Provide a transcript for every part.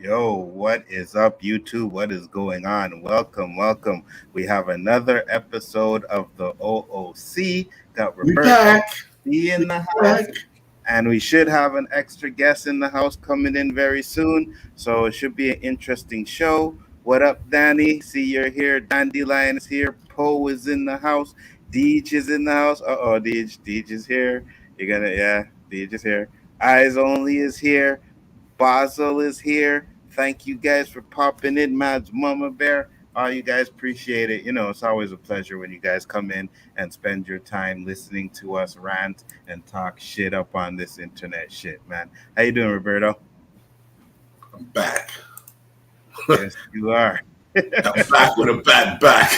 Yo, what is up, YouTube? What is going on? Welcome, welcome. We have another episode of the O.O.C. Got We Roberto back. in We the house, back. and we should have an extra guest in the house coming in very soon. So it should be an interesting show. What up, Danny? See, you're here. Dandelion is here. Poe is in the house. Deej is in the house. Deej is here. Deej is here. Eyes Only is here. Basel is here. Thank you guys for popping in, Mad's Mama Bear. All you guys appreciate it. It's always a pleasure when you guys come in and spend your time listening to us rant and talk shit up on this internet shit, man. How you doing, Roberto? I'm back. Yes, you are. I'm back with a bad back.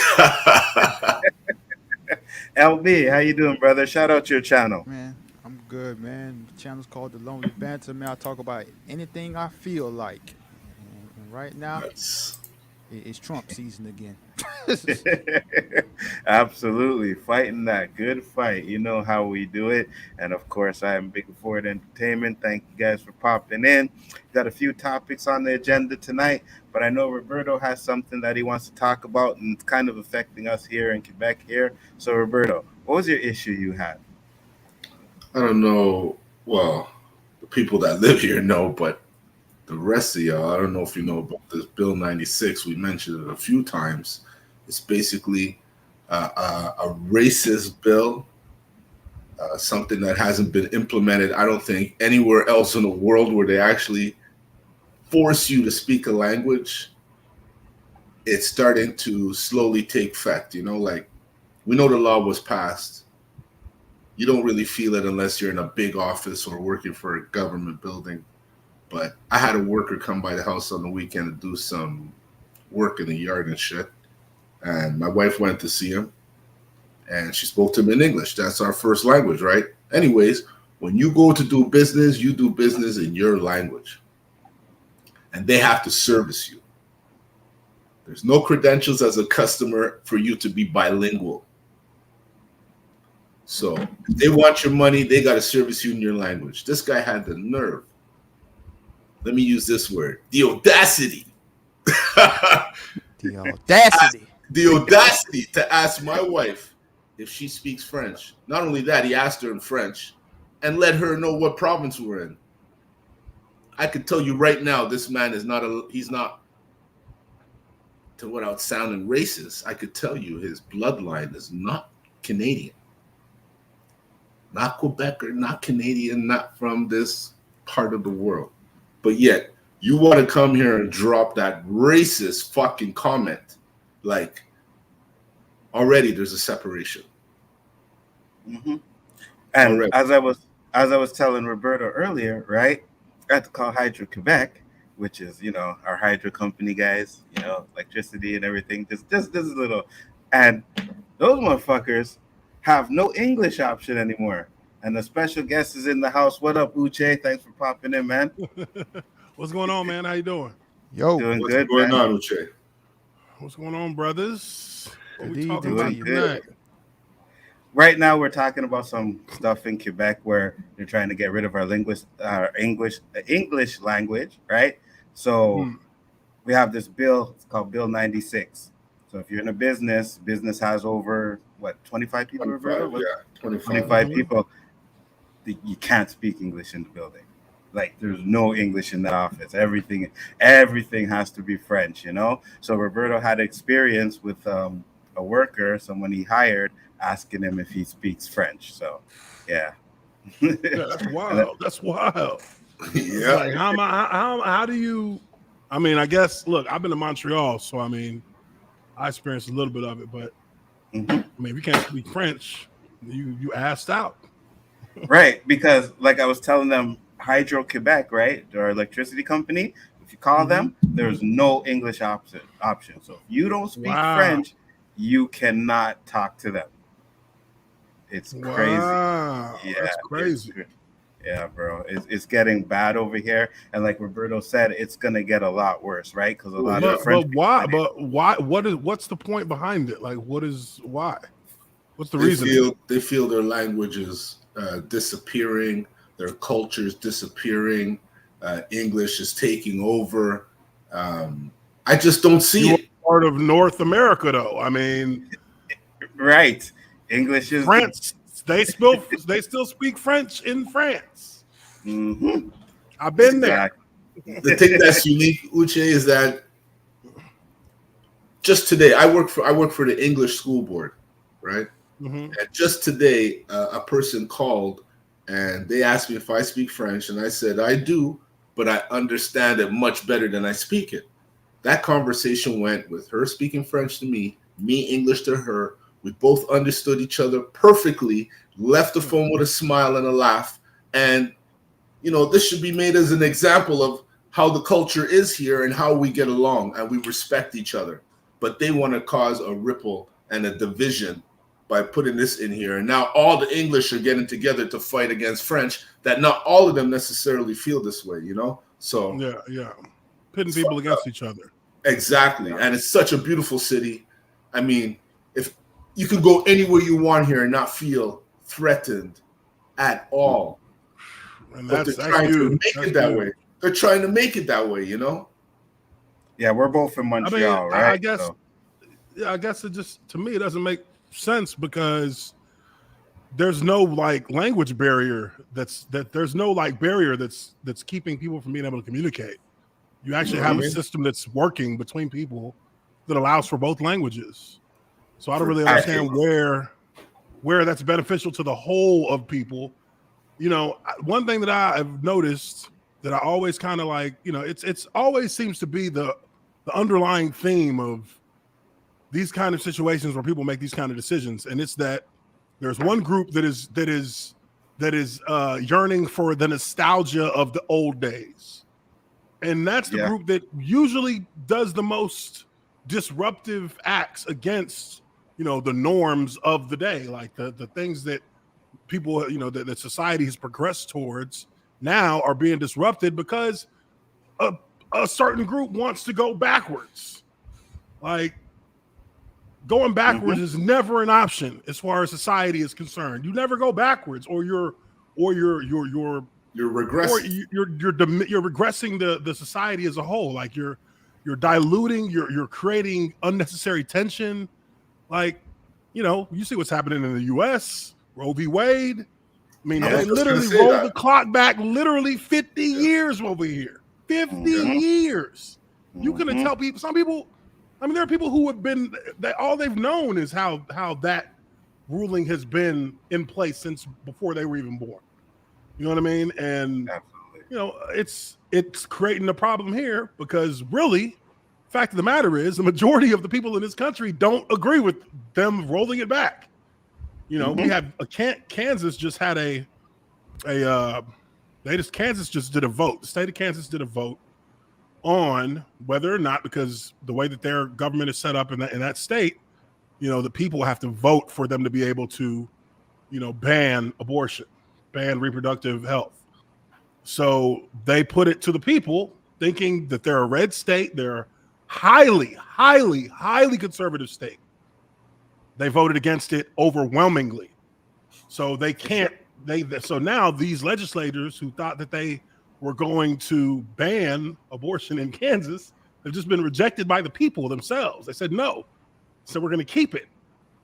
LB, how you doing, brother? Shout out your channel. Man, I'm good, man. The channel's called the Lonely Banter. Man, I talk about anything I feel like. And right now, Nice. it's Trump season again. Absolutely. Fighting that good fight. You know how we do it. And of course, I am Big Ford Entertainment. Thank you guys for popping in. Got a few topics on the agenda tonight, but I know Roberto has something that he wants to talk about and it's kind of affecting us here in Quebec here. So, Roberto, what was your issue you had? I don't know. Well, the people that live here know, but the rest of y'all, I don't know if you know about this Bill 96. We mentioned it a few times. It's basically a racist bill, something that hasn't been implemented, I don't think, anywhere else in the world where they actually force you to speak a language. It's starting to slowly take effect. Like we know the law was passed. You don't really feel it unless you're in a big office or working for a government building. But I had a worker come by the house on the weekend to do some work in the yard and shit. And my wife went to see him and she spoke to him in English. That's our first language, right? Anyways, when you go to do business, you do business in your language. And they have to service you. There's no credentials as a customer for you to be bilingual. So if they want your money, they got to service you in your language. This guy had the nerve. Let me use this word. The audacity. The audacity. The audacity to ask my wife if she speaks French. Not only that, he asked her in French and let her know what province we're in. I could tell you right now, this man is he's not, to without sounding racist, I could tell you his bloodline is not Canadian. Not Quebecer, not Canadian, not from this part of the world. But yet, you want to come here and drop that racist fucking comment. Like, already there's a separation. Mm-hmm. And Already. as I was telling Roberto earlier, right? I had to call Hydro Quebec, which is our hydro company guys, electricity and everything. Just this is little, and those motherfuckers have no English option anymore. And the special guest is in the house. What up, Uche? Thanks for popping in, man. What's going on, man? How you doing? Yo, Doing What's good, going man. on, Uche? What's going on, brothers? What Good we talking evening about to you. tonight? Right now, we're talking about some stuff in Quebec where they're trying to get rid of our English language, right? So we have this bill. It's called Bill 96. So if you're in a business has over 25 people, 25, Roberto? yeah, 25. 25 people. You can't speak English in the building. Like there's no English in that office. Everything has to be French. So Roberto had experience with a worker, someone he hired, asking him if he speaks French. So, yeah. Yeah, that's wild. That's wild. Yeah. Like how do you? I mean, I guess. Look, I've been to Montreal, so I mean, I experienced a little bit of it. But Mhm. I mean, if you can't speak French, you asked out. Right, because like I was telling them, Hydro Quebec, right, our electricity company. If you call them, there's no English option. So if you don't speak Wow. French, you cannot talk to them. It's crazy. Wow, Yeah, that's crazy. Yeah, bro, it's getting bad over here, and like Roberto said, it's gonna get a lot worse, right? Because a lot of the French. But why? But why? What's the point behind it? Like, why? What's the They reason? feel their language is disappearing, their culture is disappearing, English is taking over. I just don't see You are it. part of North America, though. I mean, Right. English is the. France. They still speak French in France. Mhm. I've been there. Exactly. The thing that's unique, Uche, is that just today I work for the English school board, right? Mm-hmm. And just today, a person called and they asked me if I speak French, and I said I do, but I understand it much better than I speak it. That conversation went with her speaking French to me English to her. We both understood each other perfectly, left the phone with a smile and a laugh. And, this should be made as an example of how the culture is here and how we get along and we respect each other. But they want to cause a ripple and a division by putting this in here. And now all the English are getting together to fight against French, that not all of them necessarily feel this way, So Yeah. Pitting people against each other. exactly. And it's such a beautiful city. I mean, if you can go anywhere you want here and not feel threatened at all. And But they're that's trying to huge. make it that way. They're trying to make it that way, Yeah, we're both from Montreal, right? I guess, I guess it just, to me, it doesn't make sense because there's no language barrier there's no barrier that's keeping people from being able to communicate. You actually have a system that's working between people that allows for both languages. So I don't really understand where that's beneficial to the whole of people. One thing that I've noticed that I always kind of it's always seems to be the underlying theme of these kind of situations where people make these kind of decisions, and it's that there's one group that is yearning for the nostalgia of the old days, and that's the group that usually does the most disruptive acts against the norms of the day, like the things that people that society has progressed towards now are being disrupted because a certain group wants to go backwards. Going backwards is never an option as far as society is concerned. You never go backwards, or you're regressing. You're regressing the society as a whole. Like you're diluting. You're creating unnecessary tension. You see what's happening in the U.S. Roe v. Wade. I mean, they literally rolled the clock back literally 50 years over here. 50 years. You couldn't tell people. Some people. I mean, there are people who have been all they've known is how that ruling has been in place since before they were even born. You know what I mean? And it's creating a problem here because really, fact of the matter is, the majority of the people in this country don't agree with them rolling it back. We have Kansas just had Kansas just did a vote. The state of Kansas did a vote on whether or not, because the way that their government is set up in that state, the people have to vote for them to be able to, ban abortion, ban reproductive health. So they put it to the people thinking that they're a red state. They're a highly, highly, highly conservative state. They voted against it overwhelmingly. So they can't, so now these legislators who thought that they were going to ban abortion in Kansas have just been rejected by the people themselves. They said no. So we're going to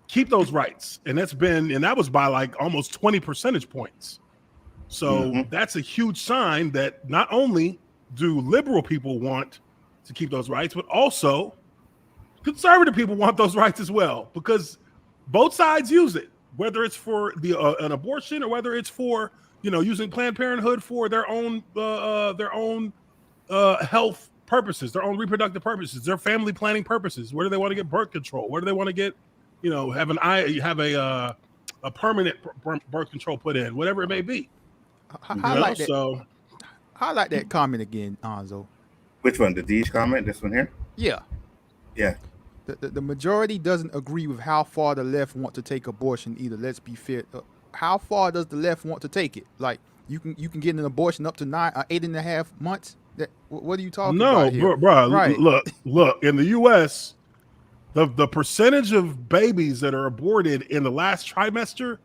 keep those rights. And that was by almost 20 percentage points. So that's a huge sign that not only do liberal people want to keep those rights, but also conservative people want those rights as well, because both sides use it, whether it's for an abortion or whether it's for using Planned Parenthood for their own health purposes, their own reproductive purposes, their family planning purposes. Where do they want to get birth control? Where do they want to get, have a permanent birth control put in, whatever it may be. Highlight that comment again, Nzo. Which one? The Deej comment? This one here? Yeah. Yeah. The majority doesn't agree with how far the left want to take abortion either. Let's be fair. How far does the left want to take it? Like you can get an abortion up to 8.5 months. What are you talking about here? No, bro. Right. Look. In the U.S., the percentage of babies that are aborted in the last trimester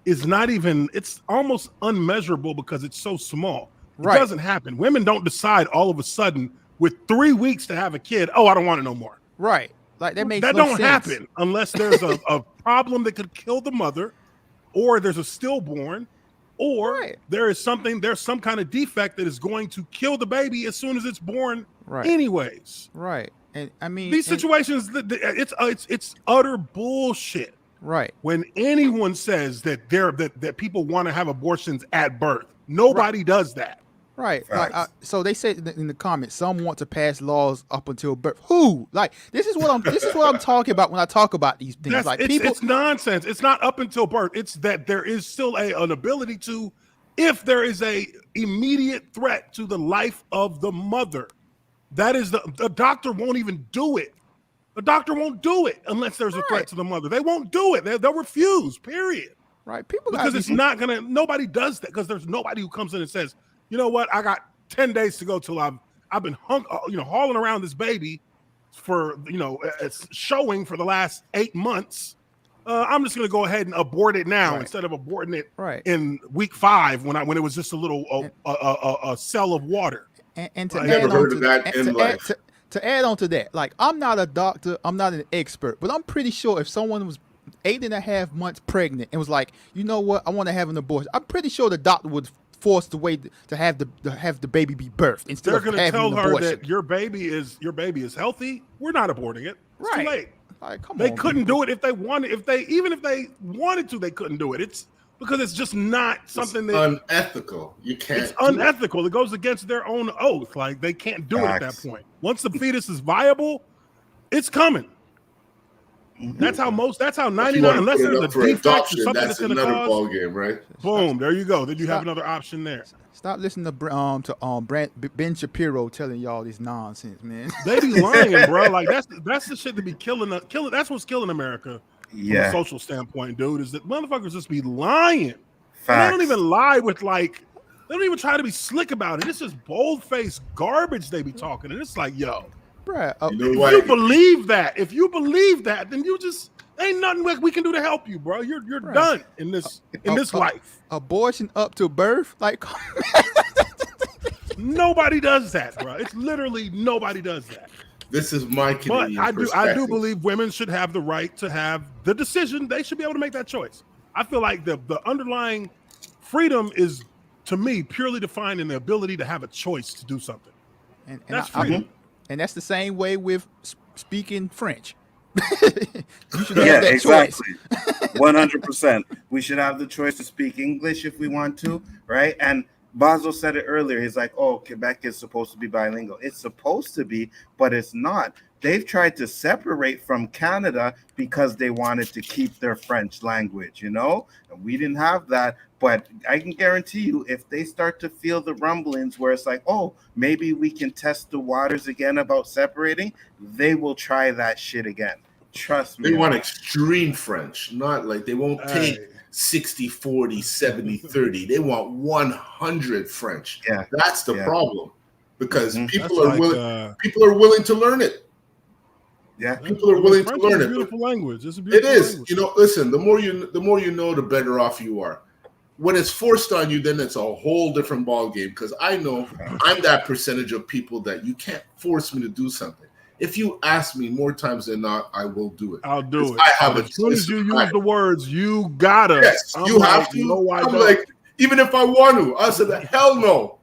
is not even. It's almost unmeasurable because it's so small. It doesn't happen. Women don't decide all of a sudden with 3 weeks to have a kid. Oh, I don't want it no more. Right. Like that makes That no don't sense. happen unless there's a problem that could kill the mother, or there's a stillborn, or Right. there's some kind of defect that is going to kill the baby as soon as it's born. Right. Anyways, Right. And I mean, these situations, it's utter bullshit. Right. When anyone says that people want to have abortions at birth, nobody does that. Right. Like, so they said in the comments, some want to pass laws up until birth. Who? Like, this is what I'm talking about when I talk about these things. It's nonsense. It's not up until birth. It's that there is still an ability to, if there is a immediate threat to the life of the mother, that is the doctor won't even do it. The doctor won't do it unless there's a threat to the mother. They won't do it. They'll refuse. Period. Right. People because it's not gonna. Nobody does that because there's nobody who comes in and says, you know what, I got 10 days to go till I've been hauling around this baby for it's showing for the last 8 months. I'm just gonna go ahead and abort it now instead of aborting it in week 5 when it was just a little a cell of water. And to I never heard of that in life. To add on to that, like, I'm not a doctor, I'm not an expert, but I'm pretty sure if someone was 8.5 months pregnant and was like, you know what, I want to have an abortion, I'm pretty sure the doctor would force the way to have the baby be birthed instead of having an abortion. They're going to tell her that your baby is healthy. We're not aborting it. It's too late. Like, come on, they couldn't do it if they wanted. Even if they wanted to, they couldn't do it. It's because it's just not something that unethical. You can't. It's unethical. It goes against their own oath. Like, they can't do it at that point. Once the fetus is viable, it's coming. That's how 99. Unless there's a defect or something that's going to cause. Ball game, right? Boom. There you go. Then you have another option there. Stop listening to Ben Shapiro telling y'all this nonsense, man. They be lying, bro. Like, that's the shit to be killing. That's what's killing America from a social standpoint, dude. Is that motherfuckers just be lying? They don't even lie with like. They don't even try to be slick about it. It's just bold-faced garbage they be talking, and it's like, yo. Bruh, if you believe that, then you just ain't nothing we can do to help you, bro. You're done in this life. Abortion up to birth, like nobody does that, bro. It's literally nobody does that. This is my Canadian I do believe women should have the right to have the decision. They should be able to make that choice. I feel like the underlying freedom is, to me, purely defined in the ability to have a choice to do something. And that's freedom. And that's the same way with speaking French. You should have that choice. 100%. We should have the choice to speak English if we want to, right? And Basil said it earlier. He's like, oh, Quebec is supposed to be bilingual. It's supposed to be, but it's not. They've tried to separate from Canada because they wanted to keep their French language, and we didn't have that. But I can guarantee you, if they start to feel the rumblings where it's like, oh, maybe we can test the waters again about separating, they will try that shit again. Trust me. They want extreme French, not like they won't take 60-40, 70-30. They want 100 French. Yeah, that's the problem, because people are willing to learn it. Yeah, people are willing to learn it. It's a beautiful language. It's a beautiful language. Listen, the more you know, the better off you are. When it's forced on you, then it's a whole different ball game. Because I know I'm that percentage of people that you can't force me to do something. If you ask me more times than not, I will do it. I'll do it. I have as soon as you use the words, you gotta. Yes, you have to. No, I'm like, even if I want to, I said, hell no.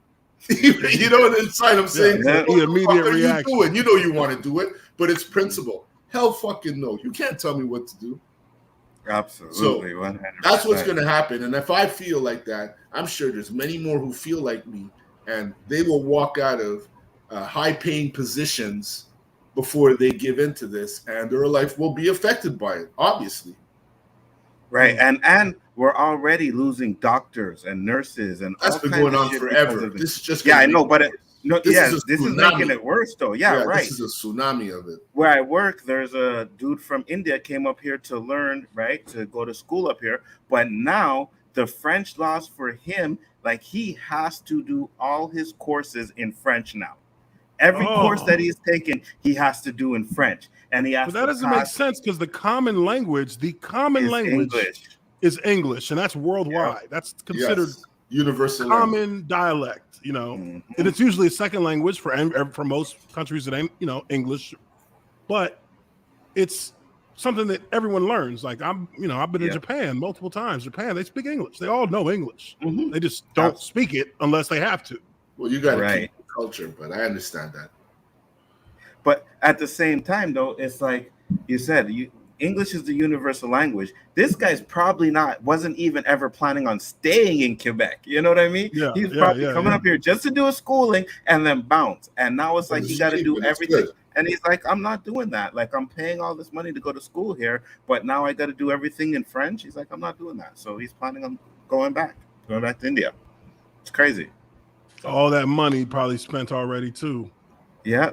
Inside I'm saying, the immediate reaction. You want to do it, but it's principle. Hell fucking no. You can't tell me what to do. Absolutely. So 100%. That's what's going to happen. And if I feel like that, I'm sure there's many more who feel like me, and they will walk out of high-paying positions before they give into this, and their life will be affected by it, obviously. Right. And we're already losing doctors and nurses, and that's been going on forever. This is just I know, but this is making it worse, though. Yeah, right. This is a tsunami of it. Where I work, there's a dude from India came up here to learn, right, to go to school up here. But now the French laws for him, like, he has to do all his courses in French now. Every course that he's taken, he has to do in French, and he has. But that doesn't make sense because the common language is English, and that's worldwide. That's considered Universal language. common dialect, you know, Mhm. and it's usually a second language for most countries. It ain't, you know, English, but it's something that everyone learns. Like I've been in Yep. Japan multiple times. Japan, they speak English. They all know English. Mhm. They just don't speak it unless they have to. Well, you got to Right. keep the culture, but I understand that. But at the same time, though, it's like you said, English is the universal language. This guy's probably wasn't even ever planning on staying in Quebec. You know what I mean? Yeah, He's probably coming yeah. up here just to do a schooling and then bounce. And now it's Well, like this he is got to cheap do and it's everything. good. And he's like, I'm not doing that. Like, I'm paying all this money to go to school here, but now I got to do everything in French. He's like, I'm not doing that. So he's planning on going back to India. It's crazy. All that money probably spent already too. Yeah.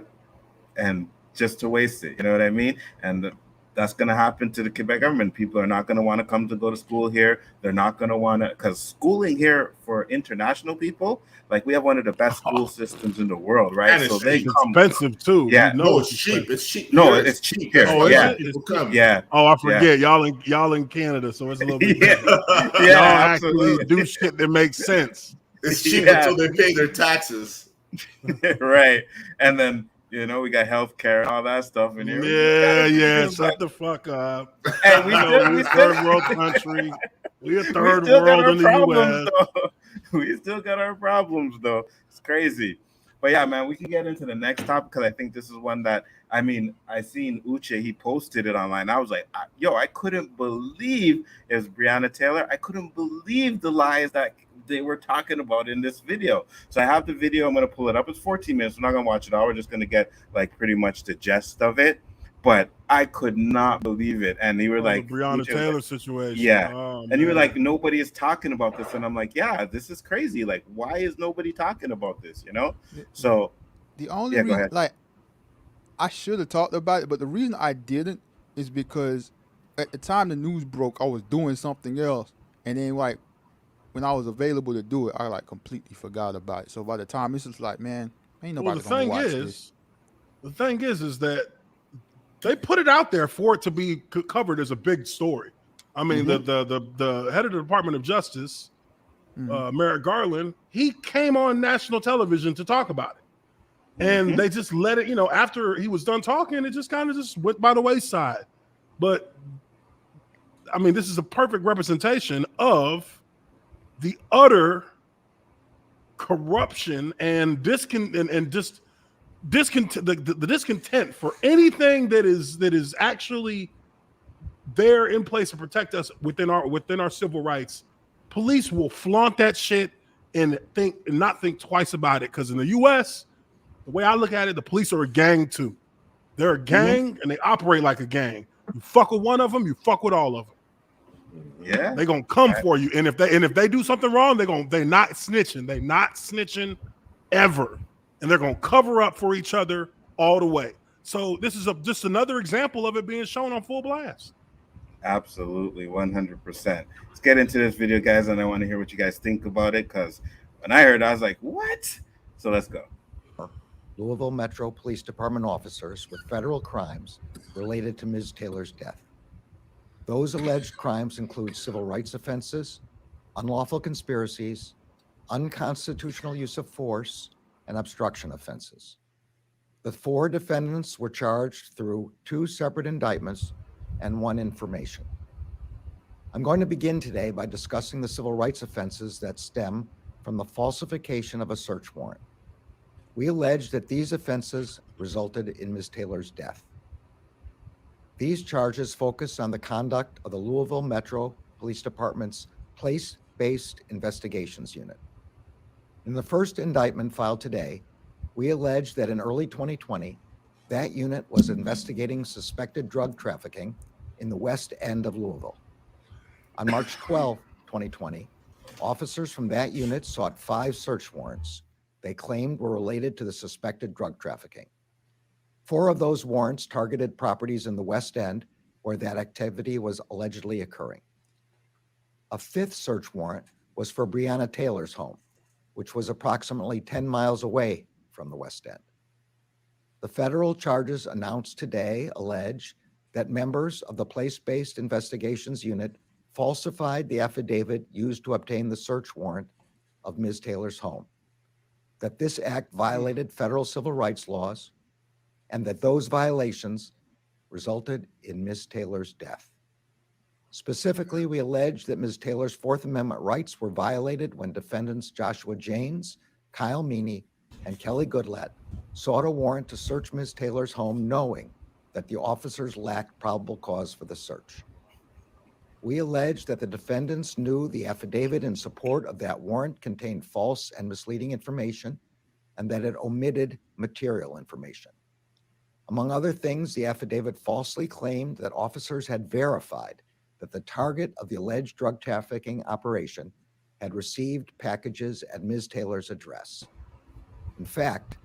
And just to waste it, you know what I mean? And that's going to happen to the Quebec government. People are not going to want to come to go to school here. They're not going to want to, because schooling here for international people, like we have one of the best school systems in the world, right? And So it's they cheap. come. Expensive too. Yeah. You know No, it's cheap. expensive. It's cheap. No, Here, it's cheap That's here. why Yeah. people come. Yeah. Oh, I Yeah. forget. Y'all in Canada, so it's a little bit Yeah. different. Yeah, Y'all absolutely. actually do shit that makes sense. It's cheap Yeah. until they pay their taxes. Right. And then, we got healthcare and all that stuff in here. Yeah. Shut the fuck up. And we You know, we a still, third world country. We a third still got world our in the problems, U.S. though. We still got our problems, though. It's crazy. But yeah, man, we can get into the next topic because I think this is one that, I seen Uche, he posted it online. I was like, I couldn't believe it was Breonna Taylor. I couldn't believe the lies that they were talking about in this video. So I have the video. I'm going to pull it up. It's 14 minutes. We're not going to watch it all. We're just going to get like pretty much the gist of it. But I could not believe it. And they were like, the Breonna Uche was Taylor like, situation. yeah. Oh, and you were man. like, nobody is talking about this. And I'm like, yeah, this is crazy. Like, why is nobody talking about this? So The only go reason, ahead. like, I should have talked about it, but the reason I didn't is because at the time the news broke, I was doing something else, and then like when I was available to do it, I like completely forgot about it. So by the time it's just like, man, ain't Well, nobody the gonna thing watch is, this. that they put it out there for it to be covered as a big story. I mean, the head of the Department of Justice, Merrick Garland, he came on national television to talk about it, and they just let it. After he was done talking, it just kind of just went by the wayside. But I mean, this is a perfect representation of the utter corruption and discontent for anything that is actually there in place to protect us within our civil rights. Police will flaunt that shit and not think twice about it, because in the U.S., the way I look at it, the police are a gang too. They're a gang and they operate like a gang. You fuck with one of them, you fuck with all of them. Yeah. They're gonna come for you. And if they do something wrong, they're not snitching. They're not snitching ever. And they're gonna cover up for each other all the way. So this is just another example of it being shown on full blast. Absolutely, 100%. Let's get into this video, guys, and I want to hear what you guys think about it, because when I heard it, I was like, what? So let's go. Louisville Metro Police Department officers with federal crimes related to Ms. Taylor's death. Those alleged crimes include civil rights offenses, unlawful conspiracies, unconstitutional use of force, and obstruction offenses. The 4 defendants were charged through 2 separate indictments and 1 information. I'm going to begin today by discussing the civil rights offenses that stem from the falsification of a search warrant. We allege that these offenses resulted in Ms. Taylor's death. These charges focus on the conduct of the Louisville Metro Police Department's Place-Based Investigations Unit. In the first indictment filed today, we allege that in early 2020, that unit was investigating suspected drug trafficking in the West End of Louisville. On March 12, 2020, officers from that unit sought 5 search warrants they claimed were related to the suspected drug trafficking. 4 of those warrants targeted properties in the West End where that activity was allegedly occurring. A 5th search warrant was for Breonna Taylor's home, which was approximately 10 miles away from the West End. The federal charges announced today allege that members of the Place-Based Investigations Unit falsified the affidavit used to obtain the search warrant of Ms. Taylor's home, that this act violated federal civil rights laws, and that those violations resulted in Ms. Taylor's death. Specifically, we allege that Ms. Taylor's Fourth Amendment rights were violated when defendants Joshua Janes, Kyle Meany, and Kelly Goodlatte sought a warrant to search Ms. Taylor's home knowing that the officers lacked probable cause for the search. We allege that the defendants knew the affidavit in support of that warrant contained false and misleading information and that it omitted material information. Among other things, the affidavit falsely claimed that officers had verified that the target of the alleged drug trafficking operation had received packages at Ms. Taylor's address. In fact,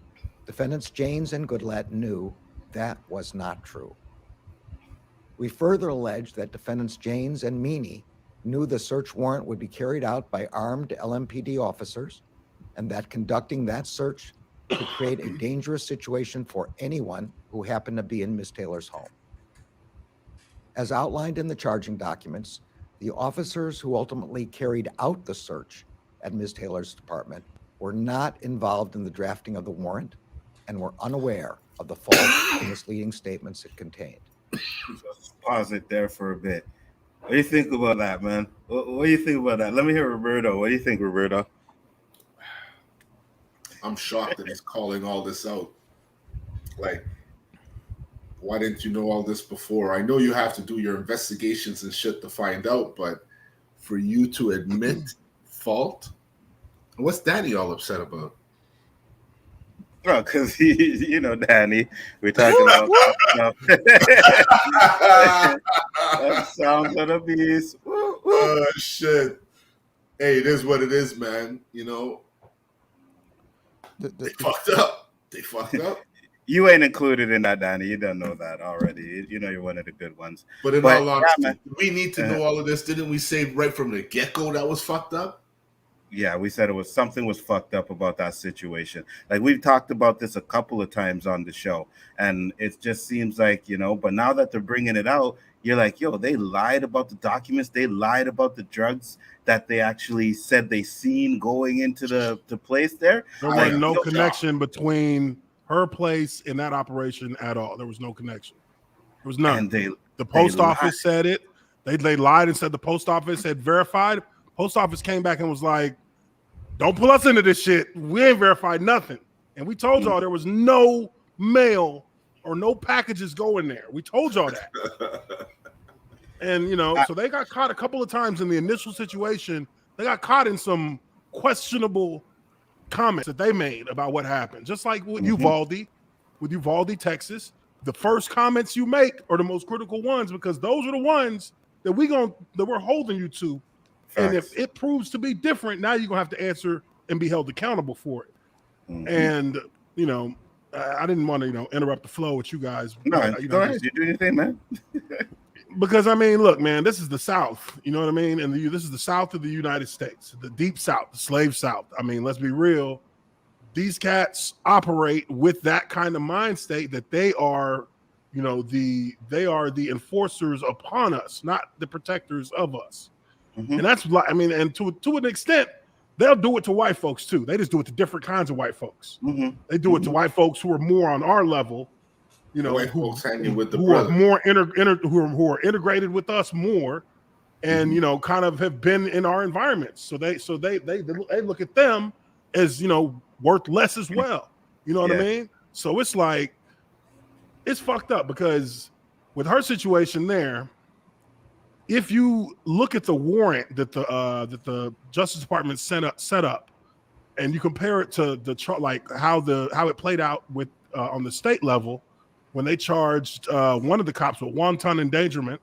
defendants Janes and Goodlatte knew that was not true. We further allege that defendants Janes and Meany knew the search warrant would be carried out by armed LMPD officers and that conducting that search could create a dangerous situation for anyone who happened to be in Ms. Taylor's home. As outlined in the charging documents, the officers who ultimately carried out the search at Ms. Taylor's apartment were not involved in the drafting of the warrant and were unaware of the false and misleading statements it contained. Let's pause it there for a bit. What do you think about that, man? What do you think about that? Let me hear Roberto. What do you think, Roberto? I'm shocked that he's calling all this out. Like, why didn't you know all this before? I know you have to do your investigations and shit to find out, but for you to admit fault, what's Danny all upset about? Well, because you know, Danny, we're talking about stuff. That sounds of the beast. Shit. Hey, it is what it is, man. You know, they fucked up. They fucked up. You ain't included in that, Danny. You don't know that already. You know you're one of the good ones. But in all honesty, we need to know all of this. Didn't we say right from the get-go that was fucked up? Yeah, we said something was fucked up about that situation. Like, we've talked about this a couple of times on the show, and it just seems like, you know, but now that they're bringing it out, you're like, yo, they lied about the documents. They lied about the drugs that they actually said they seen going into the place there. There was no connection between her place and that operation at all. There was no connection. There was none. And the post office said it. They lied and said the post office had verified. Post office came back and was like, don't pull us into this shit. We ain't verified nothing. And we told y'all there was no mail or no packages going there. We told y'all that. And, you know, so they got caught a couple of times in the initial situation. They got caught in some questionable comments that they made about what happened. Just like with Uvalde, Texas. The first comments you make are the most critical ones because those are the ones that we're holding you to. Facts. And if it proves to be different, now you're gonna have to answer and be held accountable for it. Mm-hmm. And you know, I didn't want to interrupt the flow with you guys. No, go ahead. You do anything, man. Because I mean, look, man, this is the South. You know what I mean? And this is the South of the United States, the deep South, the slave South. I mean, let's be real. These cats operate with that kind of mind state that they are, they are the enforcers upon us, not the protectors of us. Mm-hmm. And that's like, I mean, and to an extent, they'll do it to white folks too. They just do it to different kinds of white folks. Mm-hmm. They do it to white folks who are more on our level, white folks hanging with the who are more who are integrated with us more, and kind of have been in our environments. So they look at them as worth less as well. You know what I mean? So it's like it's fucked up because with her situation there, if you look at the warrant that the Justice Department set up, and you compare it to how it played out with on the state level when they charged one of the cops with wanton endangerment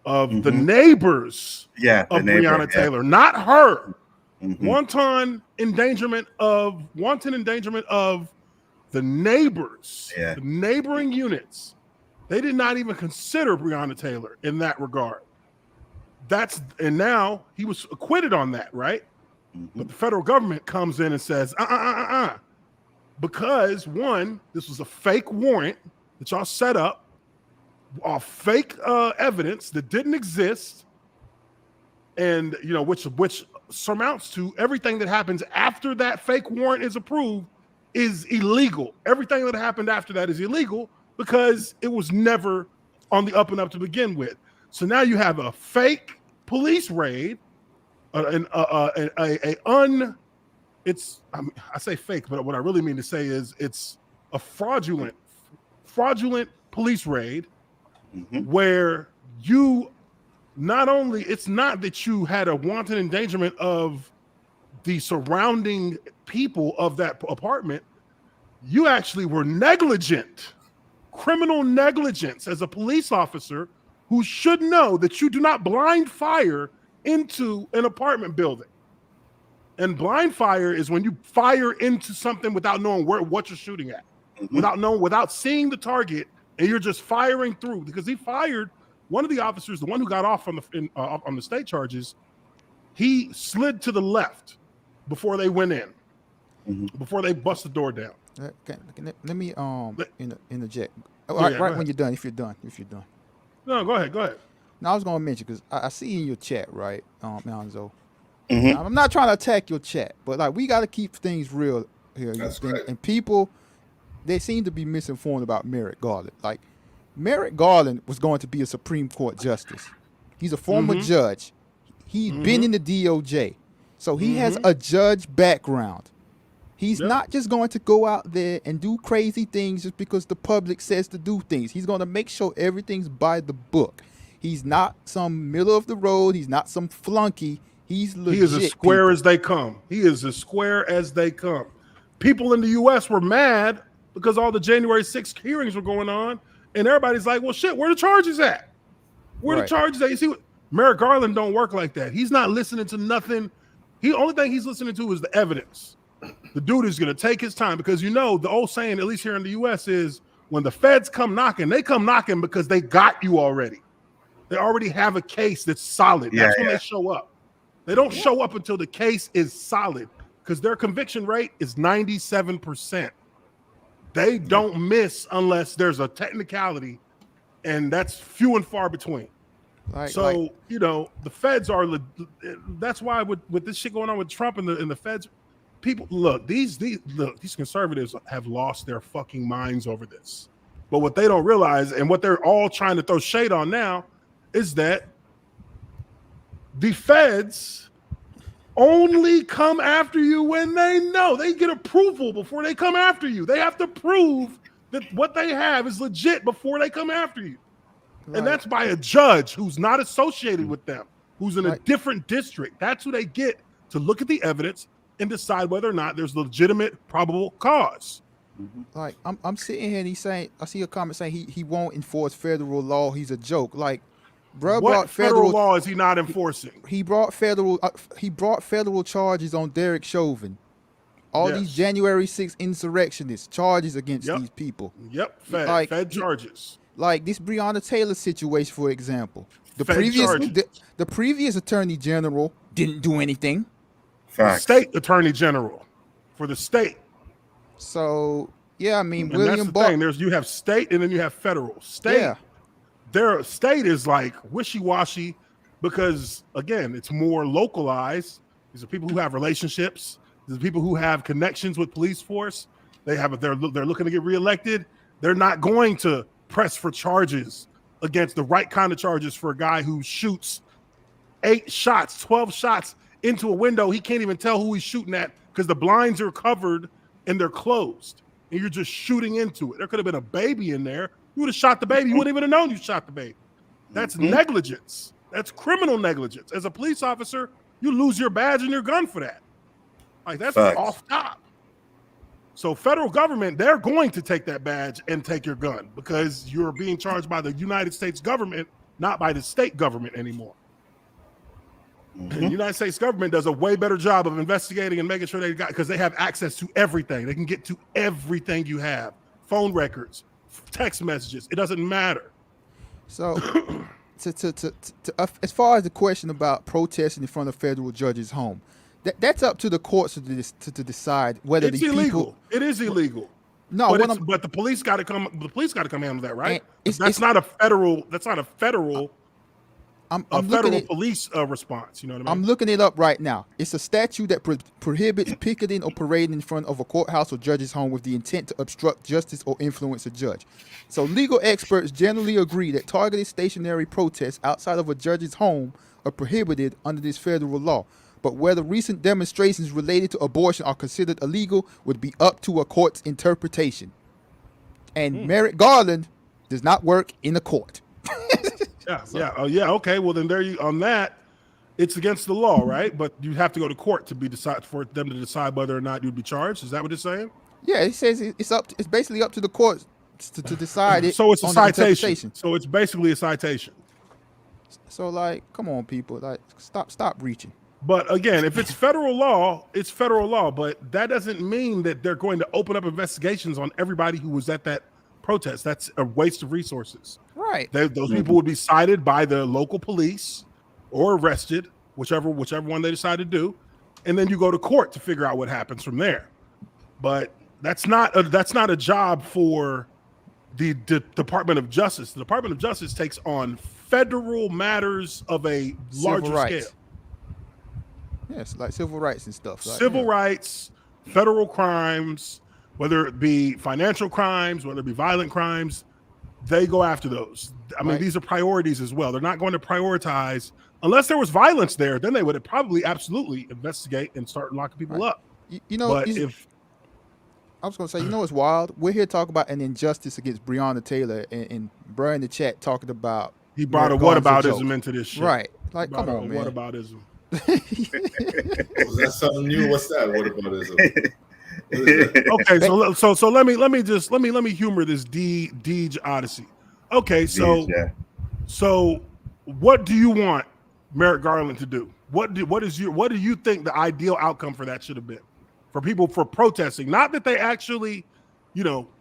of the neighbors of Breonna Taylor, not her. Mm-hmm. Wanton endangerment of the neighbors, the neighboring units. They did not even consider Breonna Taylor in that regard. And now he was acquitted on that, right? Mm-hmm. But the federal government comes in and says, because one, this was a fake warrant that y'all set up, off fake evidence that didn't exist, and which surmounts to everything that happens after that fake warrant is approved is illegal. Everything that happened after that is illegal because it was never on the up and up to begin with. So now you have a fake police raid, I say fake, but what I really mean to say is it's a fraudulent police raid where you not only, it's not that you had a wanton endangerment of the surrounding people of that apartment, you actually were negligent, criminal negligence as a police officer who should know that you do not blind fire into an apartment building. And blind fire is when you fire into something without knowing what you're shooting at, without seeing the target, and you're just firing through. Because he fired one of the officers, the one who got off on the state charges. He slid to the left before they went in, before they bust the door down. Let me interject. Right when you're done. If you're done. No, go ahead. Now I was gonna mention because I see in your chat, right, Nzo. I'm not trying to attack your chat, but like we got to keep things real here. That's right. And people, they seem to be misinformed about Merrick Garland. Like Merrick Garland was going to be a Supreme Court justice. He's a former judge. He's been in the DOJ, so he has a judge background. He's not just going to go out there and do crazy things just because the public says to do things. He's going to make sure everything's by the book. He's not some middle of the road. He's not some flunky. He's legit. He is as square as they come. He is as square as they come. People in the U.S. were mad because all the January 6th hearings were going on, and everybody's like, well, shit, where the charges at? Where the charges at? You see, Merrick Garland don't work like that. He's not listening to nothing. Only thing he's listening to is the evidence. The dude is going to take his time because, the old saying, at least here in the U.S., is when the feds come knocking, they come knocking because they got you already. They already have a case that's solid. That's when they show up. They don't show up until the case is solid because their conviction rate is 97%. They don't miss unless there's a technicality, and that's few and far between. The feds are. That's why with this shit going on with Trump and the feds, people look. These conservatives have lost their fucking minds over this. But what they don't realize, and what they're all trying to throw shade on now, is that the feds only come after you when they know they get approval before they come after you. They have to prove that what they have is legit before they come after you. Right. And that's by a judge who's not associated with them, who's in a different district. That's who they get to look at the evidence and decide whether or not there's legitimate probable cause. Like I'm sitting here and he's saying, I see a comment saying he won't enforce federal law. He's a joke. Like, bro, what federal law is he not enforcing? He brought federal charges on Derek Chauvin. All these January 6th insurrectionists, charges against these people. Fed charges. Like this Breonna Taylor situation, for example. The previous attorney general didn't do anything. State attorney general for the state. So I mean, and William Barr. You have state and then you have federal. State. Their state is like wishy-washy because, again, it's more localized. These are people who have relationships. These are people who have connections with police force. They're looking to get reelected. They're not going to press for charges against the right kind of charges for a guy who shoots 8 shots, 12 shots into a window. He can't even tell who he's shooting at because the blinds are covered and they're closed. And you're just shooting into it. There could have been a baby in there. You would have shot the baby. You wouldn't even have known you shot the baby. That's negligence. That's criminal negligence. As a police officer, you lose your badge and your gun for that. Like, that's off top. So federal government, they're going to take that badge and take your gun because you're being charged by the United States government, not by the state government anymore. And the United States government does a way better job of investigating and making sure because they have access to everything. They can get to everything you have. Phone records, text messages, it doesn't matter. So as far as the question about protesting in front of federal judges' home, that's up to the courts to decide whether it's illegal. It is illegal. No, but the police got to come. The police got to come handle that, right? That's not a federal. I'm federal looking at police response. You know what I mean? I'm looking it up right now. It's a statute that prohibits picketing or parading in front of a courthouse or judge's home with the intent to obstruct justice or influence a judge. So legal experts generally agree that targeted stationary protests outside of a judge's home are prohibited under this federal law. But whether recent demonstrations related to abortion are considered illegal would be up to a court's interpretation. And Merrick Garland does not work in a court. Yeah. Okay. Well, then there you on that. It's against the law, right? But you have to go to court to for them to decide whether or not you'd be charged. Is that what it's saying? Yeah, it says it's basically up to the courts to decide it. So it's a on the citation. interpretation. So it's basically a citation. So like, come on, people, like stop reaching. But again, if it's federal law, it's federal law. But that doesn't mean that they're going to open up investigations on everybody who was at that protest. That's a waste of resources. Right. Those people would be cited by the local police or arrested, whichever one they decide to do, and then you go to court to figure out what happens from there. But that's not a job for the Department of Justice. The Department of Justice takes on federal matters of a larger scale. Yes, like civil rights and stuff. Like, civil rights, federal crimes, whether it be financial crimes, whether it be violent crimes, they go after those. I mean, these are priorities as well. They're not going to prioritize unless there was violence there. Then they would probably absolutely investigate and start locking people up. You know, but if I was going to say, you know, it's wild. We're here talking about an injustice against Breonna Taylor, and Brian in the chat talking about he brought a whataboutism into this shit. Right? Like, come on, man. Whataboutism. Was that something new? What's that? Whataboutism? Okay, so let me humor this Deej Odyssey. Okay, so what do you want Merrick Garland to do? What do you think the ideal outcome for that should have been for people for protesting? Not that they actually,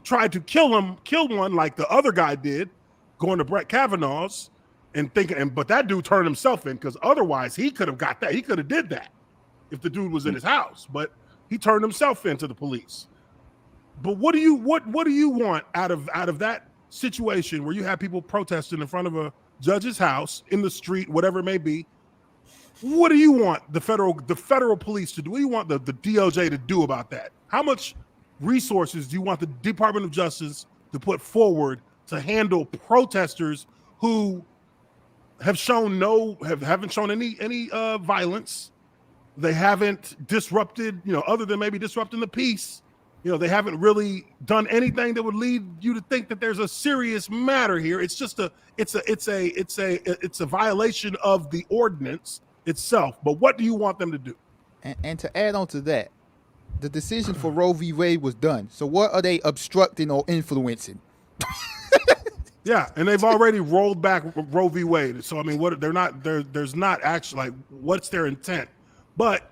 tried to kill one like the other guy did, going to Brett Kavanaugh's and thinking, but that dude turned himself in because otherwise he could have got that. He could have did that if the dude was in his house, but he turned himself into the police. But what do you want out of that situation where you have people protesting in front of a judge's house, in the street, whatever it may be? What do you want the federal police to do? What do you want the DOJ to do about that? How much resources do you want the Department of Justice to put forward to handle protesters who haven't shown any violence? They haven't disrupted, other than maybe disrupting the peace. They haven't really done anything that would lead you to think that there's a serious matter here. It's just it's a violation of the ordinance itself. But what do you want them to do? And to add on to that, the decision for Roe v. Wade was done. So what are they obstructing or influencing? Yeah, and they've already rolled back Roe v. Wade. So I mean, there's not actually, like, what's their intent? But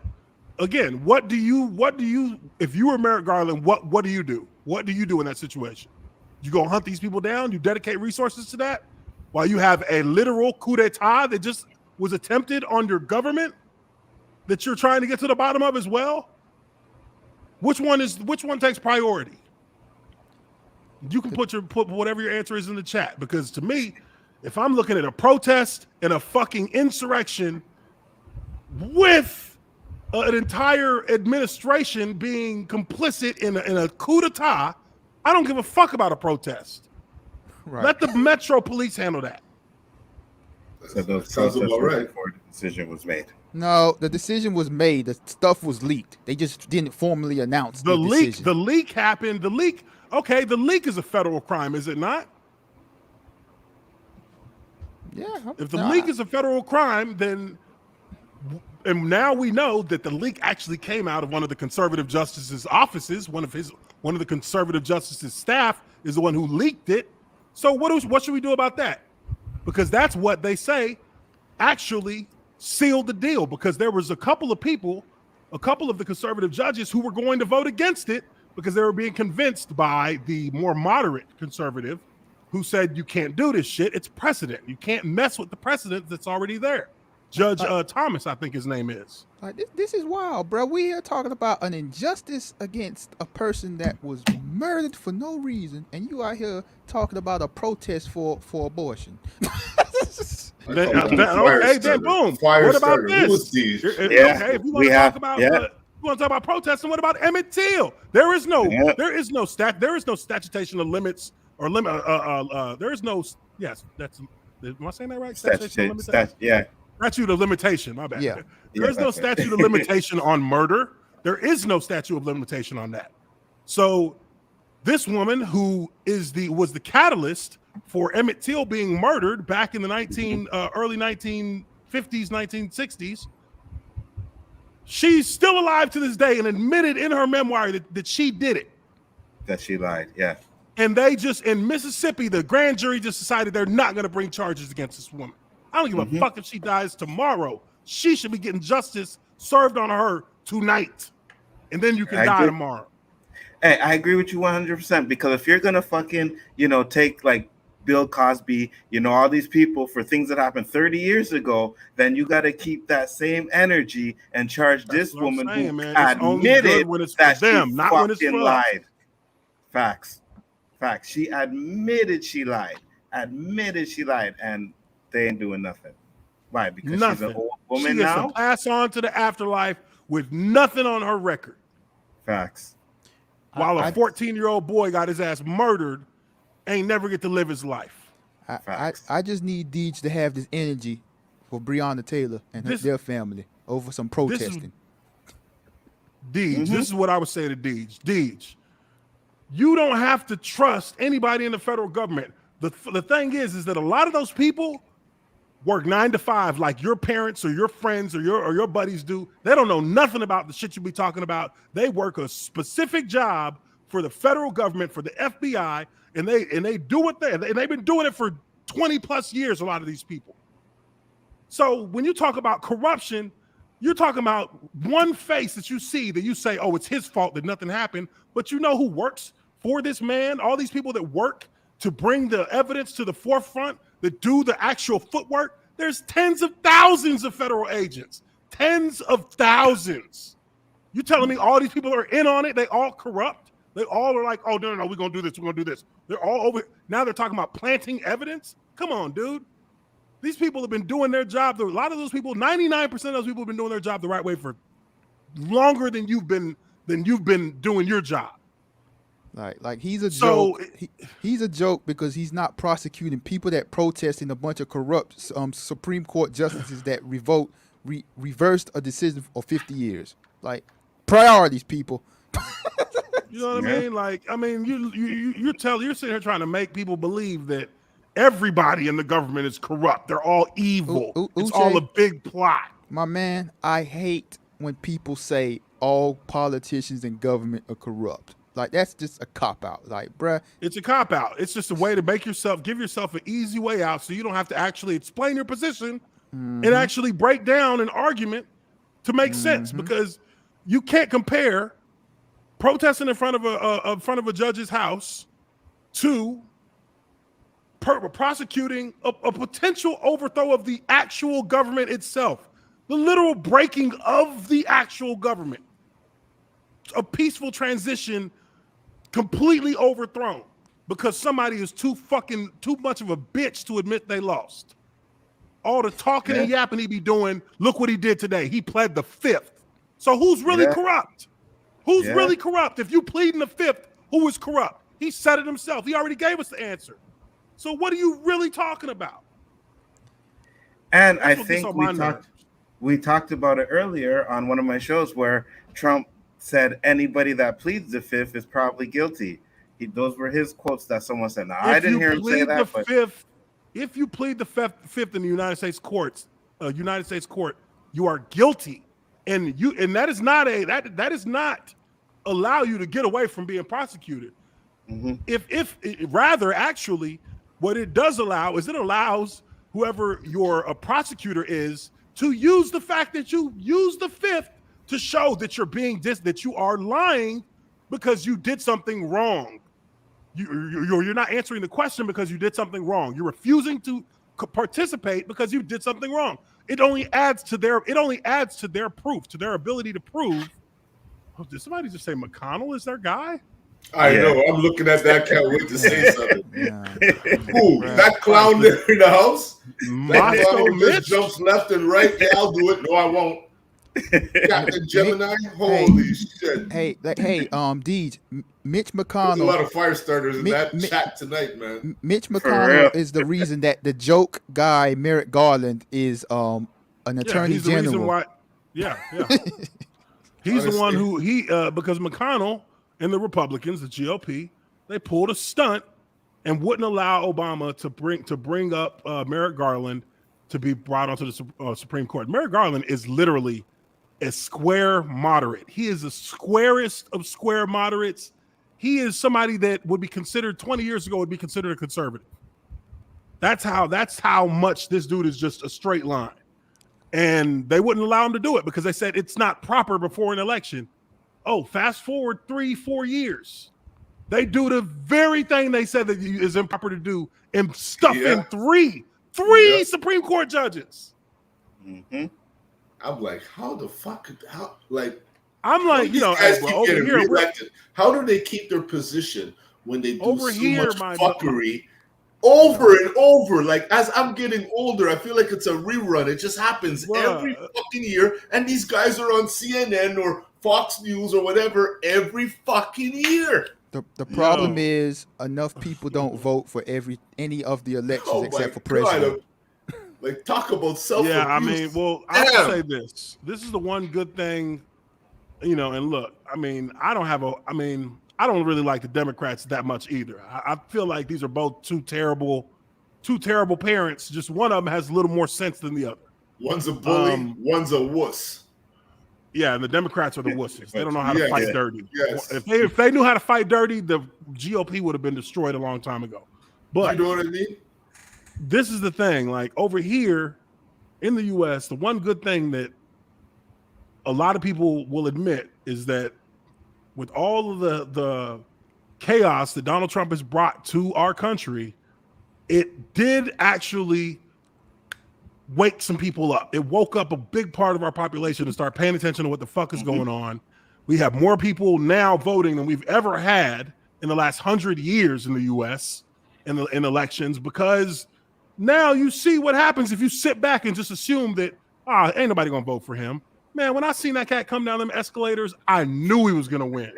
again, what do you if you were Merrick Garland, what do you do? What do you do in that situation? You go hunt these people down? You dedicate resources to that? While you have a literal coup d'etat that just was attempted on your government that you're trying to get to the bottom of as well? Which one takes priority? You can put whatever your answer is in the chat, because to me, if I'm looking at a protest and a fucking insurrection with an entire administration being complicit in a coup d'etat, I don't give a fuck about a protest. Right. Let the Metro Police handle that. So those sounds about right before the decision was made. No, the decision was made. The stuff was leaked. They just didn't formally announce the leak. Decision. The leak happened. The leak. Okay, the leak is a federal crime, is it not? Yeah. If the leak is a federal crime, then, and now we know that the leak actually came out of one of the conservative justice's offices. One of the conservative justice's staff is the one who leaked it. So what should we do about that? Because that's what they say actually sealed the deal, because there was a couple of the conservative judges who were going to vote against it because they were being convinced by the more moderate conservative who said, you can't do this shit. It's precedent. You can't mess with the precedent that's already there. Judge Thomas, I think his name is. This is wild, bro. We here talking about an injustice against a person that was murdered for no reason, and you out here talking about a protest for abortion. Okay, then boom. What about this? Who is these? Yeah, Okay, if you we want to have- talk about yeah. you want to talk about protesting, what about Emmett Till? There is no statutation of limits or limit. There is no. Yes, that's. Am I saying that right? Statute of limitation. Yeah. Statute of limitation. My bad. Yeah. There is no statute of limitation on murder. There is no statute of limitation on that. So this woman who was the catalyst for Emmett Till being murdered back in the early 1950s, 1960s, she's still alive to this day and admitted in her memoir that she did it. That she lied. Yeah. And they just, in Mississippi, the grand jury just decided they're not going to bring charges against this woman. I don't give a fuck if she dies tomorrow. She should be getting justice served on her tonight. And then you can die tomorrow. Hey, I agree with you 100% because if you're going to fucking, take like Bill Cosby, all these people for things that happened 30 years ago, then you got to keep that same energy and charge this woman who admitted that she fucking lied. Facts. She admitted she lied. And they ain't doing nothing. Why? Because she's an old woman now. She gets to pass on to the afterlife with nothing on her record. Facts. While a 14-year-old boy got his ass murdered, ain't never get to live his life. I just need Deej to have this energy for Breonna Taylor and their family over some protesting. Deej, this is what I would say to Deej. Deej, you don't have to trust anybody in the federal government. The thing is that a lot of those people work 9 to 5 like your parents or your friends or your buddies do. They don't know nothing about the shit you be talking about. They work a specific job for the federal government, for the F.B.I., and they do what they've been doing it for 20 plus years, a lot of these people. So when you talk about corruption, you're talking about one face that you see that you say, oh, it's his fault that nothing happened. But you know who works for this man? All these people that work to bring the evidence to the forefront, that do the actual footwork. There's tens of thousands of federal agents. Tens of thousands. You telling me all these people are in on it? They all corrupt? They all are like, oh, no, we're going to do this. We're going to do this. They're all over. Now they're talking about planting evidence? Come on, dude. These people have been doing their job. A lot of those people, 99% of those people have been doing their job the right way for longer than you've been doing your job. Like he's a joke. He's a joke because he's not prosecuting people that protest in a bunch of corrupt Supreme Court justices that reversed a decision of 50 years. Like priorities, people. You know what I mean? You're sitting here trying to make people believe that everybody in the government is corrupt. They're all evil. It's all a big plot. My man, I hate when people say all politicians and government are corrupt. Like, that's just a cop-out. Like, bruh. It's a cop-out. It's just a way to give yourself an easy way out so you don't have to actually explain your position and actually break down an argument to make sense, because you can't compare protesting in front of a judge's house to prosecuting a potential overthrow of the actual government itself, the literal breaking of the actual government, a peaceful transition completely overthrown because somebody is too much of a bitch to admit they lost. All the talking and yapping he be doing, look what he did today. He pled the fifth. So who's really corrupt? Who's really corrupt? If you plead in the fifth, who is corrupt? He said it himself. He already gave us the answer. So what are you really talking about? And I think we talked about it earlier on one of my shows where Trump said anybody that pleads the fifth is probably guilty. Those were his quotes that someone said. Now, I didn't hear him say that. If you plead the fifth in the United States court, you are guilty, and that is not allow you to get away from being prosecuted. If rather, actually, what it does allow is it allows whoever your prosecutor is to use the fact that you use the fifth to show that that you are lying because you did something wrong. You're not answering the question because you did something wrong. You're refusing to participate because you did something wrong. It only adds to their proof, to their ability to prove. Oh, did somebody just say McConnell is their guy? I Yeah. know. I'm looking at that. Can't wait to say something. Yeah. Ooh, Bruh. that clown there in the house. That Moscow clown just Mitch. jumps left and right. Yeah, I'll do it. No, I won't. Captain Gemini. Holy shit. Hey, Deej, Mitch There's a McConnell. lot of fire starters in Mi- that Mi- chat tonight, man. Mitch For McConnell real. is the reason that the joke guy Merrick Garland is an Yeah, attorney he's the reason general. why. Yeah. He's the one who because McConnell and the Republicans, the GOP, they pulled a stunt and wouldn't allow Obama to bring up Merrick Garland to be brought onto the Supreme Court. Merrick Garland is literally a square moderate. He is the squarest of square moderates. He is somebody that would be considered 20 years ago would be considered a conservative. That's how much this dude is just a straight line. And they wouldn't allow him to do it because they said it's not proper before an election. Oh, fast forward 3-4 years. They do the very thing they said that is improper to do and stuff in three Supreme Court judges. Mm-hmm. I'm like, how the fuck? How like? I'm like, these guys hey, keep bro, over getting here, reelected. How do they keep their position when they do Over so here, much fuckery over and over? Like, as I'm getting older, I feel like it's a rerun. It just happens every fucking year, and these guys are on CNN or Fox News or whatever every fucking year. The problem is enough people don't vote for any of the elections except for president. Like, talk about self-abuse. Yeah, I mean, well, I have to say this. This is the one good thing, and look, I mean, I don't really like the Democrats that much either. I feel like these are both two terrible parents. Just one of them has a little more sense than the other. One's a bully, one's a wuss. Yeah, and the Democrats are the wusses. They don't know how to fight dirty. Yes. If they knew how to fight dirty, the GOP would have been destroyed a long time ago. But you know what I mean? This is the thing. Like over here in the U.S., the one good thing that a lot of people will admit is that with all of the chaos that Donald Trump has brought to our country, it did actually wake some people up. It woke up a big part of our population to start paying attention to what the fuck is going on. We have more people now voting than we've ever had in the last 100 years in the U.S. in elections, because now you see what happens if you sit back and just assume that ain't nobody gonna vote for him. Man, when I seen that cat come down them escalators, I knew he was gonna win.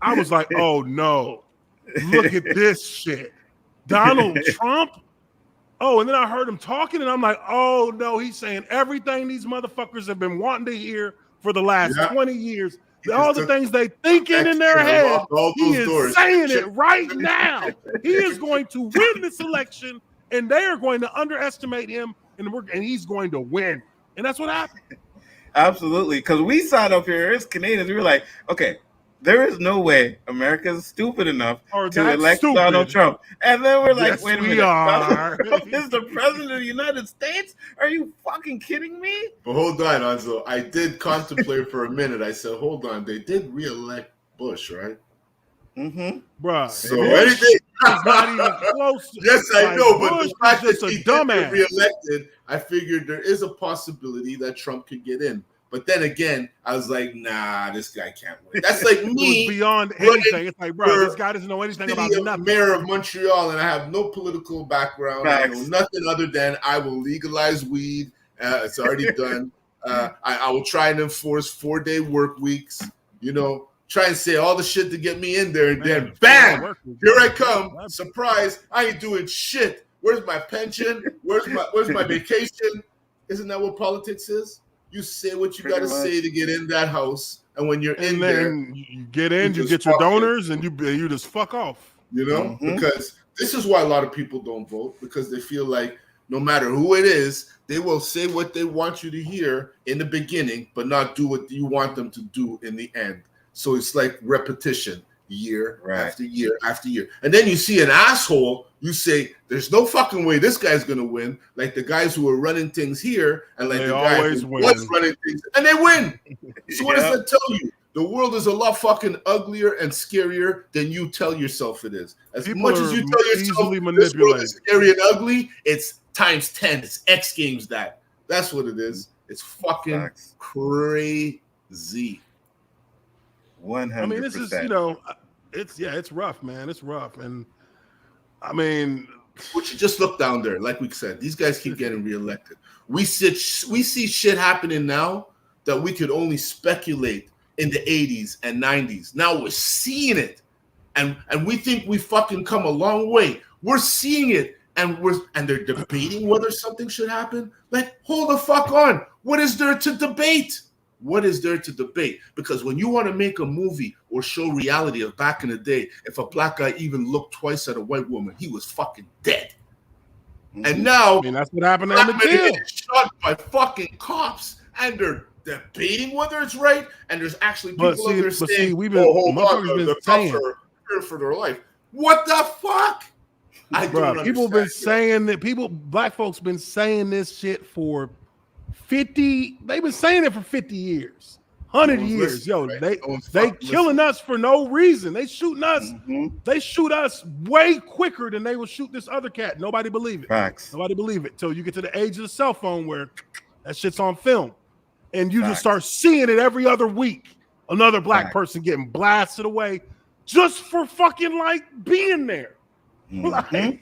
I was like, oh no, look at this shit. Donald Trump. Oh, and then I heard him talking, and I'm like, oh no, he's saying everything these motherfuckers have been wanting to hear for the last 20 years. All the things they thinking in their head, he is saying it right now. He is going to win this election, and they are going to underestimate him, and he's going to win. And that's what happened. Absolutely. Because we sat up here as Canadians, we were like, okay, there is no way America is stupid enough to elect Donald Trump. And then we're like, wait a minute. Donald Trump is the president of the United States? Are you fucking kidding me? But hold on, Nzo. I did contemplate for a minute. I said, hold on. They did reelect Bush, right? Mm-hmm. Bruh. So anything is not even close. Yes, I know, but Bush the fact is that just he a dumbass. did get reelected, I figured there is a possibility that Trump could get in. But then again, I was like, nah, this guy can't win. That's like me. Beyond anything. It's like, bro, this guy doesn't know anything about nothing. Mayor of Montreal, and I have no political background. I know nothing other than I will legalize weed. It's already done. I will try and enforce 4-day work weeks. Try and say all the shit to get me in there, and then bam, here I come. Surprise! I ain't doing shit. Where's my pension? Where's my vacation? Isn't that what politics is? You say what you got to say to get in that house, and when you're in there, you get in, you get your donors, and you just fuck off. Because this is why a lot of people don't vote, because they feel like no matter who it is, they will say what they want you to hear in the beginning, but not do what you want them to do in the end. So it's like repetition, year after year after year. And then you see an asshole, you say, there's no fucking way this guy's going to win. Like the guys who are running things here, and like the guy who was running things, and they win. So what does that tell you? The world is a lot fucking uglier and scarier than you tell yourself it is. As much as you tell yourself this world is scary and ugly, it's times 10. It's X Games that. That's what it is. It's fucking crazy. 100%. I mean, this is, It's rough, man. It's rough, and I mean, Would you just look down there? Like we said, these guys keep getting reelected. We see shit happening now that we could only speculate in the 80s and 90s. Now we're seeing it, and we think we fucking come a long way. We're seeing it, and they're debating whether something should happen. Like, hold the fuck on. What is there to debate? What is there to debate? Because when you want to make a movie or show reality of back in the day, if a black guy even looked twice at a white woman, he was fucking dead. And now, I mean, that's what happened to black Emmett men are Till. getting shot by fucking cops, and they're debating whether it's right. And there's actually people out there saying, we've been, hold on, motherfuckers been the cops saying, are fearing for their life. What the fuck? I don't people understand. been saying that black folks been saying this shit for 50. They've been saying it for 50 years, 100 years. Yo, right? they killing us for no reason. They shooting us. They shoot us way quicker than they will shoot this other cat. Nobody believe it. Facts. Nobody believe it till you get to the age of the cell phone where that shit's on film, and you just start seeing it every other week. Another black person getting blasted away just for fucking like being there. Like,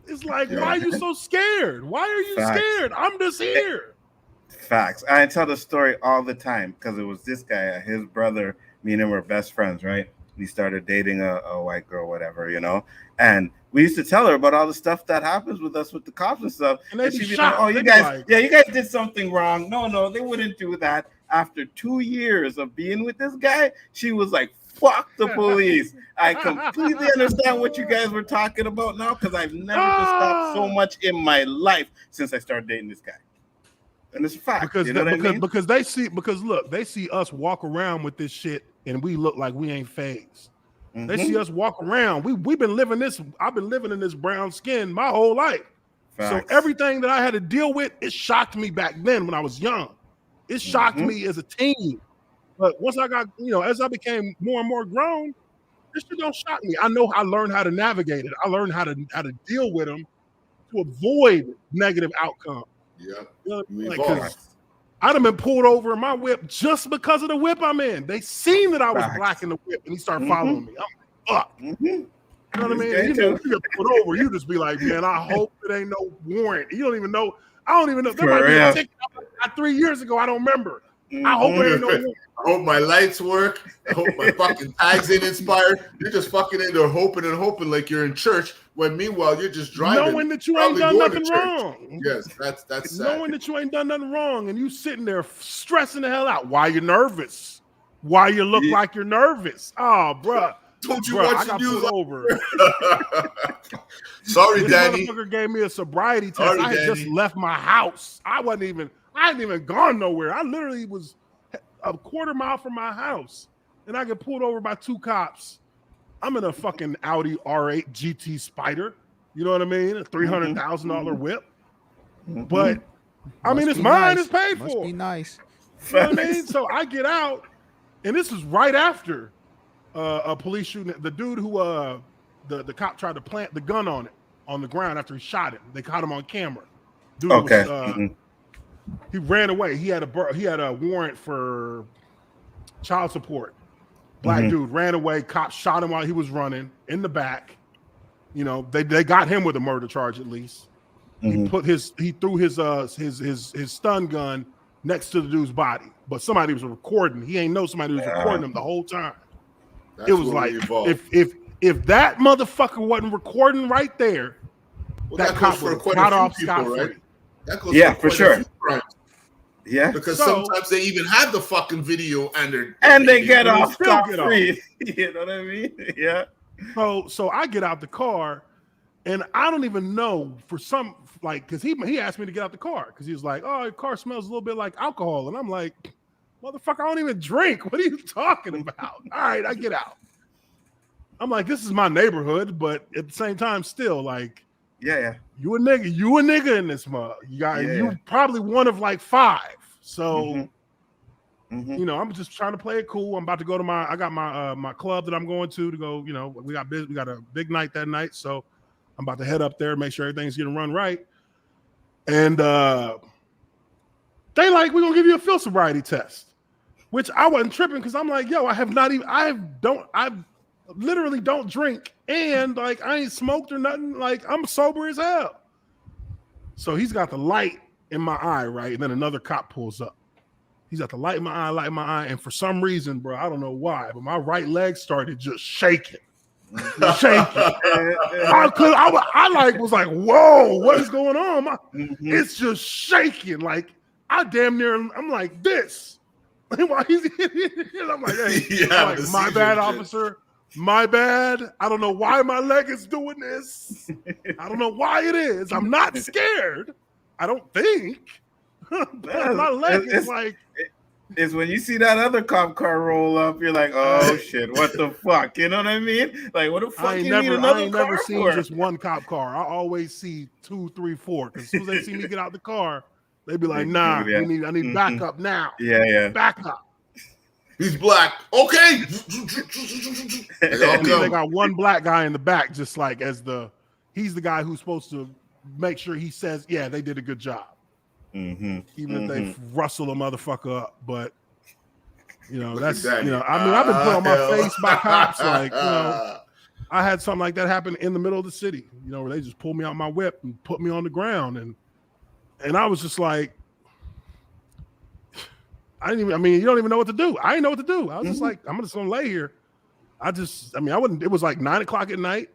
it's like, why are you so scared? Why are you scared? I'm just here. Facts. I tell the story all the time because it was this guy, his brother, me and him were best friends, right? We started dating a white girl, whatever, you know? And we used to tell her about all the stuff that happens with us with the cops and stuff. And she'd be shocked. like, oh, you guys did something wrong. No, they wouldn't do that. After 2 years of being with this guy, she was like, fuck the police. I completely understand what you guys were talking about now because I've never been stopped so much in my life since I started dating this guy. And it's a fact. Because you know what I mean? They see us walk around with this shit and we look like we ain't phased. They see us walk around. We've been living this. I've been living in this brown skin my whole life. Facts. So everything that I had to deal with, it shocked me back then when I was young. It shocked me as a teen. But once I got, as I became more and more grown, this shit don't shock me. I learned how to navigate it. I learned how to deal with them to avoid negative outcomes. Yeah. Because I'd have been pulled over in my whip just because of the whip I'm in. They seen that I was black in the whip and he started following me. I'm like, fuck. You know what I mean? You get pulled over, you just be like, man, I hope it ain't no warrant. You don't even know. I don't even know. There might be a ticket 3 years ago. I don't remember. I hope it ain't no warrant. I hope my lights work. I hope my fucking tags ain't inspired. You're just fucking in there hoping like you're in church when meanwhile you're just driving. Knowing that you ain't done nothing wrong. Yes, that's sad. Knowing that you ain't done nothing wrong and you sitting there stressing the hell out. Why you nervous? Why you look like you're nervous? Oh, bruh. Don't you watch the news over? Sorry, this Danny. Motherfucker gave me a sobriety test. Sorry, I had just left my house. I hadn't even gone nowhere. I literally was a quarter mile from my house, and I get pulled over by 2 cops. I'm in a fucking Audi R8 GT Spider. You know what I mean? A $300,000 whip. But I mean, it's mine. It's paid for. Must be nice. You know what I mean? So I get out, and this is right after a police shooting. The dude who the cop tried to plant the gun on the ground after he shot him. They caught him on camera. Dude was, he ran away. He had a warrant for child support. Black dude ran away. Cops shot him while he was running in the back. You know, they got him with a murder charge at least. He threw his stun gun next to the dude's body, but somebody was recording. He ain't know somebody was recording him the whole time. It was like if that motherfucker wasn't recording right there, that cop would have got off scot-free. Right? That goes for sure. Yeah, because sometimes they even have the fucking video and they get off scot-free. You know what I mean? Yeah. So I get out the car, and I don't even know because he asked me to get out the car because he was like, "Oh, your car smells a little bit like alcohol," and I'm like, "Motherfucker, I don't even drink. What are you talking about?" All right, I get out. I'm like, "This is my neighborhood," but at the same time, still like, yeah, you a nigga in this mug. You probably one of like 5. So. You know, I'm just trying to play it cool. I'm about to go to I got my club that I'm going to go, you know, we got a big night that night. So I'm about to head up there, make sure everything's getting run right. And they like, we're gonna give you a field sobriety test, which I wasn't tripping because I'm like, yo, I've literally don't drink, and like I ain't smoked or nothing. Like I'm sober as hell. So he's got the light in my eye, right? And then another cop pulls up. He's got the light in my eye, and for some reason, bro, I don't know why, but my right leg started just shaking. I was like, whoa, what is going on? It's just shaking. Like I damn near, I'm like this. While he's I'm like, hey, Yeah, I'm like, my bad, officer. My bad. I don't know why my leg is doing this. I don't know why it is. I'm not scared. I don't think. But my leg is like. Is when you see that other cop car roll up, you're like, oh shit, what the fuck? You know what I mean? Like, what the fuck you need another car never seen for? just one cop car. I always see 2, 3, 4. Because as soon as they see me get out the car, they be like, nah, I need backup now. Yeah. Backup. He's black. Okay. They got one black guy in the back, just like he's the guy who's supposed to make sure he says, yeah, they did a good job. Even if they rustle a motherfucker up, but that's I mean, I've been put on my face by cops. Like, I had something like that happen in the middle of the city, where they just pulled me out my whip and put me on the ground, and I was just like, you don't even know what to do. I didn't know what to do. I was just like, I'm just gonna lay here. I wouldn't. It was like 9:00 at night.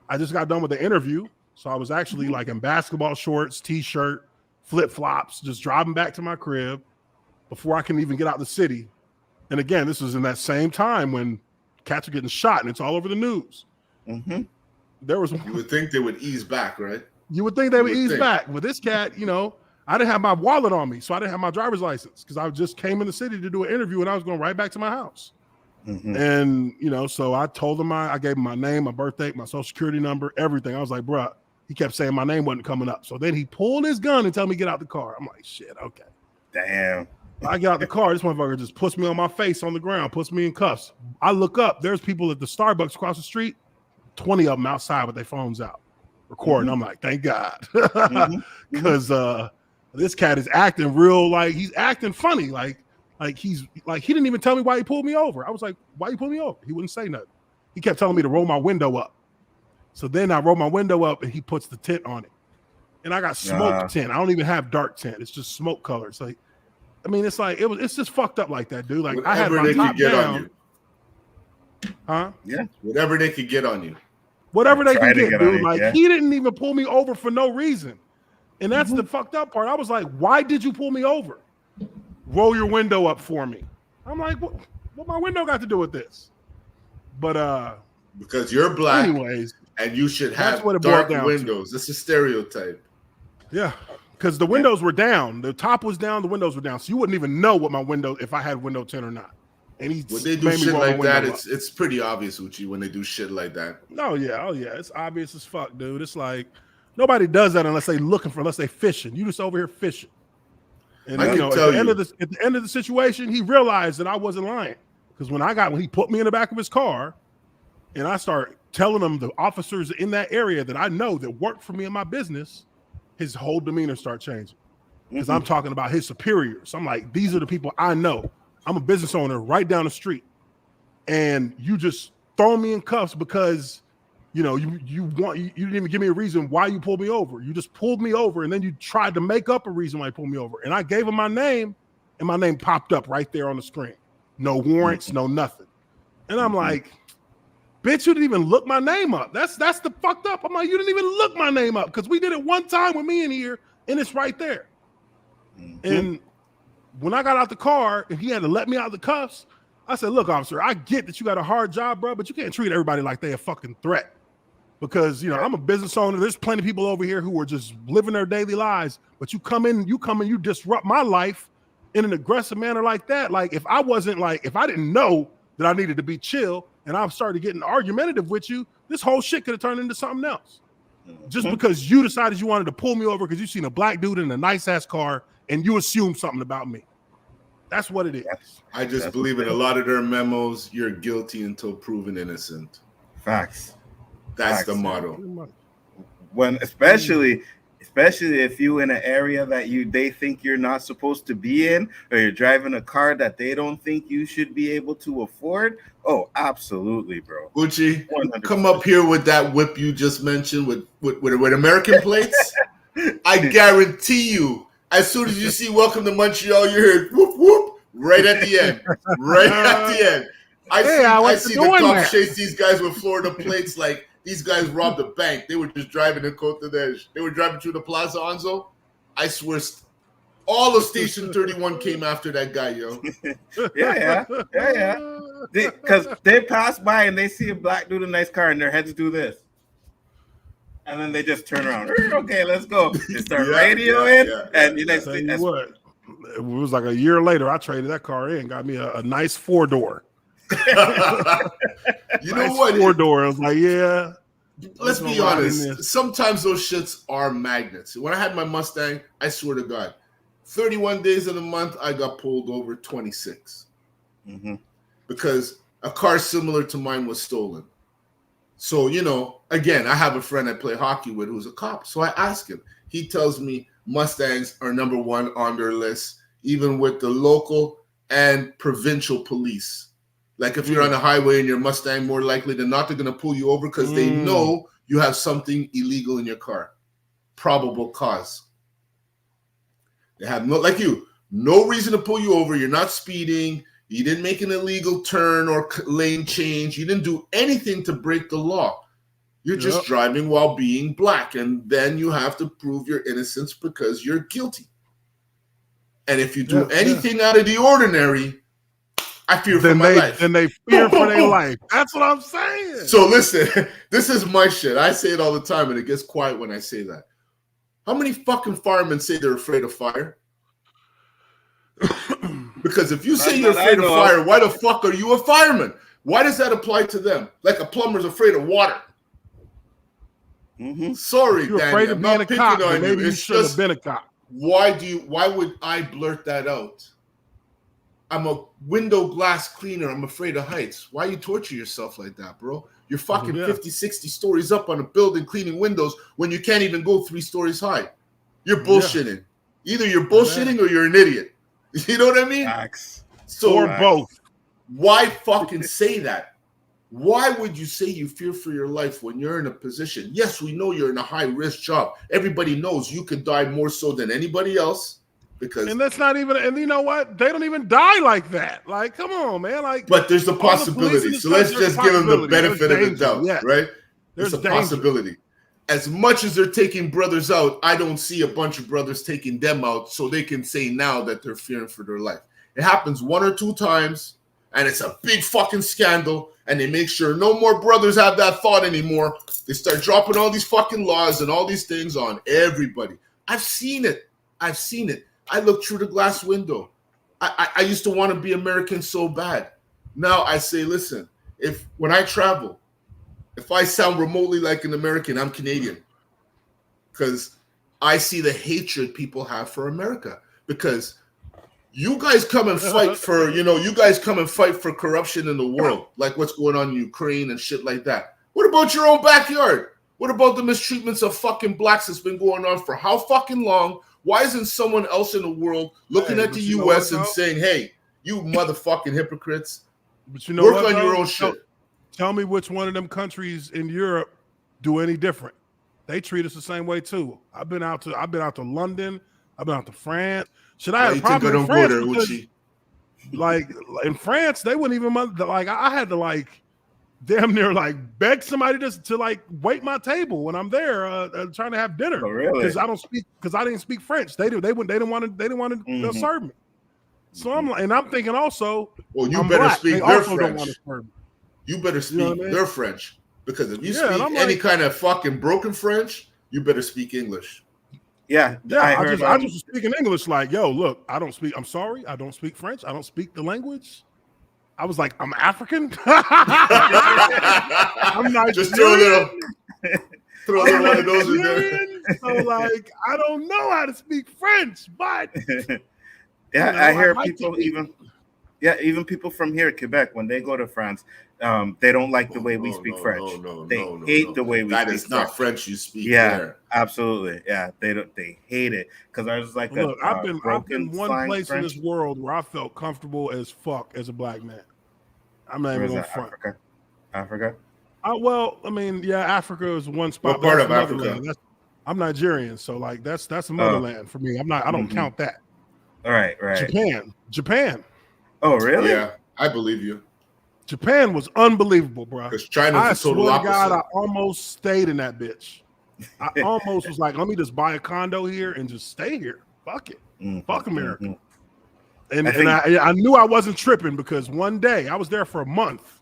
I just got done with the interview, so I was actually like in basketball shorts, t-shirt, flip-flops, just driving back to my crib before I can even get out the city. And again, this was in that same time when cats are getting shot and it's all over the news. There was you would think they would ease back, right? You would think they would ease back. With this cat, I didn't have my wallet on me, so I didn't have my driver's license because I just came in the city to do an interview and I was going right back to my house. And so I told him I gave him my name, my birthday, my social security number, everything. I was like, bruh. He kept saying my name wasn't coming up. So then he pulled his gun and told me to get out the car. I'm like, shit, okay. Damn. I get out the car. This motherfucker just puts me on my face on the ground, puts me in cuffs. I look up. There's people at the Starbucks across the street, 20 of them outside with their phones out, recording. I'm like, thank God. Because this cat is acting real, like he's acting funny. Like he's like, he didn't even tell me why he pulled me over. I was like, why you pull me over? He wouldn't say nothing. He kept telling me to roll my window up. So then I roll my window up and he puts the tint on it. And I got smoke tint. I don't even have dark tint. It's just smoke color. It's like, it's just fucked up like that, dude. Like whatever I had my top down. Huh? Yeah. Whatever they could get on you. Whatever they could get, dude. Like he didn't even pull me over for no reason. And that's the fucked up part. I was like, why did you pull me over? Roll your window up for me. I'm like, what my window got to do with this? But because you're black. Anyways. And you should have dark windows. This is a stereotype. Yeah, because the windows were down. The top was down. The windows were down. So you wouldn't even know what my window, if I had window tint or not. And when they do shit like that, it's pretty obvious, Uche, when they do shit like that. Oh yeah, it's obvious as fuck, dude. It's like nobody does that unless they fishing. You just over here fishing. And at the end of the situation, he realized that I wasn't lying. Because when he put me in the back of his car, and I start telling them the officers in that area that I know that work for me in my business, his whole demeanor start changing. Because I'm talking about his superiors. I'm like, these are the people I know. I'm a business owner right down the street. And you just throw me in cuffs because, you didn't even give me a reason why you pulled me over. You just pulled me over and then you tried to make up a reason why you pulled me over. And I gave him my name and my name popped up right there on the screen. No warrants, no nothing. And I'm like, bitch, you didn't even look my name up. That's the fucked up. I'm like, you didn't even look my name up because we did it one time with me in here and it's right there. And when I got out the car and he had to let me out of the cuffs, I said, look, officer, I get that you got a hard job, bro, but you can't treat everybody like they a fucking threat. Because, I'm a business owner. There's plenty of people over here who are just living their daily lives. But you come in, you disrupt my life in an aggressive manner like that. Like, if I didn't know that I needed to be chill and I started getting argumentative with you, this whole shit could have turned into something else. Just because you decided you wanted to pull me over because you seen a black dude in a nice ass car and you assumed something about me. That's what it is. I just believe in a lot of their memos, you're guilty until proven innocent. Facts. That's the motto. When especially especially if you in an area that they think you're not supposed to be in, or you're driving a car that they don't think you should be able to afford. Oh, absolutely, bro. Uche, 100%. come up here with that whip you just mentioned with American plates. I guarantee you, as soon as you see "Welcome to Montreal," you hear whoop whoop right at the end. Right at the end. I see the cops chase these guys with Florida plates like these guys robbed a bank. They were just driving in Côte d'Ivoire. They were driving through the Plaza Anzo. I swear, all of Station 31 came after that guy, yo. Yeah. Because they pass by and they see a black dude in a nice car and their heads do this. And then they just turn around. Okay, let's go. They start radioing. And you know, tell you what, it was like a year later, I traded that car in, got me a nice 4-door. You know what? 4-door. I was like, yeah. Let's be honest. Sometimes those shits are magnets. When I had my Mustang, I swear to God, 31 days of the month, I got pulled over 26. Mm-hmm. Because a car similar to mine was stolen. So, you know, again, I have a friend I play hockey with who's a cop. So I ask him. He tells me Mustangs are number one on their list, even with the local and provincial police. Like if you're on the highway and your Mustang, more likely than not, they're going to pull you over because they know you have something illegal in your car. Probable cause. They have no reason to pull you over. You're not speeding. You didn't make an illegal turn or lane change. You didn't do anything to break the law. You're just driving while being black. And then you have to prove your innocence because you're guilty. And if you do anything out of the ordinary, I fear for my life. Then they fear for their life. That's what I'm saying. So listen, this is my shit. I say it all the time, and it gets quiet when I say that. How many fucking firemen say they're afraid of fire? Because if you say you're afraid of fire, why the fuck are you a fireman? Why does that apply to them? Like a plumber's afraid of water. Mm-hmm. Sorry, you're Danny, afraid of being a cop, on maybe you. you should have been a cop. Why would I blurt that out? I'm a window glass cleaner. I'm afraid of heights. Why you torture yourself like that, bro? You're fucking 50, 60 stories up on a building cleaning windows when you can't even go 3 stories high. You're bullshitting. Either you're bullshitting or you're an idiot. You know what I mean? Facts. Or both. Why fucking say that? Why would you say you fear for your life when you're in a position? Yes, we know you're in a high-risk job. Everybody knows you could die more so than anybody else. And that's not even, and you know what? They don't even die like that. Like, come on, man. Like, but there's the possibility. So let's just give them the benefit of the doubt, right? There's a possibility. As much as they're taking brothers out, I don't see a bunch of brothers taking them out so they can say now that they're fearing for their life. It happens 1 or 2 times, and it's a big fucking scandal, and they make sure no more brothers have that thought anymore. They start dropping all these fucking laws and all these things on everybody. I've seen it. I look through the glass window. I used to want to be American so bad. Now I say, listen, when I travel, if I sound remotely like an American, I'm Canadian. Because I see the hatred people have for America. Because you guys come and fight for, you guys come and fight for corruption in the world, like what's going on in Ukraine and shit like that. What about your own backyard? What about the mistreatments of fucking blacks that's been going on for how fucking long? Why isn't someone else in the world looking at the U.S. and saying, hey, you motherfucking hypocrites, work on your own shit? Tell me which one of them countries in Europe do any different. They treat us the same way too. I've been out to London. I've been out to France. Should I have a problem in France? Because, like in France, they wouldn't even like. I had to like damn near like beg somebody to like wait my table when I'm there trying to have dinner. Oh, really? Because I didn't speak French. They didn't want to serve me. So I'm thinking also. Well, you better speak their French. You better speak their French, because if you speak any kind of fucking broken French, you better speak English. Yeah, I just was speaking English. Like, yo, look, I don't speak. I'm sorry, I don't speak French. I don't speak the language. I was like, I'm African. I'm Nigerian. Just throw a little one of those in there. So like, I don't know how to speak French, but I hear people even people from here, Quebec, when they go to France, They don't like the Oh, way we no, speak no, French. no, no, They no, no, hate no. the way we That speak is not French. French you speak Yeah, there. absolutely. Yeah, they hate it because there's like Look, a I've been broken one slang place in French. this world where I felt comfortable as fuck as a black man. I'm not Where even is gonna that? front. Africa. Well, I mean, yeah, Africa is one spot, What but part that's of motherland. Africa? I'm Nigerian, so like that's a Oh, motherland for me. I don't mhm. count that. All right. Japan. Oh, really? Yeah, I believe you. Japan was unbelievable, bro. Because China's I the total swear to God, opposite. I almost stayed in that bitch. I almost was like, let me just buy a condo here and just stay here. Fuck it. Mhm, Fuck America. mhm. And I I knew I wasn't tripping because one day I was there for a month.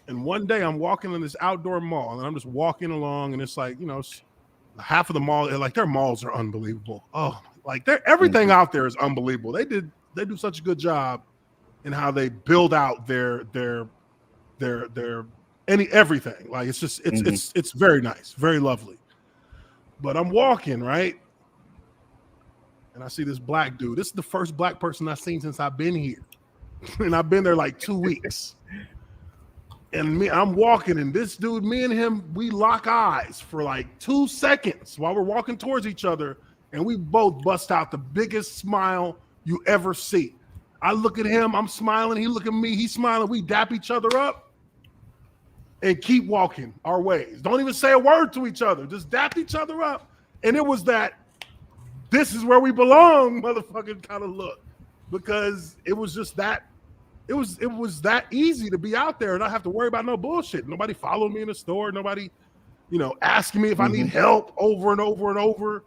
And one day I'm walking in this outdoor mall and I'm just walking along and it's like, half of the mall, like their malls are unbelievable. Oh, like everything Mhm. out there is unbelievable. They do such a good job in how they build out their everything. Like it's just it's very nice, very lovely. But I'm walking, right? And I see this black dude. This is the first black person I've seen since I've been here. And I've been there like 2 weeks. And I'm walking, and this dude, me and him, we lock eyes for like 2 seconds while we're walking towards each other, and we both bust out the biggest smile you ever see. I look at him, I'm smiling, he look at me, he's smiling, we dap each other up and keep walking our ways. Don't even say a word to each other, just dap each other up. And it was that this is where we belong, motherfucking kind of look, because it was just that. It was that easy to be out there and not have to worry about no bullshit. Nobody following me in the store. Nobody, asking me if I need help over and over and over.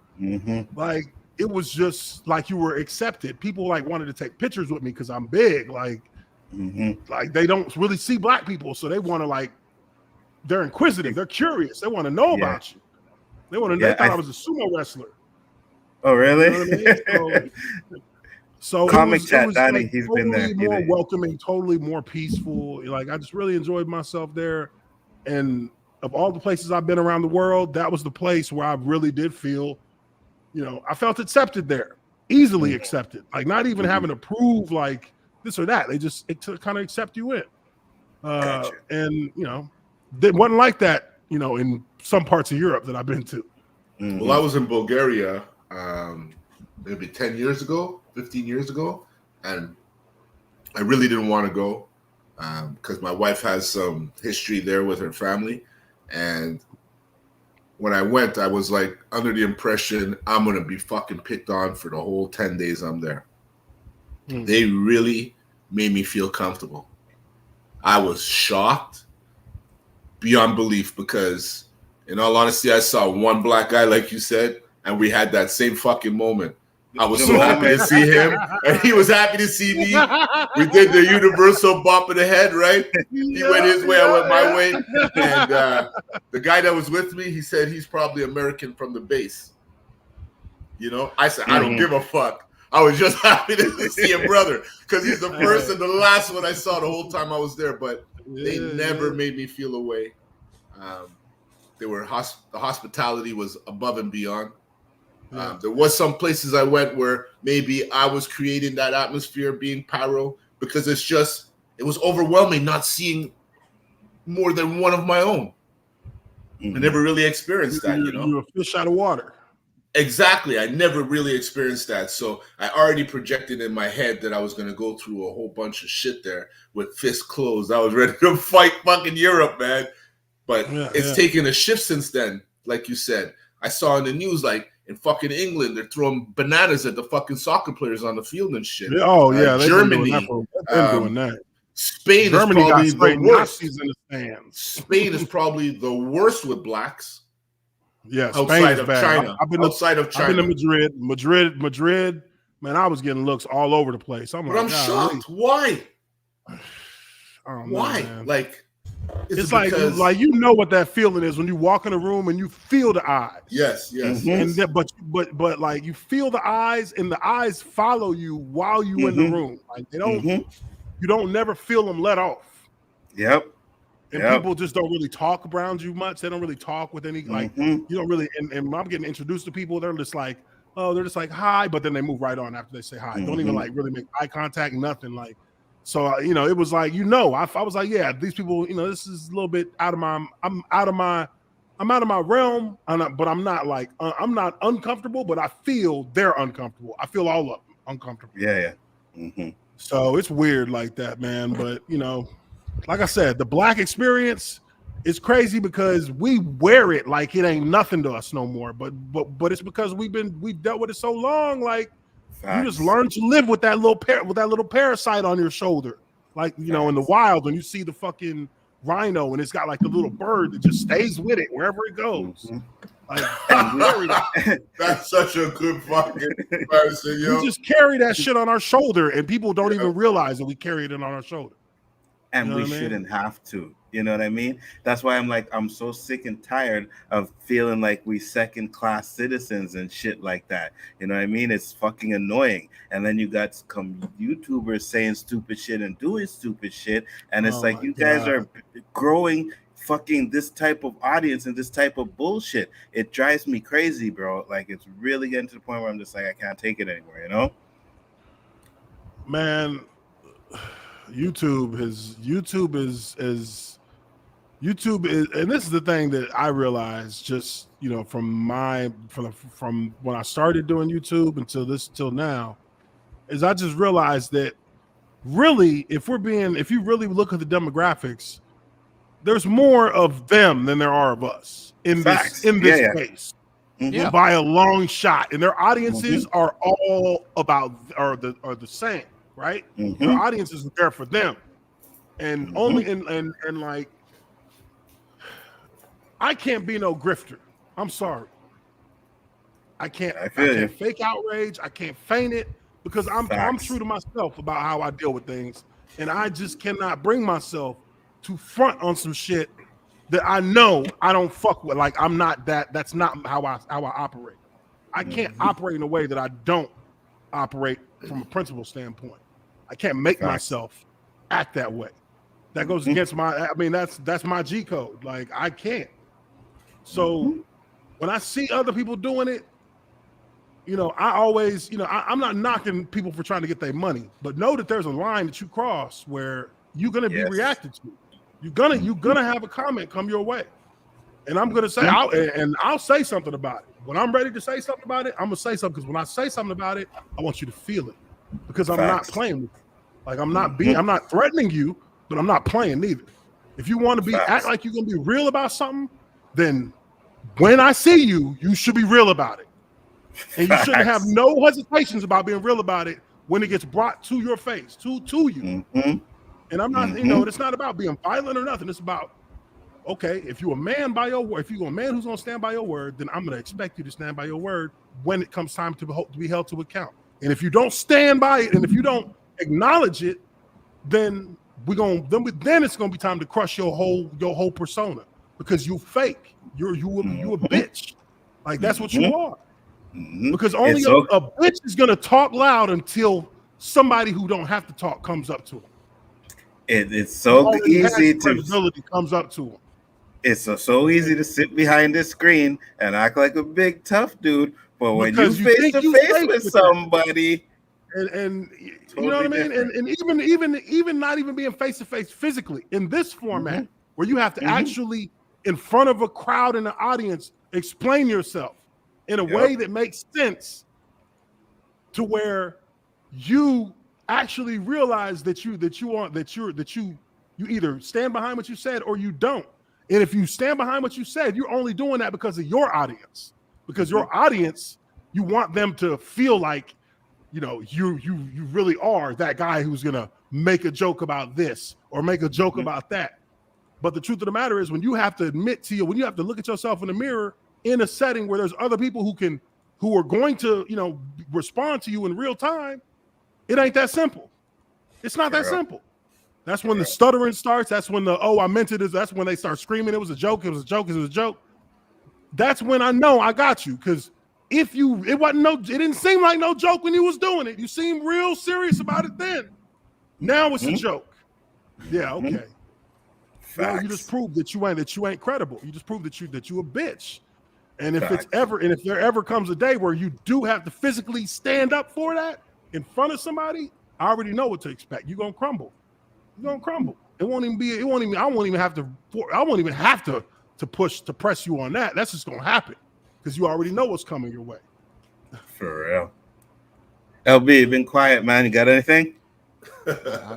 Like it was just like you were accepted. People like wanted to take pictures with me because I'm big. Like they don't really see black people, so they want to they're inquisitive. They're curious. They want to know about you. They want to. They thought I was a sumo wrestler. Oh, really? You know what I mean? So Comic it chat, was Donnie, like he's totally been there. more welcoming, totally more peaceful. Like I just really enjoyed myself there. And of all the places I've been around the world, that was the place where I really did feel, I felt accepted there, easily accepted. Like not even having to prove like this or that. They just kind of accept you in. Gotcha. And it wasn't like that, in some parts of Europe that I've been to. Well, I was in Bulgaria maybe 10 years ago, 15 years ago, and I really didn't want to go because my wife has some history there with her family. And when I went, I was like under the impression I'm going to be fucking picked on for the whole 10 days I'm there. They really made me feel comfortable. I was shocked beyond belief because, in all honesty, I saw one black guy, like you said, and we had that same fucking moment. I was so happy to see him, and he was happy to see me. We did the universal bump in the head, right? He went his way, I went my way. And the guy that was with me, he said he's probably American from the base. I said, I don't give a fuck. I was just happy to see a brother because he's the first and the last one I saw the whole time I was there. But they never made me feel away. The hospitality was above and beyond. There was some places I went where maybe I was creating that atmosphere, being pyro, because it was overwhelming not seeing more than one of my own. I never really experienced that, You're a fish out of water. Exactly. I never really experienced that. So I already projected in my head that I was going to go through a whole bunch of shit there with fists closed. I was ready to fight fucking Europe, man. But it's taken a shift since then, like you said. I saw in the news, like, in fucking England, they're throwing bananas at the fucking soccer players on the field and shit. Germany, doing that. Spain Germany is probably the worst. Nazis in the stands. Spain is probably the worst with blacks. Yeah, outside of China. Outside of China. I've been to Madrid. Man, I was getting looks all over the place. I'm shocked. Why? Why? Like, it's like what that feeling is when you walk in a room and you feel the eyes. Yes. And then, but like you feel the eyes and the eyes follow you while you in the room. Like they don't, you don't never feel them let off. Yep. And people just don't really talk around you much. They don't really talk with any you don't really. And I'm getting introduced to people. They're just like, they're just like hi, but then they move right on after they say hi. Don't even like really make eye contact. Nothing like. So it was like, I was like, yeah, these people, this is a little bit out of my, I'm out of my realm. But I'm not like, I'm not uncomfortable, but I feel they're uncomfortable. I feel all of them uncomfortable. Yeah. Mm-hmm. So it's weird like that, man. But like I said, the black experience is crazy because we wear it like it ain't nothing to us no more. But it's because we've dealt with it so long. Like Facts. you just learn to live with that little parasite on your shoulder. Like in the wild, when you see the fucking rhino and it's got like the little bird that just stays with it wherever it goes. Mm-hmm. Like that's such a good fucking person, yo. We just carry that shit on our shoulder, and people don't even realize that we carried it on our shoulder. And we shouldn't have to. You know what I mean? That's why I'm so sick and tired of feeling like we second-class citizens and shit like that. You know what I mean? It's fucking annoying. And then you got some YouTubers saying stupid shit and doing stupid shit. And it's like, you guys are growing fucking this type of audience and this type of bullshit. It drives me crazy, bro. Like, it's really getting to the point where I'm just like, I can't take it anymore, you know? Man, YouTube is, and this is the thing that I realized just, from when I started doing YouTube until now, is I just realized that really, if you really look at the demographics, there's more of them than there are of us in this space. Mm-hmm. By a long shot, and their audiences are all are the same, right? Mm-hmm. Their audiences are there for them, and only and like, I can't be no grifter. I'm sorry. I can't fake outrage. I can't feign it because I'm true to myself about how I deal with things, and I just cannot bring myself to front on some shit that I know I don't fuck with. Like, I'm not that. That's not how I operate. I can't operate in a way that I don't operate from a principle standpoint. I can't make myself act that way. That goes against that's my G code. Like, I can't. So when I see other people doing it, I always, I'm not knocking people for trying to get their money, but know that there's a line that you cross where you're going to be reacted to. You're gonna have a comment come your way, and I'm gonna say, I'll say something about it. When I'm ready to say something about it, I'm gonna say something, because when I say something about it, I want you to feel it, because I'm not playing with you. Like, I'm not threatening you, but I'm not playing neither. If you want to act like you're gonna be real about something, then when I see you, you should be real about it, and you shouldn't have no hesitations about being real about it when it gets brought to your face, to you. And I'm not, it's not about being violent or nothing. It's about, okay, if you're a man by your word, if you're a man who's going to stand by your word, then I'm going to expect you to stand by your word when it comes time to be held to account. And if you don't stand by it, and if you don't acknowledge it, then then it's going to be time to crush your whole persona, because you fake. You a bitch. Like, that's what you are. Because only a bitch is going to talk loud until somebody who don't have to talk comes up to him. It's so easy credibility comes up to him. It's so easy to sit behind this screen and act like a big tough dude, but when you face to face with somebody, and you know what I mean, and even not even being face to face physically in this format, where you have to actually, in front of a crowd and an audience, explain yourself in a way that makes sense, to where you actually realize that you either stand behind what you said or you don't. And if you stand behind what you said, you're only doing that because of your audience. Because your audience, you want them to feel like, you really are that guy who's gonna make a joke about this or make a joke about that. But the truth of the matter is, when you have to when you have to look at yourself in the mirror in a setting where there's other people who are going to, respond to you in real time, it ain't that simple. It's not that simple. That's when the stuttering starts. That's when I meant it. That's when they start screaming, it was a joke, it was a joke, it was a joke. That's when I know I got you. Because it didn't seem like no joke when you was doing it. You seemed real serious about it then. Now it's a joke. Yeah, okay. Well, you just proved that you ain't credible. You just proved that you a bitch. And if there ever comes a day where you do have to physically stand up for that in front of somebody, I already know what to expect. You're gonna crumble. It's gonna crumble. It won't even be. It won't even. I won't even have to. I won't even have to press you on that. That's just gonna happen because you already know what's coming your way. For real. LB, been quiet, man. You got anything?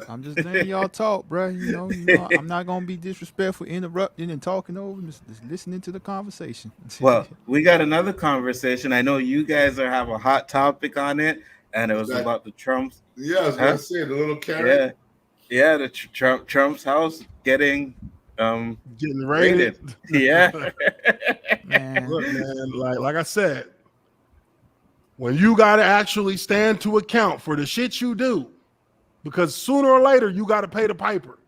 I'm just letting y'all talk, bro. I'm not gonna be disrespectful, interrupting and talking over, just listening to the conversation. Well, we got another conversation. I know you guys have a hot topic on it, and it was about the Trumps. Yeah, I was gonna say the little carrot. Yeah, the Trump's house getting raided. Yeah, Man, look, man. Like I said, when you gotta actually stand to account for the shit you do. Because sooner or later you got to pay the piper,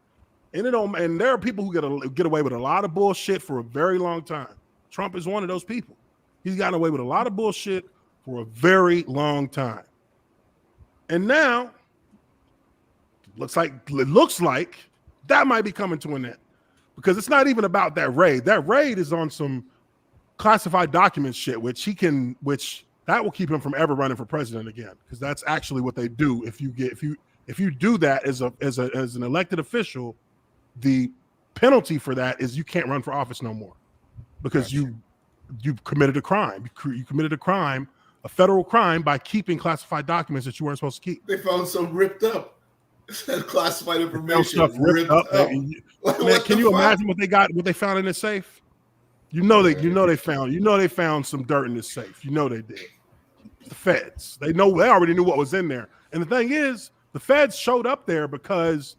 and And there are people who get away with a lot of bullshit for a very long time. Trump is one of those people. He's gotten away with a lot of bullshit for a very long time, and now it looks like that might be coming to an end because it's not even about that raid. That raid is on some classified document shit, which that will keep him from ever running for president again. Because that's actually what they do if you do that as an elected official, the penalty for that is you can't run for office no more because you committed a crime. You committed a federal crime by keeping classified documents that you weren't supposed to keep. They found some ripped up classified information. Stuff ripped up. Man, can you imagine what they found in the safe? They found some dirt in the safe. You know they did. The feds. They already knew what was in there. And the thing is, the feds showed up there because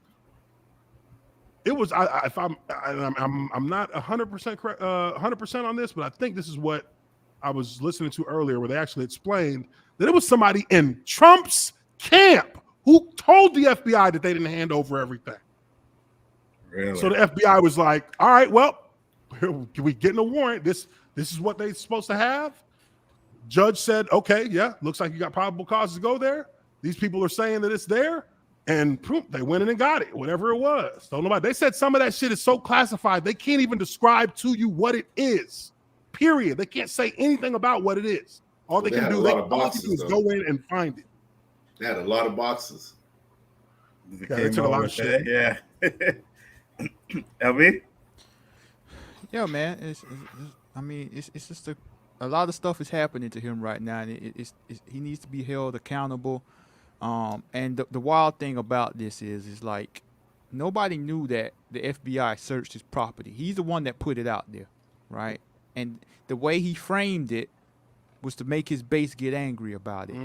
it was. I'm not 100% correct, 100% on this, but I think this is what I was listening to earlier, where they actually explained that it was somebody in Trump's camp who told the FBI that they didn't hand over everything. Really? So the FBI was like, "All right, well, we getting a warrant. This is what they're supposed to have." Judge said, "Okay, yeah, looks like you got probable cause to go there. These people are saying that it's there," and they went in and got it, whatever it was. Don't know about. They said some of that shit is so classified they can't even describe to you what it is. Period. They can't say anything about what it is. All they can do is go in and find it. They had a lot of boxes. They took a lot of shit. Yeah. LB? Yeah, man. It's just a lot of stuff is happening to him right now, and he needs to be held accountable. And the wild thing about this is like nobody knew that the FBI searched his property. He's the one that put it out there, right? And the way he framed it was to make his base get angry about it.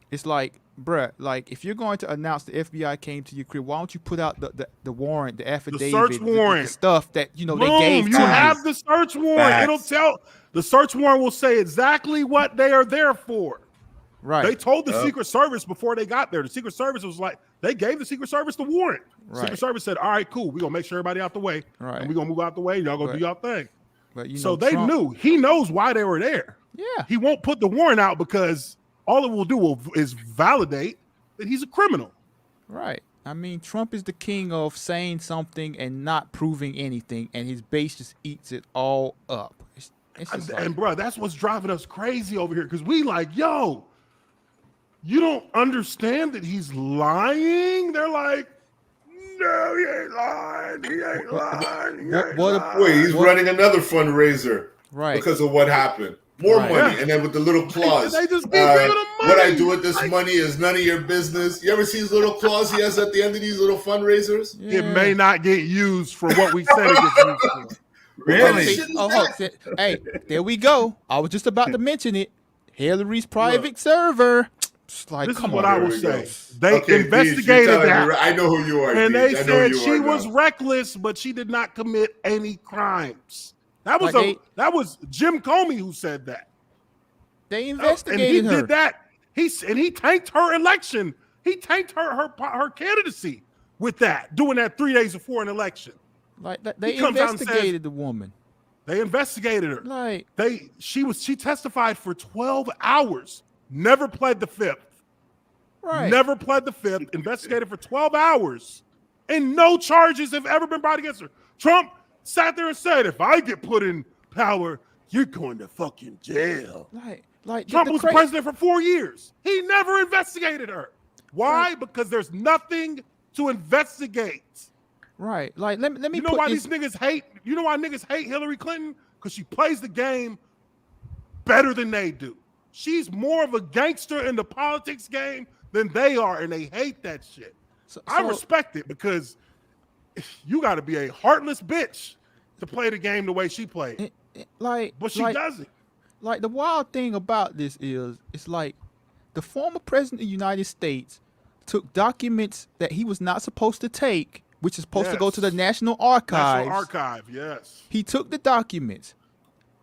It's like, bruh, like if you're going to announce the FBI came to your crib, why don't you put out the warrant, the affidavit, the search warrant, the stuff that they gave to you. You have the search warrant. Facts. It'll tell. The search warrant will say exactly what they are there for. Right. They told the Secret Service before they got there. The Secret Service was like, they gave the Secret Service the warrant. Right. Secret Service said, "All right, cool. We're gonna make sure everybody out the way. Right. And we're gonna move out the way. Y'all gonna do y'all thing." But so they knew. He knows why they were there. Yeah. He won't put the warrant out because all it will do is validate that he's a criminal. Right. I mean, Trump is the king of saying something and not proving anything, and his base just eats it all up. It's just and bro, that's what's driving us crazy over here because we like, yo, you don't understand that he's lying? They're like, no, he ain't lying. He ain't lying. Wait, he's running another fundraiser because of what happened. More money, and then with the little clause. They just keep giving him money. What I do with this money is none of your business. You ever see his little clause he has at the end of these little fundraisers? Yeah. It may not get used for what we said it gets used for. Really? Hey, there we go. I was just about to mention it. Hillary's private server. Like, this is what I will say. They investigated that. I know who you are. And they said she was reckless, but she did not commit any crimes. That was Jim Comey who said that. They investigated her. And he did that. He tanked her election. He tanked her candidacy with that, doing that 3 days before an election. Like they investigated the woman. They investigated her. Like she testified for 12 hours. Never pled the fifth. Right. Never pled the fifth. Investigated for 12 hours. And no charges have ever been brought against her. Trump sat there and said, if I get put in power, you're going to fucking jail. Like Trump was president for 4 years. He never investigated her. Why? Because there's nothing to investigate. Right. Like let me You know put why this, these niggas hate? You know why niggas hate Hillary Clinton? Because she plays the game better than they do. She's more of a gangster in the politics game than they are, and they hate that shit. I respect it because you got to be a heartless bitch to play the game the way she played. But she doesn't. Like the wild thing about this is, it's like the former president of the United States took documents that he was not supposed to take, which is supposed to go to the National Archives. National Archive, yes. He took the documents.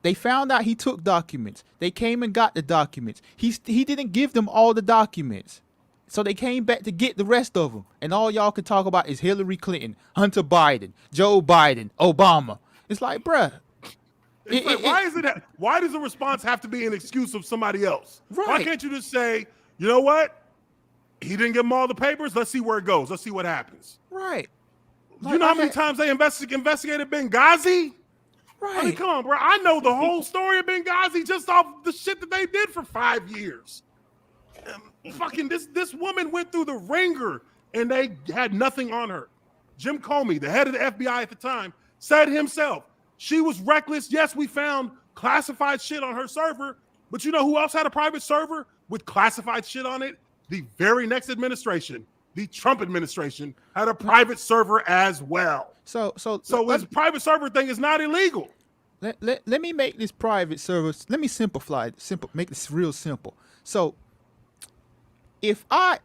They found out he took documents. They came and got the documents. He didn't give them all the documents. So they came back to get the rest of them. And all y'all can talk about is Hillary Clinton, Hunter Biden, Joe Biden, Obama. It's like, bruh. Why does the response have to be an excuse of somebody else? Right. Why can't you just say, you know what? He didn't give them all the papers. Let's see where it goes. Let's see what happens. Right. You know how many times they investigated Benghazi? Right. I mean, come on, bro. I know the whole story of Benghazi just off the shit that they did for 5 years. Fucking this woman went through the ringer and they had nothing on her. Jim Comey, the head of the FBI at the time, said himself, she was reckless. Yes, we found classified shit on her server, but you know who else had a private server with classified shit on it? The very next administration, the Trump administration, had a private server as well. So this private server thing is not illegal. Let me make this private server. Let me simplify it. Make this real simple. So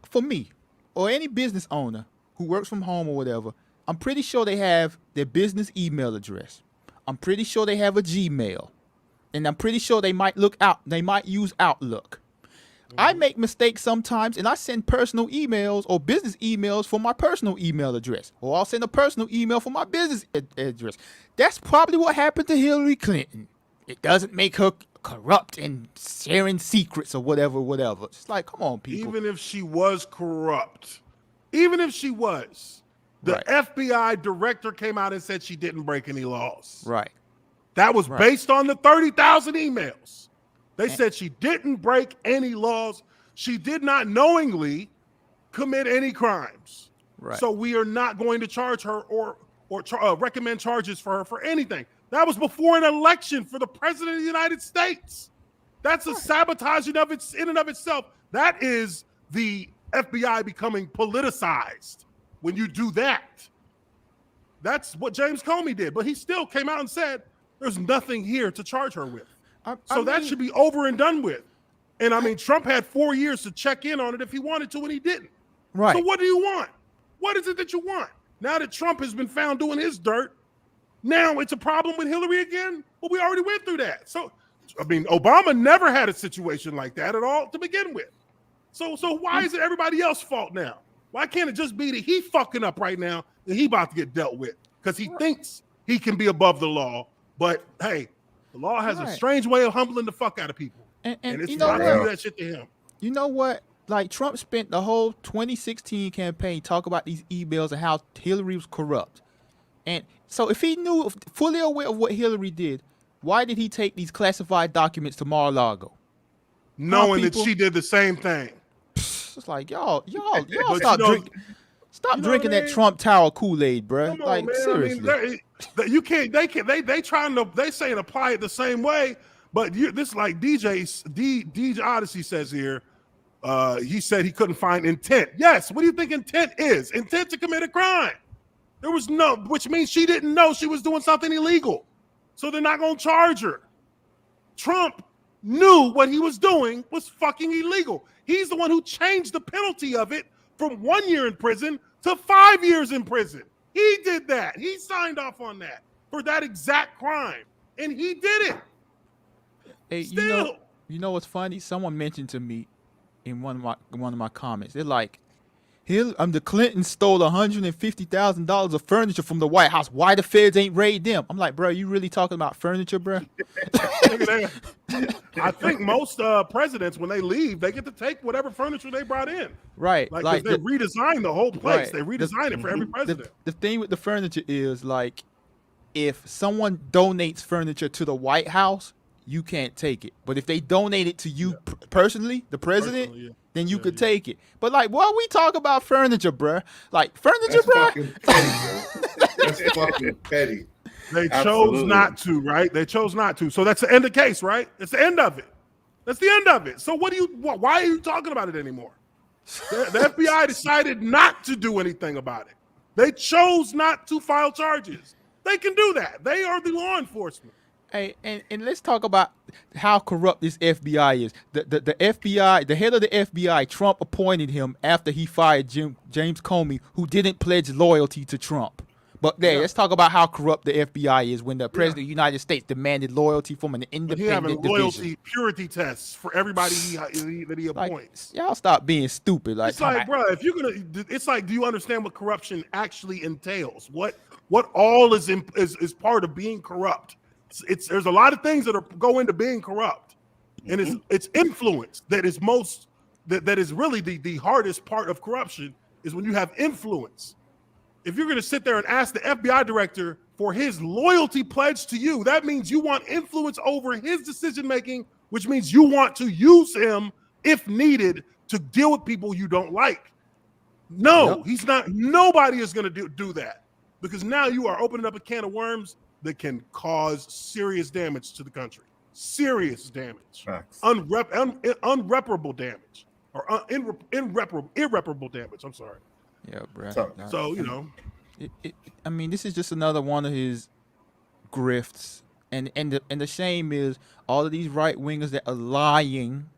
for me, or any business owner who works from home or whatever, I'm pretty sure they have their business email address. I'm pretty sure they have a Gmail. And I'm pretty sure they might use Outlook. I make mistakes sometimes, and I send personal emails or business emails from my personal email address, or I'll send a personal email from my business address. That's probably what happened to Hillary Clinton. It doesn't make her corrupt and sharing secrets or whatever. It's like, come on, people. Even if she was corrupt, the FBI director came out and said she didn't break any laws. Right. That was based on the 30,000 emails. They said she didn't break any laws. She did not knowingly commit any crimes. Right. So we are not going to charge her or recommend charges for her for anything. That was before an election for the president of the United States. That's a sabotaging of its in and of itself. That is the FBI becoming politicized when you do that. That's what James Comey did. But he still came out and said there's nothing here to charge her with. That should be over and done with. And I mean, Trump had 4 years to check in on it if he wanted to, and he didn't. Right. So what do you want? What is it that you want? Now that Trump has been found doing his dirt, now it's a problem with Hillary again? Well, we already went through that. So, I mean, Obama never had a situation like that at all to begin with. So why is it everybody else's fault now? Why can't it just be that he fucking up right now and he about to get dealt with? Because he thinks he can be above the law. But, hey, the law has a strange way of humbling the fuck out of people. And it's not to do that shit to him. You know what? Like, Trump spent the whole 2016 campaign talking about these emails and how Hillary was corrupt. And so if he knew, fully aware of what Hillary did, why did he take these classified documents to Mar-a-Lago? Knowing that she did the same thing. It's like, y'all stop drinking that Trump Tower Kool-Aid, bro. Like, man, seriously. I mean, they saying apply it the same way, but this like DJ Odyssey says here, he said he couldn't find intent. Yes, what do you think intent is? Intent to commit a crime. There was which means she didn't know she was doing something illegal. So they're not going to charge her. Trump knew what he was doing was fucking illegal. He's the one who changed the penalty of it from 1 year in prison to 5 years in prison. He did that. He signed off on that for that exact crime. And he did it. Hey, still. You know what's funny? Someone mentioned to me in one of my comments. They're like, the Clintons stole $150,000 of furniture from the White House. Why the feds ain't raid them? I'm like, bro, you really talking about furniture, bro? I think most presidents, when they leave, they get to take whatever furniture they brought in. Right. Like they redesign the whole place. Right. They redesign it for every president. The thing with the furniture is, like, if someone donates furniture to the White House, you can't take it. But if they donate it to you personally, the president, then you could take it. But like, why we talk about furniture, bruh? Like furniture, That's bruh. fucking petty, bro. That's fucking petty. They chose Absolutely. not to, right? They chose not to. So that's the end of the case, right? That's the end of it. That's the end of it. So why are you talking about it anymore? The FBI decided not to do anything about it. They chose not to file charges. They can do that. They are the law enforcement. Hey, and let's talk about how corrupt this FBI is. The FBI, the head of the FBI, Trump appointed him after he fired James Comey, who didn't pledge loyalty to Trump. But let's talk about how corrupt the FBI is when the president of the United States demanded loyalty from an independent He division. loyalty purity tests for everybody that he appoints. Y'all stop being stupid. Like, It's like, bro, if you're gonna, it's like, do you understand what corruption actually entails? What all is part of being corrupt? There's a lot of things that go into being corrupt, and it's influence that is that is really the hardest part of corruption is when you have influence. If you're going to sit there and ask the FBI director for his loyalty pledge to you, that means you want influence over his decision making, which means you want to use him if needed to deal with people you don't like. No, he's not. Nobody is going to do that, because now you are opening up a can of worms that can cause serious damage to the country. Serious damage. Unreparable damage. Or irreparable damage. I'm sorry. Yeah, bro. So you know, I mean, this is just another one of his grifts, and the shame is all of these right wingers that are lying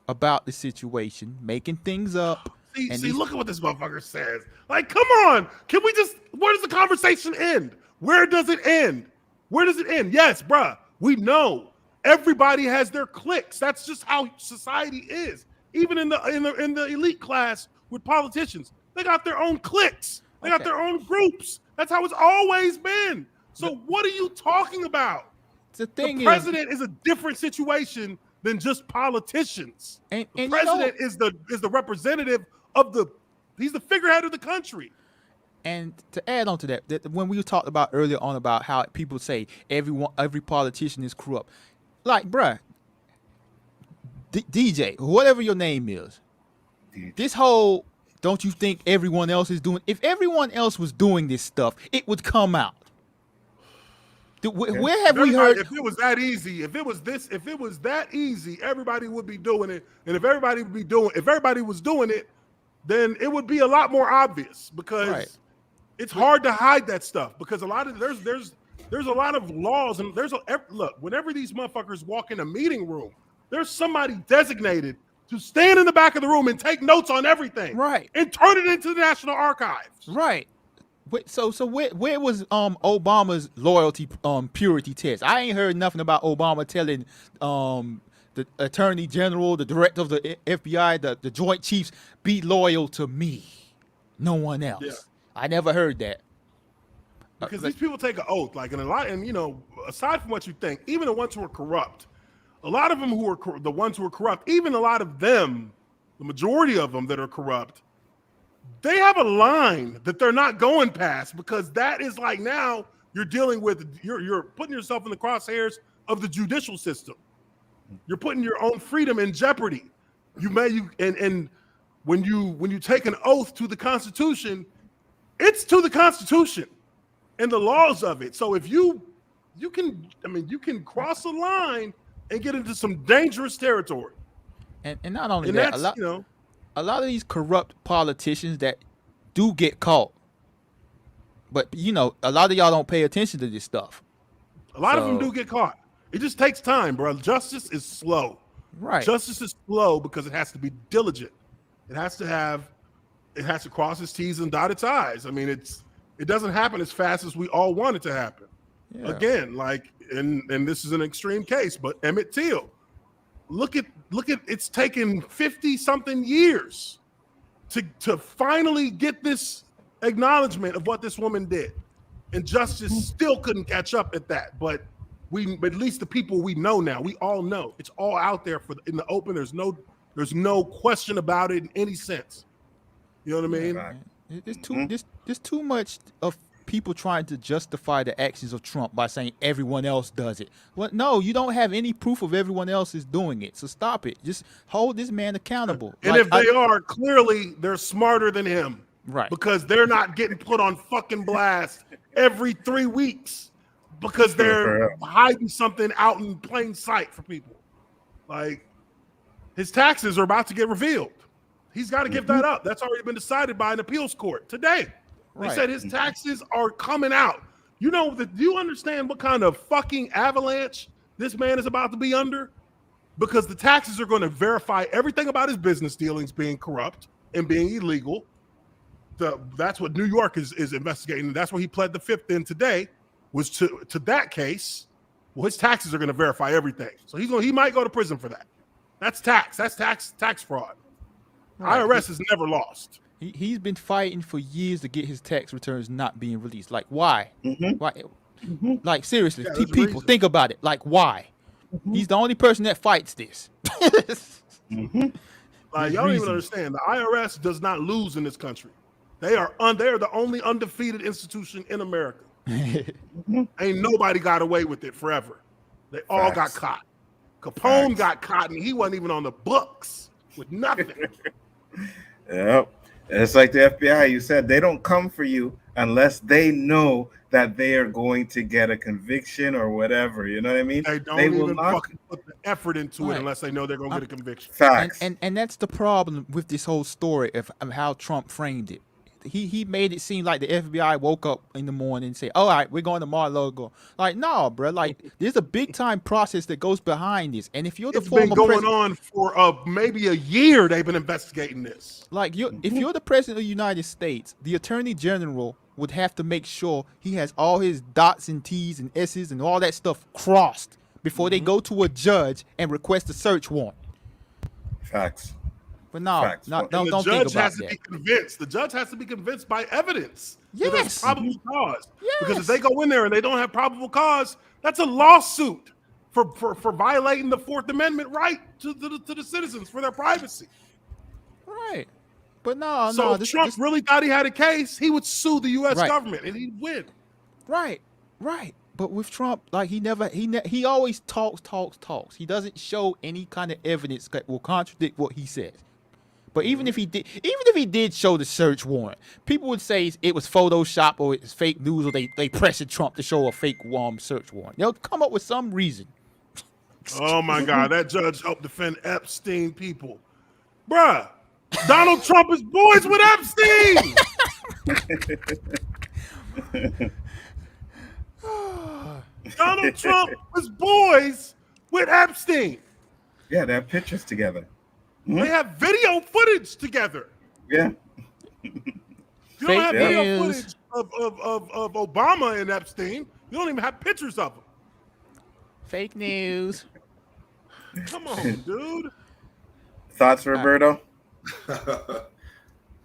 about the situation, making things up. See, look at what this motherfucker says. Like, come on, can we just? Where does the conversation end? Where does it end? Where does it end? Yes, bruh. We know everybody has their cliques. That's just how society is. Even in the elite class with politicians. They got their own cliques. They got their own groups. That's how it's always been. So what are you talking about? The president is a different situation than just politicians. And the president is the representative of he's the figurehead of the country. And to add on to that when we talked about earlier on about how people say every politician is corrupt, like, bruh, DJ, whatever your name is, this whole, don't you think everyone else is doing? If everyone else was doing this stuff, it would come out. Where have we heard? If it was that easy, if it was that easy, everybody would be doing it. And if everybody was doing it, then it would be a lot more obvious, because it's hard to hide that stuff, because a lot of there's a lot of laws, and look, whenever these motherfuckers walk in a meeting room, there's somebody designated to stand in the back of the room and take notes on everything, right, and turn it into the National Archives, right. So where was Obama's loyalty purity test? I ain't heard nothing about Obama telling the Attorney General, the Director of the FBI, the Joint Chiefs, be loyal to me, no one else. Yeah. I never heard that. Because these people take an oath, like, and you know, aside from what you think, even the ones who are corrupt, a lot of them who are the ones who are corrupt, even a lot of them, the majority of them that are corrupt, they have a line that they're not going past, because that is like, now you're dealing with, you're putting yourself in the crosshairs of the judicial system. You're putting your own freedom in jeopardy. And when you take an oath to the Constitution, it's to the Constitution and the laws of it. So if you can cross a line and get into some dangerous territory. And not only that, a lot of these corrupt politicians that do get caught, but a lot of y'all don't pay attention to this stuff. A lot of them do get caught. It just takes time, bro. Justice is slow. Right. Justice is slow because it has to be diligent. It has to cross its T's and dot its I's. I mean, it doesn't happen as fast as we all want it to happen. Yeah. Again, like, and this is an extreme case, but Emmett Till. Look at it's taken 50-something years to finally get this acknowledgement of what this woman did. And justice still couldn't catch up at that. But at least the people we know now, we all know. It's all out there in the open. There's no question about it in any sense. You know what I mean? There's too much of people trying to justify the actions of Trump by saying everyone else does it. Well, no, you don't have any proof of everyone else is doing it. So stop it. Just hold this man accountable. And Like, if they are, clearly they're smarter than him. Right. Because they're not getting put on fucking blast every 3 weeks because they're hiding something out in plain sight for people. Like, his taxes are about to get revealed. He's got to give that up. That's already been decided by an appeals court today. They said his taxes are coming out. You know, do you understand what kind of fucking avalanche this man is about to be under? Because the taxes are going to verify everything about his business dealings being corrupt and being illegal. That's what New York is investigating. That's what he pled the fifth in today, was to that case. Well, his taxes are going to verify everything. So he might go to prison for that. That's tax. That's tax fraud. Right. IRS has never lost. He's been fighting for years to get his tax returns not being released. Like, why? Why? Like, seriously, people, think about it. Like, why? He's the only person that fights this. Like, y'all don't even understand. The IRS does not lose in this country. They are the only undefeated institution in America. Ain't nobody got away with it forever. They all got caught. Capone got caught, and he wasn't even on the books with nothing. Yep. It's like the FBI. You said they don't come for you unless they know that they are going to get a conviction or whatever. You know what I mean? They don't even fucking put the effort into it unless they know they're going to get a conviction. Facts. And that's the problem with this whole story of how Trump framed it. He made it seem like the FBI woke up in the morning and said, all right, we're going to Mar-a-Lago. Like, no, bro. Like, there's a big time process that goes behind this. And if you're the former president, it's been going on for maybe a year. They've been investigating this. Like, if you're the president of the United States, the attorney general would have to make sure he has all his dots and T's and S's and all that stuff crossed before they go to a judge and request a search warrant. Facts. But no, don't think about that. The judge has to be convinced. The judge has to be convinced by evidence. Yes. That there's probable cause. Yes. Because if they go in there and they don't have probable cause, that's a lawsuit for violating the Fourth Amendment right to the citizens for their privacy. Right. But no. So if Trump really thought he had a case, he would sue the U.S. government and he'd win. Right. But with Trump, like, he always talks. He doesn't show any kind of evidence that will contradict what he says. But even if he did show the search warrant, people would say it was Photoshop or it's fake news or they pressured Trump to show a fake search warrant. They'll come up with some reason. Oh my God, that judge helped defend Epstein people. Bruh, Donald Trump is boys with Epstein. Donald Trump was boys with Epstein. Yeah, they have pictures together. They have video footage together. Yeah. You don't have video footage of Obama and Epstein. You don't even have pictures of them. Fake news. Come on, dude. Thoughts, Roberto?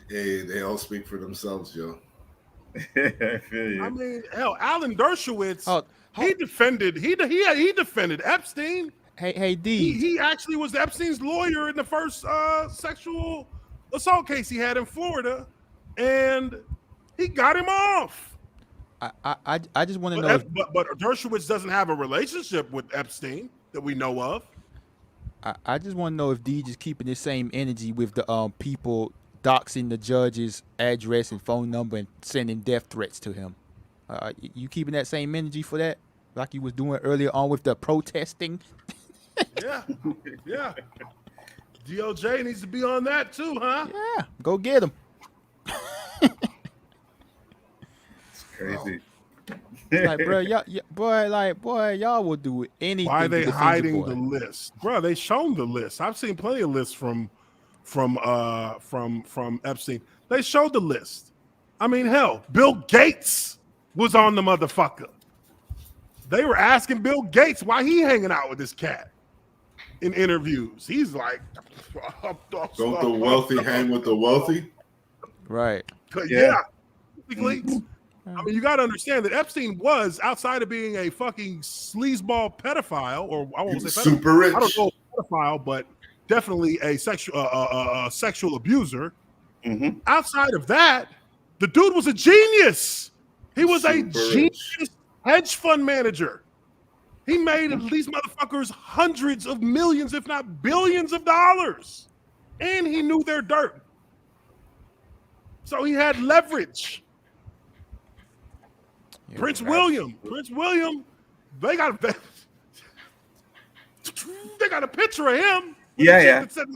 Hey, they all speak for themselves, yo. I feel you. I mean, hell, Alan Dershowitz, he defended Epstein. Hey, D. He actually was Epstein's lawyer in the first sexual assault case he had in Florida, and he got him off. I just want to know. But Dershowitz doesn't have a relationship with Epstein that we know of. I just want to know if D just keeping the same energy with the people doxing the judge's address and phone number and sending death threats to him. You keeping that same energy for that, like you was doing earlier on with the protesting? Yeah. DOJ needs to be on that too, huh? Yeah, go get him. It's crazy. Like, bro, y'all will do anything. Why are they hiding the list, bro? They shown the list. I've seen plenty of lists from Epstein. They showed the list. I mean, hell, Bill Gates was on the motherfucker. They were asking Bill Gates why he hanging out with this cat in interviews. He's like, don't the wealthy hang with the wealthy? Right. Yeah. I mean, you got to understand that Epstein was, outside of being a fucking sleazeball pedophile, or I won't say super rich. I don't know pedophile, but definitely a sexual abuser. Mm-hmm. Outside of that, the dude was a genius. He was a Super genius rich. hedge fund manager. He made these motherfuckers hundreds of millions, if not billions of dollars. And he knew their dirt. So he had leverage. Yeah, Prince William, they got a picture of him. With a chick that said,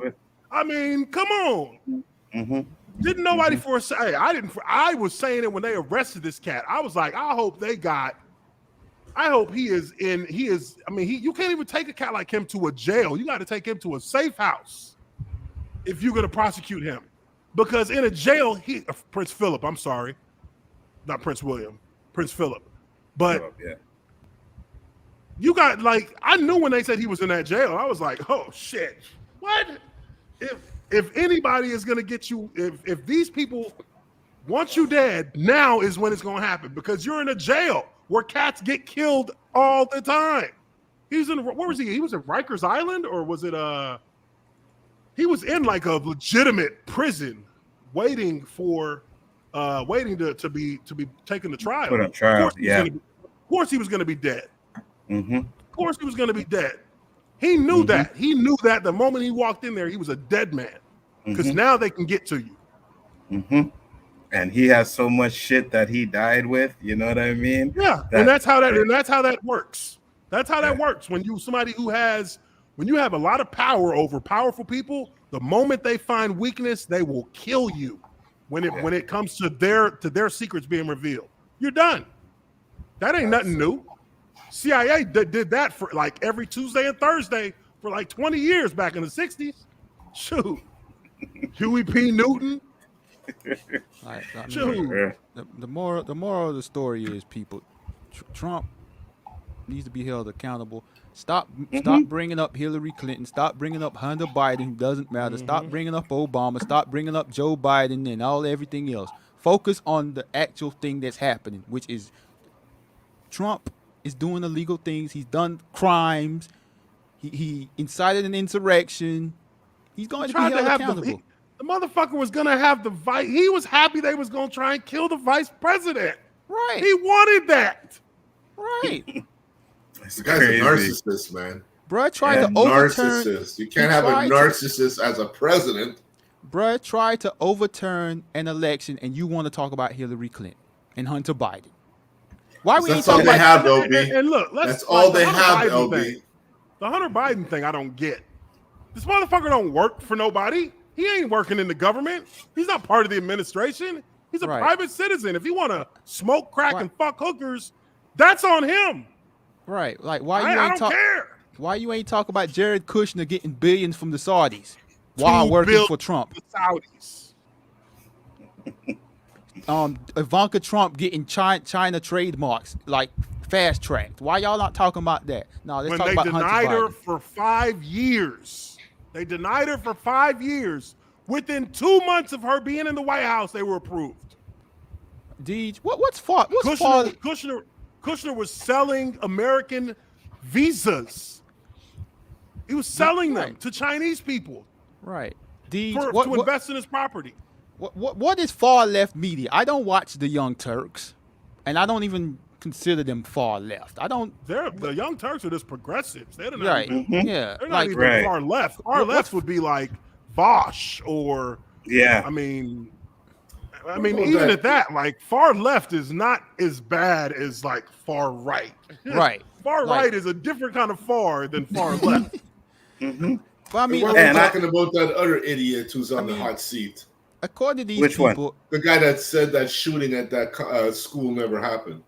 I mean, come on. Mm-hmm. Didn't nobody foresee? Hey, I was saying it when they arrested this cat. I was like, I hope he is. I mean, you can't even take a cat like him to a jail. You got to take him to a safe house if you're going to prosecute him, because in a jail, Prince Philip. I'm sorry, not Prince William, Prince Philip. But you got like, I knew when they said he was in that jail, I was like, oh shit, what? If anybody is going to get you, if these people want you dead, now is when it's going to happen, because you're in a jail where cats get killed all the time. He was in, where was he? He was in Rikers Island, or was it he was in like a legitimate prison waiting to be taken to trial. Put on trial, Of course he was going to be dead. Mm-hmm. Of course he was going to be dead. He knew that. He knew that the moment he walked in there, he was a dead man, because now they can get to you. Mm-hmm. And he has so much shit that he died with. You know what I mean? Yeah, and that's how that works. That's how that works. When you have a lot of power over powerful people, the moment they find weakness, they will kill you. When it comes to their secrets being revealed, you're done. That ain't nothing new. CIA did that for like every Tuesday and Thursday for like 20 years back in the 60s. Shoot. Huey P. Newton. The moral of the story is, people, Trump needs to be held accountable. Stop bringing up Hillary Clinton. Stop bringing up Hunter Biden, who doesn't matter. Stop bringing up Obama. Stop bringing up Joe Biden and everything else. Focus on the actual thing that's happening, which is Trump is doing illegal things. He's done crimes. He incited an insurrection. He's going to be held accountable. The motherfucker was going to have the vice. He was happy they was going to try and kill the vice president. Right. He wanted that. Right. This guy's a narcissist, man. Bruh tried to overturn. Narcissist. You can't have a narcissist as a president. Bruh tried to overturn an election, and you want to talk about Hillary Clinton and Hunter Biden. Why we ain't talking about LB? And look, that's all they have, LB. The Hunter Biden thing, I don't get. This motherfucker don't work for nobody. He ain't working in the government. He's not part of the administration. He's a private citizen. If he want to smoke crack and fuck hookers, that's on him. Right. Like, I don't care. Why you ain't talk about Jared Kushner getting billions from the Saudis while working for Trump? The Saudis. Ivanka Trump getting China trademarks, like fast tracked. Why y'all not talking about that? No, let's talk about Hunter Biden. They denied her for 5 years. They denied her for 5 years. Within 2 months of her being in the White House, they were approved. Deej, what's fault? Kushner was selling American visas. He was selling them to Chinese people. Right. Deej, to invest in his property. What is far left media? I don't watch the Young Turks, and I don't even consider them far left. The Young Turks are just progressives. They're not they're not even far left. Far left would be like Vosh or I mean even at that, like far left is not as bad as like far right. Right. Far right is a different kind of far than far left. But I mean, we're talking about that other idiot who's on the hot seat. According to these people, the guy that said that shooting at that school never happened.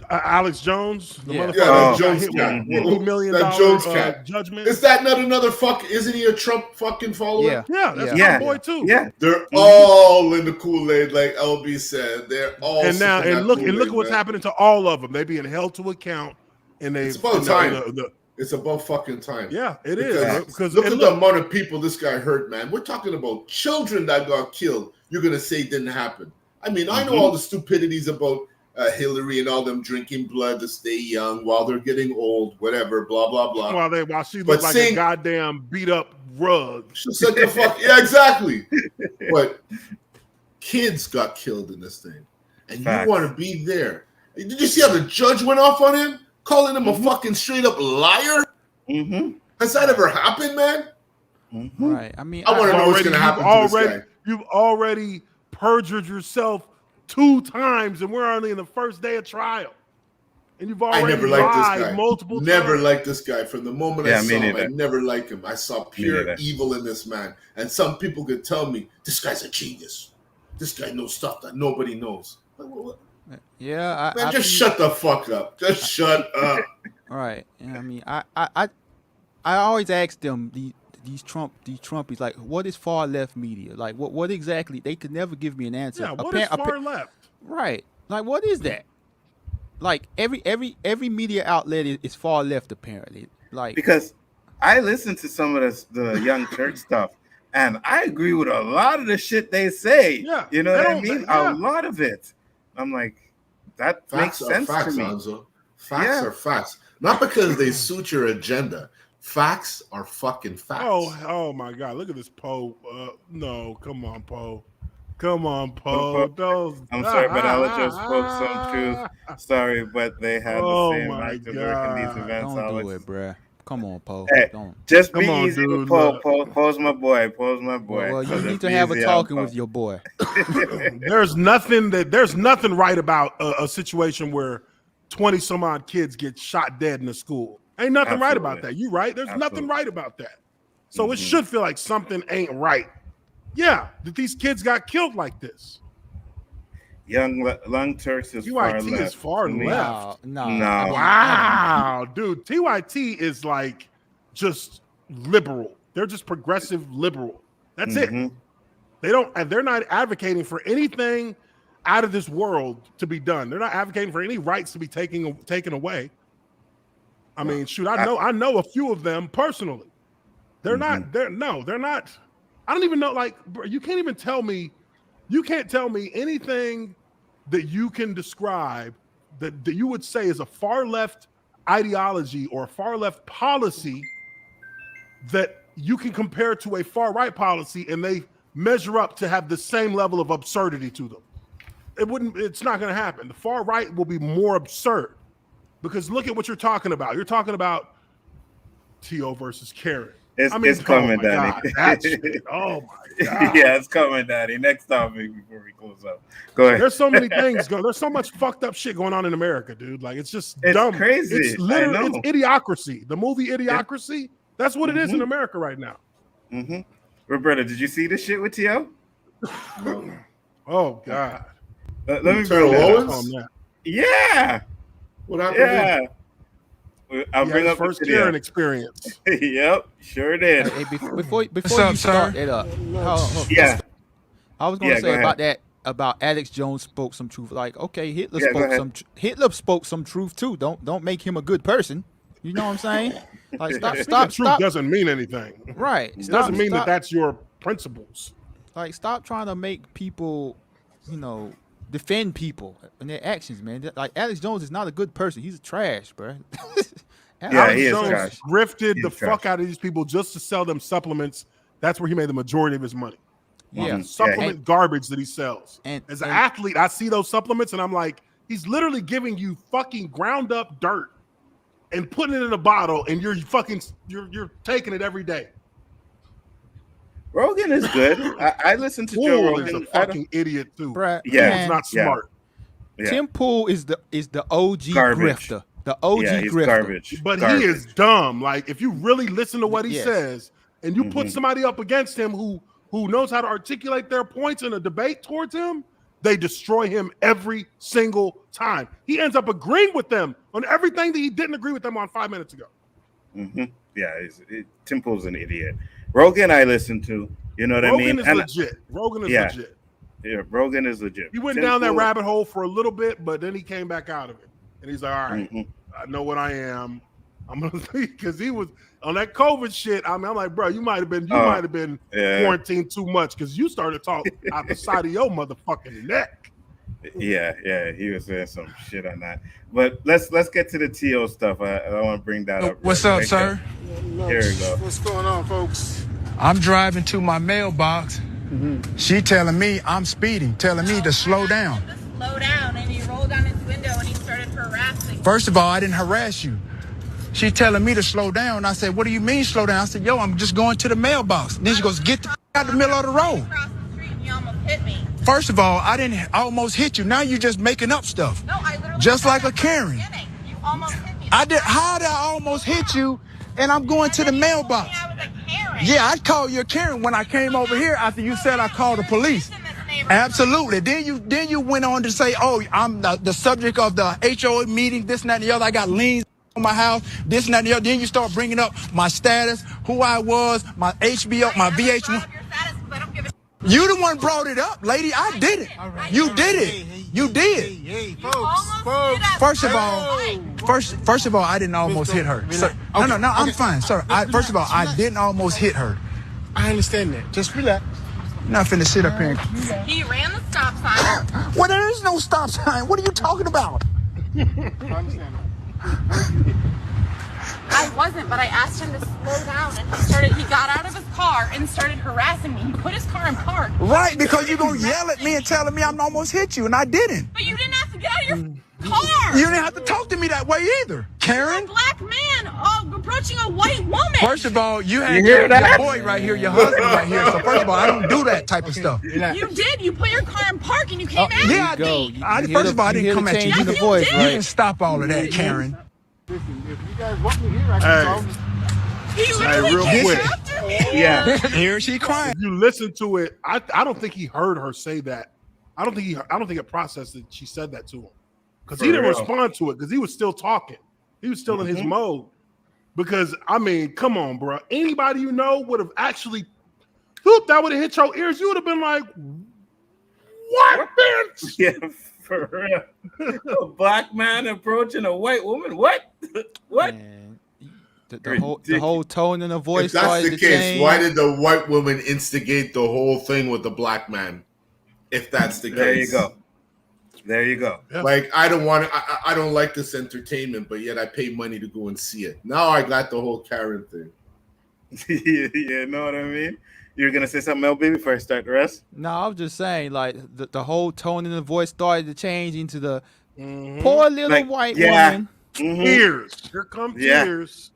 Alex Jones, that Jones cat. $2 million Jones cat judgment. Is that not another Isn't he a Trump fucking follower? Yeah, that's my boy too. Yeah, they're all in the Kool-Aid, like LB said. They're all. And now, look at what's happening to all of them. They being held to account, and it's about time. It's about fucking time. Yeah, it is. Because look at the amount of people this guy hurt, man. We're talking about children that got killed. You're gonna say it didn't happen. I mean, I know all the stupidities about Hillary and all them drinking blood to stay young while they're getting old, whatever, blah blah blah. While she looks like a goddamn beat up rug. She's like the fuck. Yeah, exactly. But kids got killed in this thing, and Facts. you want to be there. Did you see how the judge went off on him, calling him a fucking straight up liar? Mm-hmm. Has that ever happened, man? Mm-hmm. Right. I mean, I want to know what's going to happen to this guy. You've already perjured yourself 2 times, and we're only in the first day of trial. And you've already I never liked this lied guy. multiple Never times. liked this guy. From the moment I saw him, I never liked him. I saw pure evil in this man. And some people could tell me, this guy's a genius. This guy knows stuff that nobody knows. Yeah. Man, just shut the fuck up. Just shut up. Right. Yeah, I mean, I always ask them these Trumpies, like, what is far left media? Like, what exactly? They could never give me an answer. Yeah, what is far left? Right. Like, what is that? Like, every media outlet is far left, apparently. Like, because I listen to some of the Young Turk stuff, and I agree with a lot of the shit they say. Yeah, you know what I mean? A lot of it. I'm like, that makes sense to me. Anzo. Facts are facts. Not because they suit your agenda. Facts are fucking facts. Oh my God! Look at this Poe. No, come on, Poe. Come on, Poe. I'm sorry, but I just spoke some truth. Sorry, but they had the same actors working these events. Don't do it, bruh. Come on, Poe. Hey, don't. Just be easy with Poe. Poe's my boy. Poe's my boy. Well, you need to have a talking with your boy. There's nothing right about a situation where 20 some odd kids get shot dead in a school. Ain't nothing right about that. You right? There's nothing right about that. So it should feel like something ain't right. Yeah, that these kids got killed like this. Young Turks is far left. is far left. No. Wow, dude. TYT is like just liberal. They're just progressive liberal. That's it. They're not advocating for anything out of this world to be done. They're not advocating for any rights to be taken away. I mean, shoot, I know a few of them personally. They're not. I don't even know. Like, you can't tell me anything that you can describe that you would say is a far left ideology or a far left policy that you can compare to a far right policy, and they measure up to have the same level of absurdity to them. It's not going to happen. The far right will be more absurd because look at what you're talking about. You're talking about T.O. versus Karen. It's coming, Daddy. Oh my God. Yeah, it's coming, Daddy. Next topic before we close up. Go ahead. There's so many things going. There's so much fucked up shit going on in America, dude. Like, it's just dumb. Crazy. It's literally Idiocracy. The movie Idiocracy. That's what it is in America right now. Roberto, did you see this shit with T.O.? Oh God. Let me Turtle Owens? Yeah. What happened? Yeah. I'll bring up first Karen experience. Yep, sure did. Hey, before you start it up, I was going to say about that. About Alex Jones spoke some truth. Like, okay, Hitler spoke some truth too. Don't make him a good person. You know what I'm saying? Like, stop. Truth doesn't mean anything. Right. It doesn't mean that that's your principles. Like, stop trying to make people, defend people and their actions, man. Like, Alex Jones is not a good person. He's trash, bro. Alex Jones grifted the fuck out of these people just to sell them supplements. That's where he made the majority of his money. Yeah. Supplement garbage that he sells. As an athlete, I see those supplements and I'm like, he's literally giving you fucking ground up dirt and putting it in a bottle, and you're taking it every day. Rogan is good. I listen to Joe Rogan. Is a fucking idiot too. Bruh, he's not smart. Yeah. Tim Pool is the OG garbage. grifter. The OG grifter. Garbage. But he is dumb. Like, if you really listen to what he says, and you put somebody up against him who knows how to articulate their points in a debate towards him, they destroy him every single time. He ends up agreeing with them on everything that he didn't agree with them on 5 minutes ago. Yeah, Tim Pool's an idiot. Rogan I listen to. You know what I mean? Rogan is legit. Yeah, Rogan is legit. He went down that rabbit hole for a little bit, but then he came back out of it. And he's like, all right, I know what I am. I'm gonna because he was on that COVID shit. I mean, I'm like, bro, you might have been quarantined too much because you started talking out the side of your motherfucking neck. Yeah, he was saying some shit on that. But let's get to the T.O. stuff. I want to bring that up. What's up, sir? Here we go. What's going on, folks? I'm driving to my mailbox. She telling me I'm speeding, telling me to slow down. slow down, and he rolled down his window and he started harassing. First of all, I didn't harass you. She's telling me to slow down. I said, what do you mean slow down? I said, yo, I'm just going to the mailbox. Then she goes, get the out the middle of the road. Across the street, and he almost hit me. First of all, I didn't almost hit you. Now you're just making up stuff. No, I literally just like a said that from the Karen. beginning. You almost hit me. I did. How did I almost hit you? And I'm going to the mailbox. I was a Karen. Yeah, I called you a Karen when I came over here after you said I called the police. Absolutely. Then you went on to say, oh, I'm the subject of the HOA meeting, this and that and the other. I got liens on my house, this and that and the other. Then you start bringing up my status, who I was, my HBO, my VH1. You the one brought it up, lady. I did it. You did it. You did. Hey, folks. First of all, I didn't almost hit her. Sir, no, I'm fine, sir. First of all, I didn't almost hit her. I understand that. Just relax. I'm not finna sit up here. He ran the stop sign. Well, there is no stop sign. What are you talking about? I understand that. I wasn't, but I asked him to slow down, and he got out of his car and started harassing me. He put his car in park. Right, because you're gonna yell at me and telling me I'm almost hit you, and I didn't. But you didn't have to get out of your car. You didn't have to talk to me that way either, Karen. A black man approaching a white woman. First of all, you had your boy right here, your husband right here. So first of all, I don't do that type of stuff. You did. You put your car in park and you came at me. Yeah, I did. First of all, I didn't come at you. the voice, You can stop all of that, Karen. Listen, if you guys want me here, I can talk. He literally real came quick. after me. Yeah. Here she crying. If you listen to it, I don't think he heard her say that. I don't think it processed that she said that to him, because he didn't respond to it because he was still talking. He was still in his mode. Because I mean, come on, bro. Anybody you know would have actually, whoop, that would have hit your ears. You would have been like, "What, bitch?" Yeah, for real. A black man approaching a white woman. What? What? Man, the whole tone in the voice If that's started the to case, change. why did the white woman instigate the whole thing with the black man? If that's the There you case, go. There you go. Yeah. like I don't like this entertainment, but yet I pay money to go and see it. Now I got the whole Karen thing. You know what I mean? You're gonna say something else, baby, before I start the rest? No, I was just saying, like the whole tone in the voice started to change into the poor little Like, white yeah. woman. Tears. Here come Yeah. tears.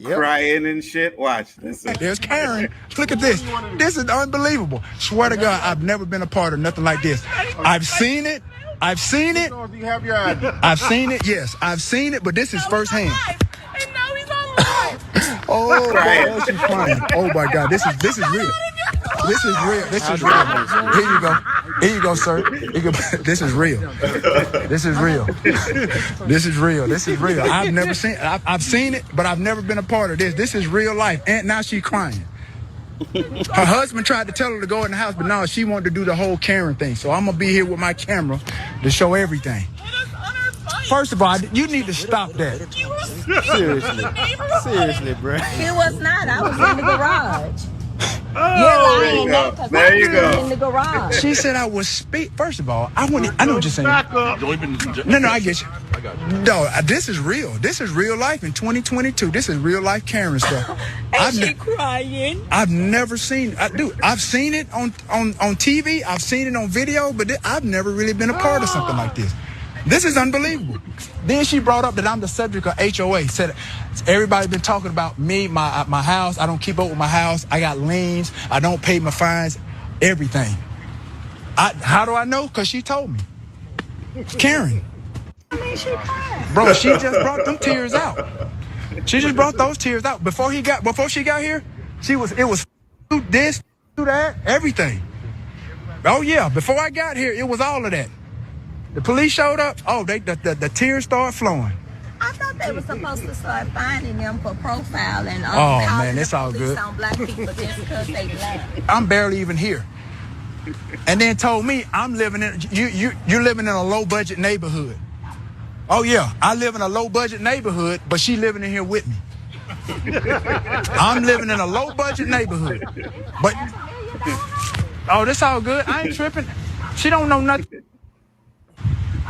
Crying and shit. Watch. Listen. There's Karen. Look at this. This is unbelievable. Swear to God, I've never been a part of nothing like this. I've seen it. I've seen it. So if you have your ID. I've seen it. Yes, I've seen it, but this is firsthand. And now he's on live. Oh, boy, she's crying. Oh my God, this is real. This is real. This is real. Here you go. Here you go, sir. This is real. This is real. This is real. This is real. I've never seen. I've seen it, but I've never been a part of this. This is real life. And now she's crying. Her husband tried to tell her to go in the house, but no, she wanted to do the whole Karen thing. So I'm gonna be here with my camera to show everything. First of all, you need to stop that. Seriously, bro. It was not. I was in the garage. Oh, there you go. There you In go. the garage. She said I was First of all, I know what you're saying. Back up. No, I get you. No, this is real. This is real life in 2022. This is real life Karen stuff. And she crying. I've never seen. I've seen it on TV. I've seen it on video, but I've never really been a part of something like this. This is unbelievable. Then she brought up that I'm the subject of HOA. Said everybody's been talking about me, my house. I don't keep up with my house. I got liens. I don't pay my fines. Everything. How do I know? Because she told me. Karen. Bro, she just brought them tears out. She just brought those tears out. Before she got here, it was do this, do that, everything. Oh yeah, before I got here, it was all of that. The police showed up. Oh, the tears started flowing. I thought they were supposed to start finding them for profiling. Oh, man, it's all good. On black people just because they black. I'm barely even here. And then told me I'm living in you're living in a low budget neighborhood. Oh yeah, I live in a low budget neighborhood, but she living in here with me. I'm living in a low budget neighborhood. But oh, this all good. I ain't tripping. She don't know nothing.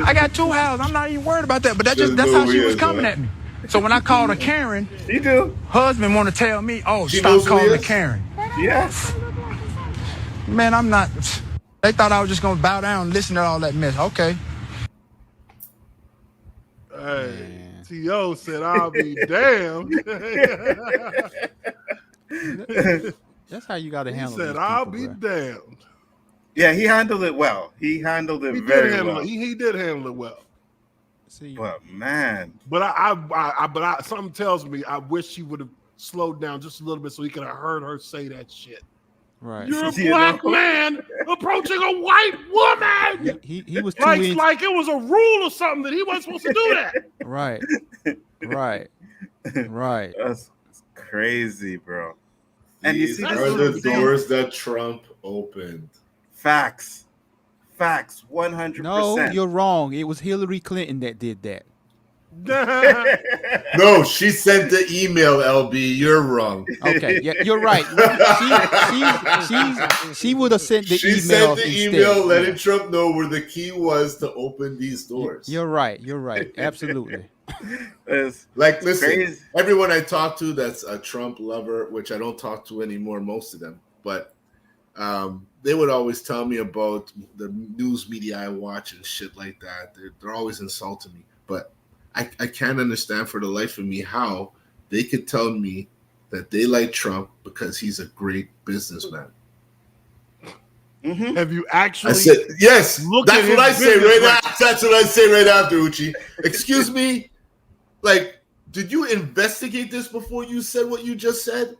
I got 2 houses. I'm not even worried about that. But that's how she was coming at me. So when I called her Karen, You do. husband want to tell me, oh, She stop knows who he calling her is? Karen. Yes. Man, I'm not. They thought I was just gonna bow down and listen to all that mess. Okay. Hey, Man. T.O. said, "I'll be damned." That's how you got to He handle said, these "I'll people, be bro. damned." Yeah, he handled it well. He handled it He did very handle well. it. He did handle it well. See, But man, But something tells me I wish he would have slowed down just a little bit so he could have heard her say that shit. right? You're a You black know? man approaching a white woman. He was 2 inches. Like it was a rule or something that he wasn't supposed to do that. Right. Right. That's crazy, bro. And you These see, That's this are is what I'm the saying. doors that Trump opened. Facts, 100%. No, you're wrong. It was Hillary Clinton that did that. No, she sent the email, LB. You're wrong. Okay, yeah, you're right. She would have sent the She email sent the instead. email letting Yeah. Trump know where the key was to open these doors. You're right. Absolutely. Like, listen, crazy. everyone I talk to that's a Trump lover, which I don't talk to anymore, most of them, but they would always tell me about the news media I watch and shit like that. They're always insulting me. But I can't understand for the life of me how they could tell me that they like Trump because he's a great businessman. Mm-hmm. Have you actually? I said, yes, looked that's at what I his say business right record? after. That's what I say right after, Uche. Excuse me? Like, did you investigate this before you said what you just said?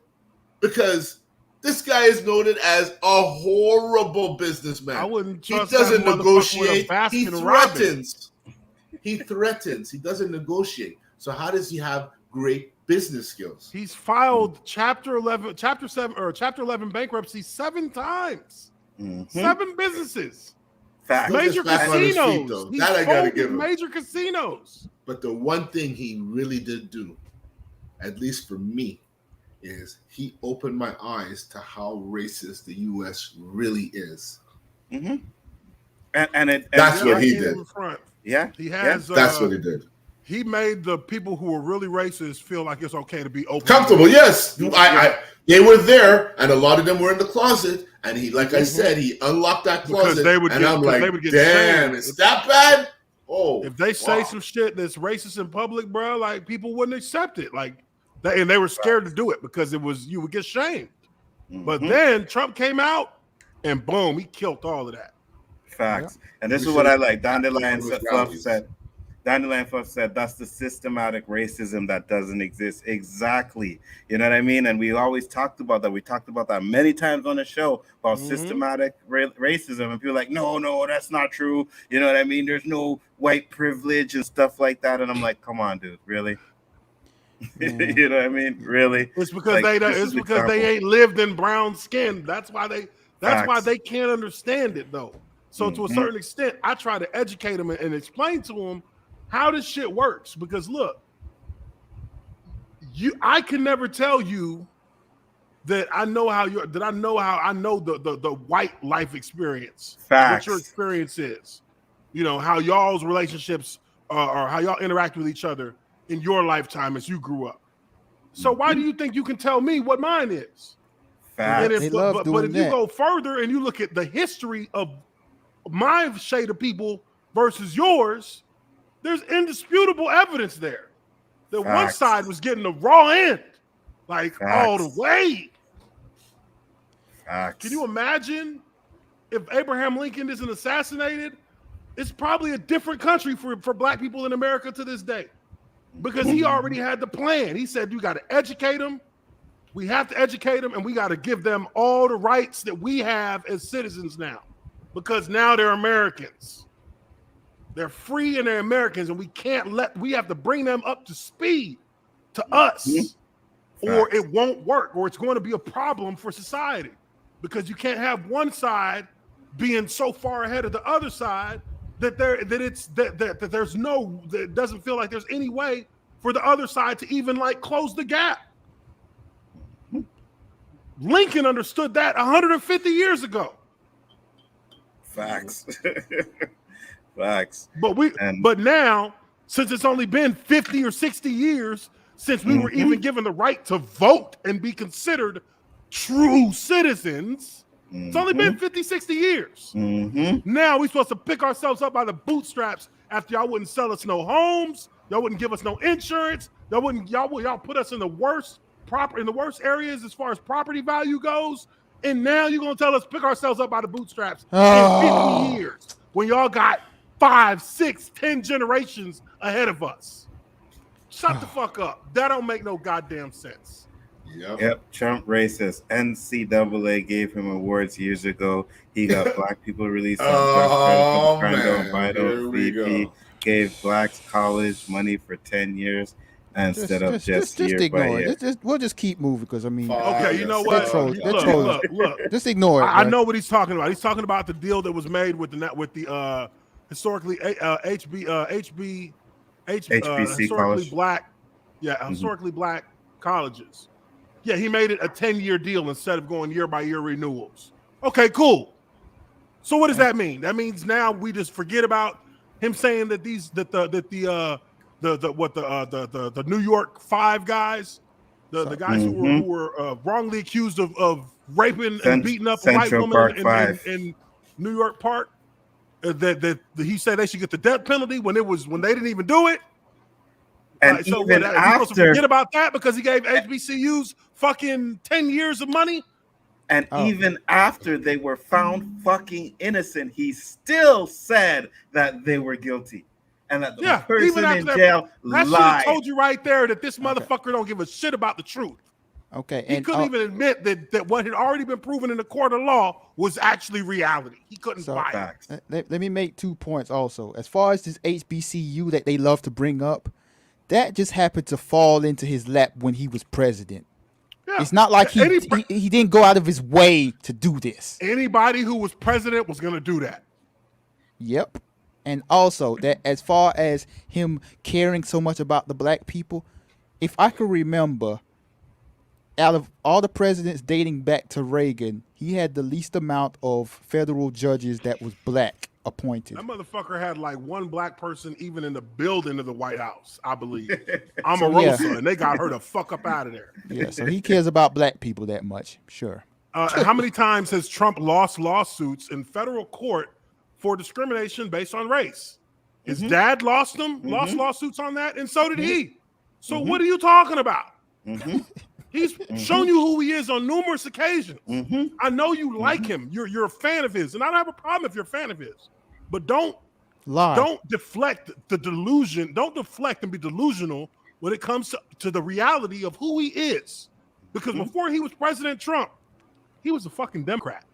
Because this guy is noted as a horrible businessman. I wouldn't He trust doesn't that motherfucker with a negotiate. He Baskin Robbins. threatens. He threatens. He doesn't negotiate. So how does he have great business skills? He's filed Chapter 11 bankruptcy 7 times. Mm-hmm. 7 businesses. Facts. Still Major just back on his feet, casinos. though. He's That I gotta folded give him. major casinos. But the one thing he really did do, at least for me, is he opened my eyes to how racist the U.S. really is. Mm-hmm. And That's what he in did. the front. Yeah. He has. That's what he did. He made the people who were really racist feel like it's okay to be open. Comfortable, yes. They were there, and a lot of them were in the closet. And he, like I said, he unlocked that closet. I'm like, damn, it's that bad? Oh, if they say some shit that's racist in public, bro, like people wouldn't accept it. Like, and they were scared to do it because you would get shamed. Mm-hmm. But then Trump came out, and boom, he killed all of that. Facts. Yeah. And this is what I like. Dandelion Fluff said, that's the systematic racism that doesn't exist. Exactly. You know what I mean? And we always talked about that. We talked about that many times on the show about systematic racism. And people are like, no, that's not true. You know what I mean? There's no white privilege and stuff like that. And I'm like, come on, dude, really? You know what I mean? Really? It's because they ain't lived in brown skin. That's why they can't understand it, though. So to a certain extent, I try to educate them and explain to them how this shit works. Because look, I can never tell you that I know the white life experience. Facts. What your experience is. You know, how y'all's relationships or how y'all interact with each other in your lifetime as you grew up. So why do you think you can tell me what mine is? Facts. But if you go further and you look at the history of my shade of people versus yours, there's indisputable evidence there that one side was getting the raw end, like all the way. Facts. Can you imagine if Abraham Lincoln isn't assassinated? It's probably a different country for black people in America to this day, because he already had the plan. He said, you got to educate them. We have to educate them, and we got to give them all the rights that we have as citizens now, because now they're Americans. They're free and they're Americans, and we have to bring them up to speed to us, or it won't work, or it's going to be a problem for society, because you can't have one side being so far ahead of the other side that it doesn't feel like there's any way for the other side to even like close the gap. Lincoln understood that 150 years ago. Facts. Facts. But now, since it's only been 50 or 60 years since we were even given the right to vote and be considered true citizens, it's only been 50, 60 years. Now we're supposed to pick ourselves up by the bootstraps after y'all wouldn't sell us no homes. Y'all wouldn't give us no insurance. Y'all put us in the worst areas as far as property value goes. And now you're gonna tell us pick ourselves up by the bootstraps in 50 years when y'all got 5, 6, 10 generations ahead of us. Shut the fuck up. That don't make no goddamn sense. Yep, Trump racist. NCAA gave him awards years ago. He got black people released on drug credit for the crime don't bite. VP gave blacks college money for 10 years instead of just year ignore by year. it. We'll just keep moving because I mean, okay, you know what? Look. Just ignore it. I know what he's talking about. He's talking about the deal that was made with the historically HBC historically college. black, historically black colleges. Yeah, he made it a 10-year deal instead of going year by year renewals. Okay, cool. So what does that mean? That means now we just forget about him saying that the New York 5 guys, the guys who were wrongly accused of raping and beating up a white woman in New York Park, that he said they should get the death penalty when they didn't even do it. And so even what, after, supposed to forget about that because he gave HBCUs fucking 10 years of money? And even after they were found fucking innocent, he still said that they were guilty. And that the person in jail lied. That should have told you right there that this motherfucker don't give a shit about the truth. Okay. He couldn't even admit that what had already been proven in the court of law was actually reality. He couldn't buy it. Let me make 2 points also. As far as this HBCU that they love to bring up, that just happened to fall into his lap when he was president. Yeah. It's not like he didn't go out of his way to do this. Anybody who was president was going to do that. Yep. And also that as far as him caring so much about the black people, if I can remember, out of all the presidents dating back to Reagan, he had the least amount of federal judges that was black appointed. That motherfucker had like one black person even in the building of the White House, I believe. Omarosa, and they got her the fuck up out of there. Yeah, so he cares about black people that much, sure. How many times has Trump lost lawsuits in federal court for discrimination based on race? His dad lost lawsuits on that, and so did he. So what are you talking about? He's shown you who he is on numerous occasions. I know you like him. You're a fan of his, and I don't have a problem if you're a fan of his. But don't deflect the delusion. Don't deflect and be delusional when it comes to the reality of who he is. Because before he was President Trump, he was a fucking Democrat.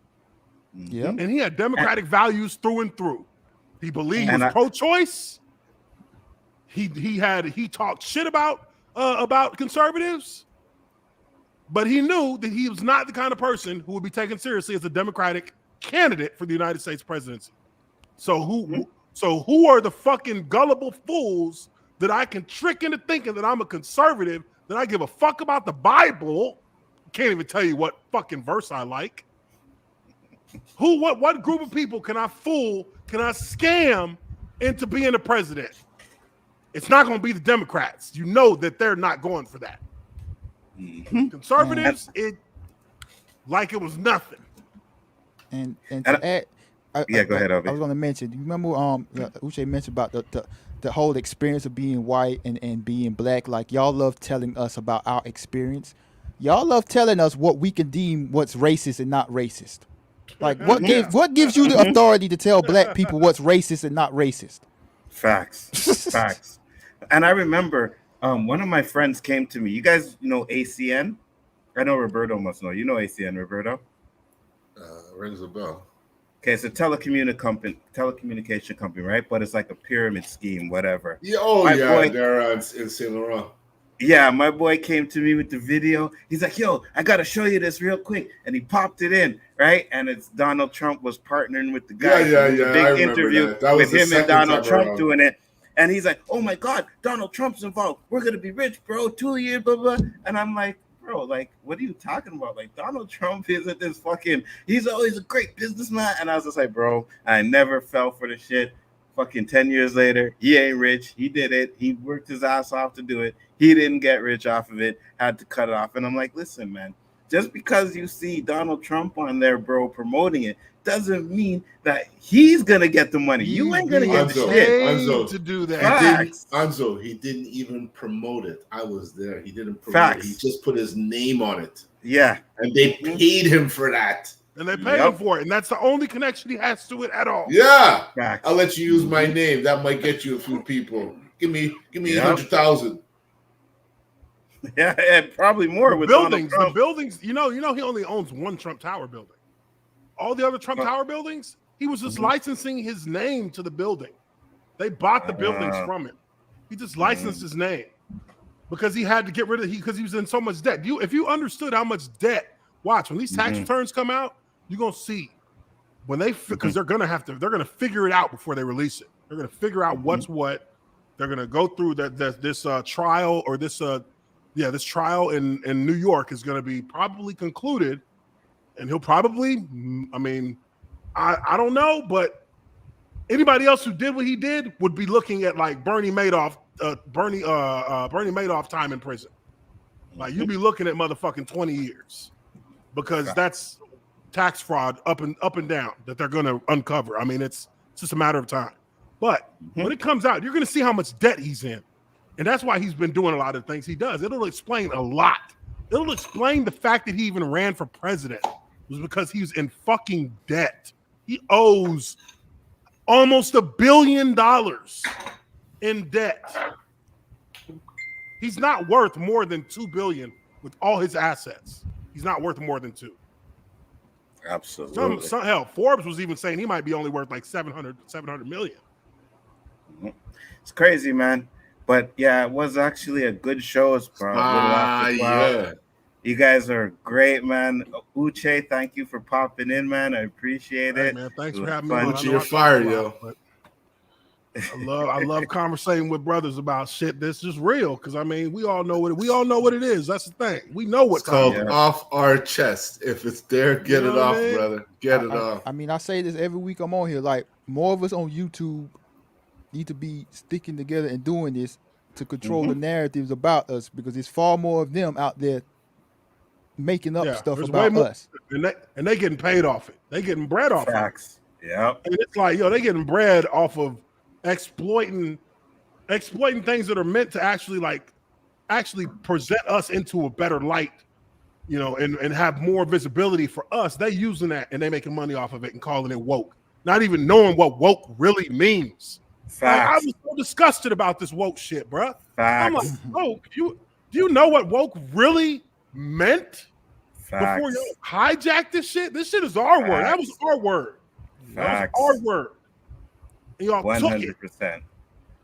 Yeah, and he had democratic values through and through. He believed he was pro-choice. He talked shit about conservatives. But he knew that he was not the kind of person who would be taken seriously as a Democratic candidate for the United States presidency. So who are the fucking gullible fools that I can trick into thinking that I'm a conservative, that I give a fuck about the Bible? Can't even tell you what fucking verse I like. What group of people can I fool, can I scam into being the president? It's not going to be the Democrats. You know that they're not going for that. Conservatives, it was nothing. And to add, go ahead, Obi. I was going to mention. You remember, Uche mentioned about the whole experience of being white and being black. Like y'all love telling us about our experience. Y'all love telling us what we can deem what's racist and not racist. Like what gives you the authority to tell black people what's racist and not racist? Facts. And I remember. One of my friends came to me. You guys know ACN? I know Roberto must know. You know ACN, Roberto? Rings a bell. Okay, it's a telecommunication company, right? But it's like a pyramid scheme, whatever. Yeah, they're in Saint Laurent. Yeah, my boy came to me with the video. He's like, yo, I got to show you this real quick. And he popped it in, right? And it's Donald Trump was partnering with the guy. Yeah. Big interview with him and Donald Trump doing it. And he's like, oh my God, Donald Trump's involved. We're going to be rich, bro. 2 years, blah, blah. And I'm like, bro, like, what are you talking about? Like, Donald Trump isn't this he's always a great businessman. And I was just like, bro, I never fell for the shit. Fucking 10 years later, he ain't rich. He did it. He worked his ass off to do it. He didn't get rich off of it. Had to cut it off. And I'm like, listen, man, Just because you see Donald Trump on there, bro, promoting it, doesn't mean that he's gonna get the money. You He's ain't gonna get being the Anzo, shit. paid to Anzo, do he that. didn't. Facts. Anzo, he didn't even promote it. I was there. He didn't promote it. He Facts. just put his name on it, Yeah. and they Mhm. paid him for that. And they paid him Yep. for it. And that's the only connection he has to it at all. Yeah, Facts. I'll let you use my Mhm. name. That might get you a few people. Give me Yep. 800,000. Yeah, and probably more The with Donald buildings, Trump. he only owns one Trump Tower building. All the other Trump Tower buildings, he was just licensing his name to the building. They bought the buildings from him. He just licensed his name because he had to get rid of because he was in so much debt. If you understood how much debt, watch when these tax returns come out, you're gonna see when because they're gonna figure it out before they release it. They're gonna figure out what's what. They're gonna go through this trial or this trial in New York is gonna be probably concluded, and he'll probably, I don't know, but anybody else who did what he did would be looking at like Bernie Madoff time in prison. Like you'd be looking at motherfucking 20 years because that's tax fraud up and down that they're going to uncover. I mean, it's just a matter of time. But when it comes out, you're going to see how much debt he's in. And that's why he's been doing a lot of things he does. It'll explain a lot. It'll explain the fact that he even ran for president was because he was in fucking debt. He owes almost $1 billion in debt. He's not worth more than $2 billion with all his assets. He's not worth more than $2. Absolutely. Hell, Forbes was even saying he might be only worth like 700 million. It's crazy, man. But yeah, it was actually a good show. It's a little after 12. Yeah. You guys are great, man. Uche, thank you for popping in, man. I appreciate Hey, it. man, thanks It for was having me fun. on. Uche, you're fired, yo. I love conversating with brothers about shit that's just real. Because I mean, we all know what it is. That's the thing. We know what's It's called Yeah. off our chest. If it's there, get You it know what off, I mean? brother. Get it off. I mean, I say this every week I'm on here. Like, more of us on YouTube need to be sticking together and doing this to control the narratives about us, because there's far more of them out there making up stuff there's way about more, us. and they getting paid off it. They getting bread off it. Facts. Yep. And it's like, they getting bread off of exploiting things that are meant to actually present us into a better light, and have more visibility for us. They using that and they making money off of it and calling it woke, not even knowing what woke really means. Like, I Facts. was so disgusted about this woke shit, bro. I'm like, Facts. oh, do you know what woke really meant Facts. before you hijack this shit? This shit is our word. That was our word. That Facts. was our word. And y'all took it.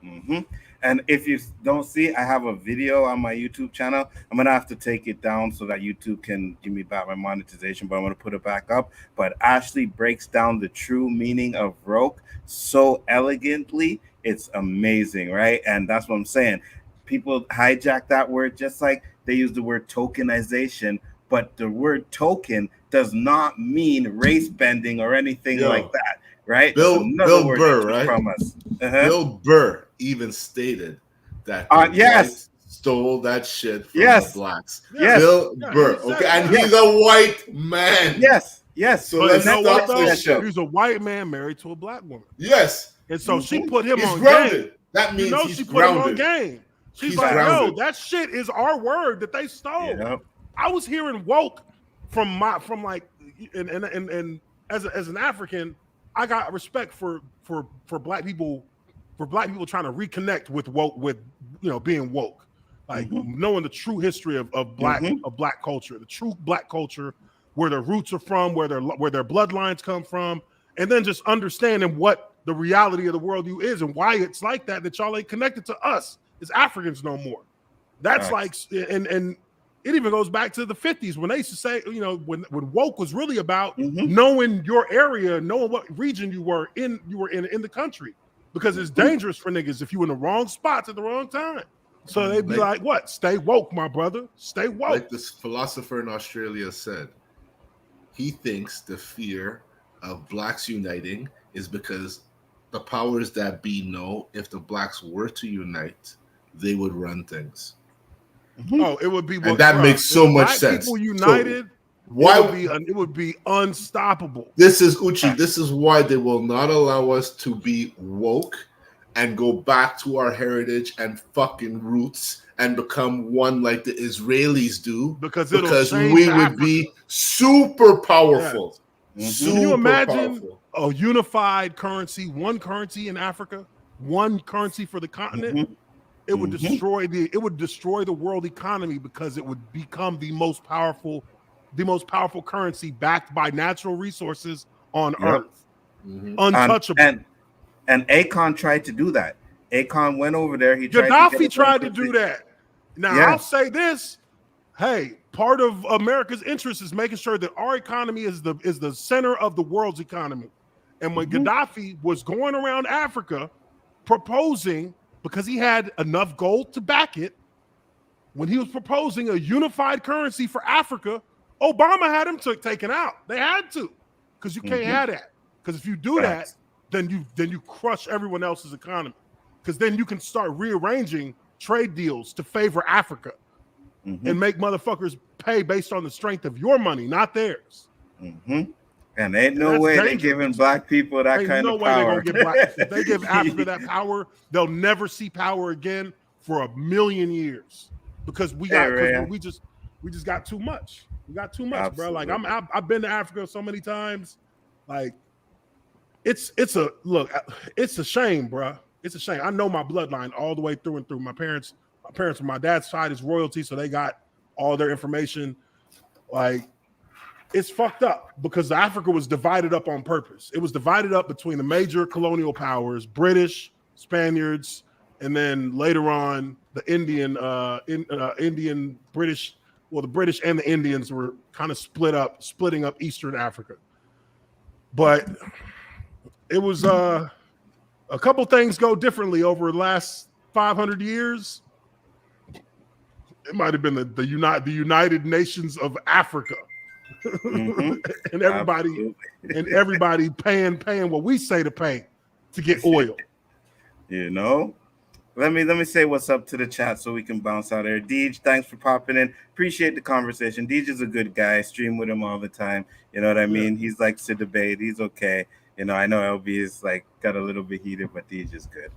100%. And if you don't see, I have a video on my YouTube channel. I'm gonna have to take it down so that YouTube can give me back my monetization, but I'm gonna put it back up. But Ashley breaks down the true meaning of woke so elegantly. It's amazing, right? And that's what I'm saying. People hijack that word just like they use the word tokenization, but the word token does not mean race bending or anything like that, right? Bill Burr, right? From us. Bill Burr even stated that the whites stole that shit from the blacks. Bill Burr, okay, and he's a white man. Yes. So But let's you know stop what, though? this shit. He's a white man married to a black woman. Yes. And so she put him He's on grounded. game. That means she he's put him on grounded. game. She's He's like, grounded. yo, that shit is our word that they stole. Yep. I was hearing woke from as an African, I got respect for black people, trying to reconnect with woke, with being woke, like knowing the true history of black culture, the true black culture, where their roots are from, where their bloodlines come from, and then just understanding what the reality of the world is and why it's like that y'all ain't connected to us as Africans no more. That's like, and it even goes back to the 50s when they used to say, when woke was really about knowing your area, knowing what region you were in the country, because it's dangerous for niggas if you in the wrong spots at the wrong time. So they'd be like, what? Stay woke, my brother. Stay woke. Like this philosopher in Australia said, he thinks the fear of blacks uniting is because the powers that be know if the blacks were to unite, they would run things. Oh, it would be, And that makes so if much black sense. people united, Why it would be unstoppable. this is Uche? This is why they will not allow us to be woke and go back to our heritage and fucking roots and become one like the Israelis do, Because we would Africa. be super powerful. Yes. Can you imagine a unified currency, one currency in Africa, one currency for the continent? It would destroy the world economy because it would become the most powerful currency backed by natural resources on Earth. Untouchable. And Akon tried to do that. Akon went over there. Gaddafi tried to do that. Now, I'll say this. Hey, part of America's interest is making sure that our economy is the center of the world's economy. And when Gaddafi was going around Africa proposing, because he had enough gold to back it, when he was proposing a unified currency for Africa, Obama had him taken out. They had to, because you can't have that. Because if you do that, then you crush everyone else's economy. Because then you can start rearranging trade deals to favor Africa and make motherfuckers pay based on the strength of your money, not theirs. And ain't no way they're giving black people that kind of power. If they give Africa that power, they'll never see power again for 1,000,000 years. Because we just got too much. We got too much, bro. Like I've been to Africa so many times. Like it's a shame, bro. It's a shame. I know my bloodline all the way through and through. My parents on my dad's side is royalty, so they got all their information. Like, it's fucked up because Africa was divided up on purpose. It was divided up between the major colonial powers, British, Spaniards, and then later on the Indian, British. Well, the British and the Indians were kind of splitting up Eastern Africa. But it was a couple things go differently over the last 500 years. It might have been the United Nations of Africa. and everybody paying what we say to pay to get oil. You know? Let me say what's up to the chat so we can bounce out there. Deej, thanks for popping in. Appreciate the conversation. Deej is a good guy. Stream with him all the time. You know what I mean? He's likes to debate. He's okay. You know, I know LB is like got a little bit heated, but Deej is good.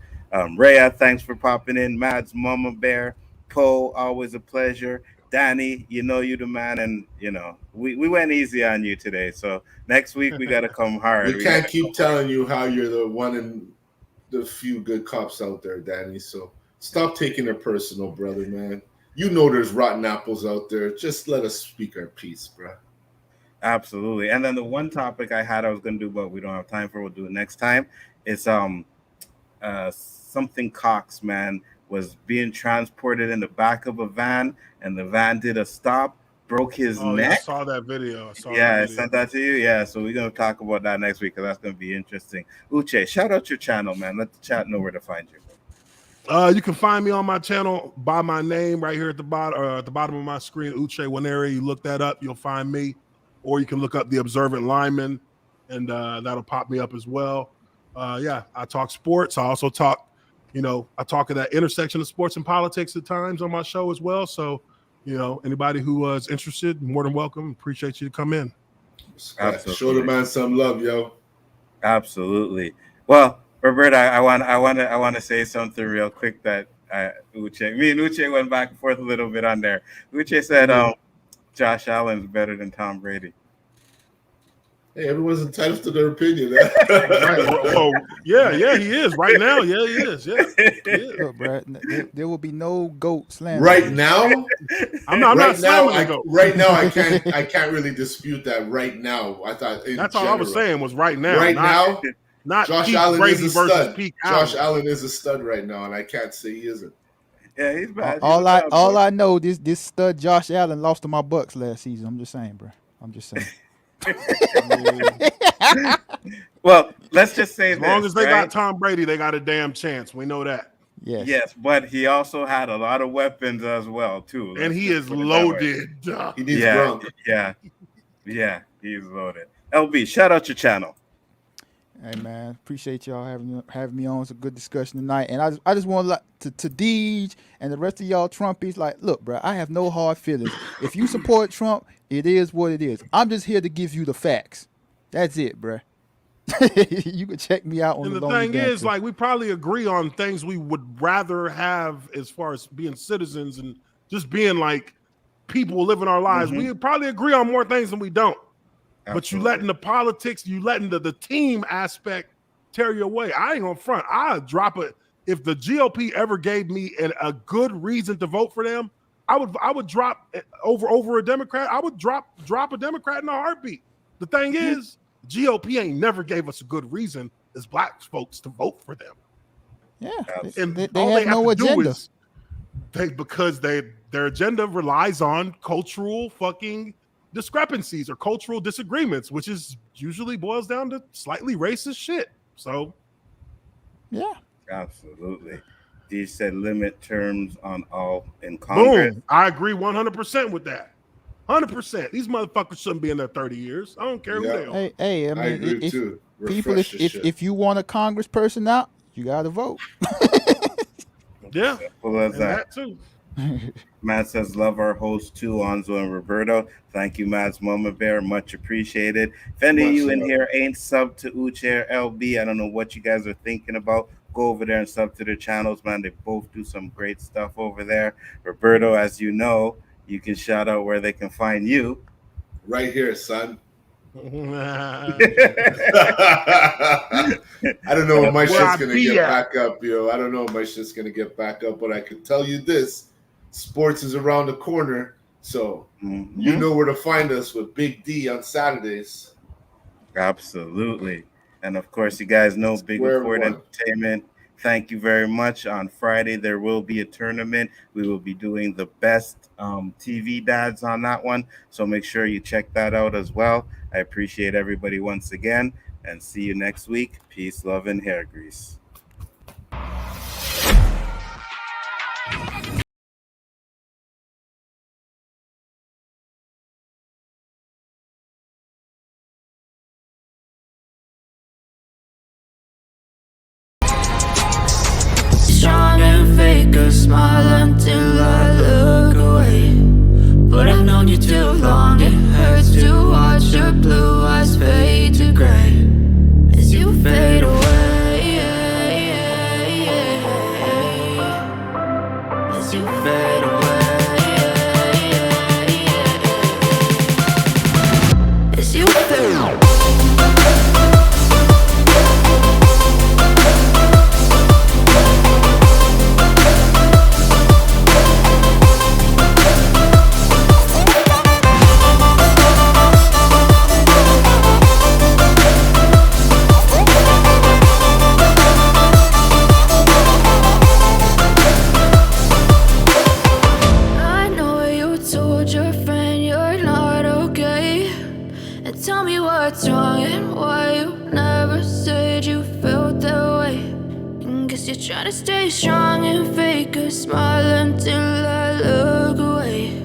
Rhea, thanks for popping in. Mads, Mama Bear, Poe, always a pleasure. Danny, you know you the man, and you know we went easy on you today. So next week we gotta come hard. We can't keep telling you how you're the one in the few good cops out there, Danny. So stop taking it personal, brother, man. You know there's rotten apples out there. Just let us speak our piece, bro. Absolutely. And then the one topic I was gonna do, but we don't have time for. We'll do it next time. It's something Cox, man, was being transported in the back of a van, and the van did a stop, broke his neck. Yeah, I saw that video. I sent that to you. Yeah, so we're gonna talk about that next week because that's gonna be interesting. Uche, shout out your channel, man. Let the chat know where to find you. You can find me on my channel by my name right here at the bottom of my screen, Uche Nwaneri. You look that up, you'll find me, or you can look up the Observant Lineman, and that'll pop me up as well. I talk sports. I also talk. I talk at that intersection of sports and politics at times on my show as well. So, anybody who is interested, more than welcome. Appreciate you to come in. Absolutely. Show the man some love, yo. Absolutely. Well, Roberto, I want to say something real quick that me and Uche went back and forth a little bit on there. Uche said Josh Allen's better than Tom Brady. Hey, everyone's entitled to their opinion. He is. Right now, he is. Yeah. Look, Brad, there will be no GOAT slander. Right now? I'm not slamming the GOAT. Right now, I can't really dispute that right now. I thought that's all I was saying was right now. Right now, not Josh Allen Brady is a stud. Josh Allen. Allen is a stud right now, and I can't say he isn't. Yeah, he's bad. All I know, this stud Josh Allen lost to my Bucks last season. I'm just saying, bro. I'm just saying. Well, let's just say as long as they got Tom Brady, they got a damn chance. We know that. Yes, but he also had a lot of weapons as well too. And he is loaded. He needs drunk. Yeah, he's loaded. LB, shout out your channel. Hey man, appreciate y'all having me on. It's a good discussion tonight, and I just want to Deej and the rest of y'all Trumpies, like, look, bro, I have no hard feelings. If you support Trump, it is what it is. I'm just here to give you the facts. That's it, bro. You can check me out on And the the Lonely thing Banter. is, like, we probably agree on things we would rather have as far as being citizens and just being like people living our lives. Mhm. We probably agree on more things than we don't. But you Absolutely. letting the politics, you letting the team aspect tear you away. I ain't gonna front. I'd drop it. If the GOP ever gave me a good reason to vote for them, I would drop over a Democrat. I would drop a Democrat in a heartbeat. The thing is, GOP ain't never gave us a good reason as black folks to vote for them. Yeah, And they all have they have no to do agenda. is because their agenda relies on cultural fucking discrepancies or cultural disagreements, which is usually boils down to slightly racist shit. So Yeah, Absolutely. You said limit terms on all in Congress. boom. I agree 100% with that. 100%. These motherfuckers shouldn't be in there 30 years. I don't care who they are. hey, I I mean, agree if too. people, Refresh the shit. if you want a congressperson out, you gotta vote. Yeah. Simple as And that. that too. Matt says, love our hosts too, Onzo and Roberto. Thank you, Matt's Mama Bear. Much appreciated. If any of Much you in love. here ain't sub to Uche or LB, I don't know what you guys are thinking about. Go over there and sub to their channels, man. They both do some great stuff over there. Roberto, as you know, you can shout out where they can find you. Right here, son. I I don't know when my Where shit's I gonna be get at. back up, yo. I don't know when my shit's gonna get back up, but I can tell you this: sports is around the corner, so you know where to find us with Big D on Saturdays. Absolutely. And of course, you guys know Big Square Ford one. Entertainment. Thank you very much. On Friday, there will be a tournament. We will be doing the best TV dads on that one. So make sure you check that out as well. I appreciate everybody once again and see you next week. Peace, love, and hair grease. Strong and fake a smile until I look away. But I've known you too long, it hurts to watch your blue eyes fade to gray as you fade away. As you fade away. As you fade away. I know you told your friend you're not okay, and tell me what's wrong and why you never said you felt that way. And guess you're trying to stay strong and fake a smile until I look away.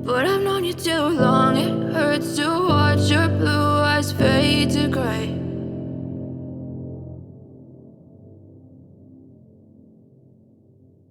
But I've known you too long, it hurts to watch your blue eyes fade to gray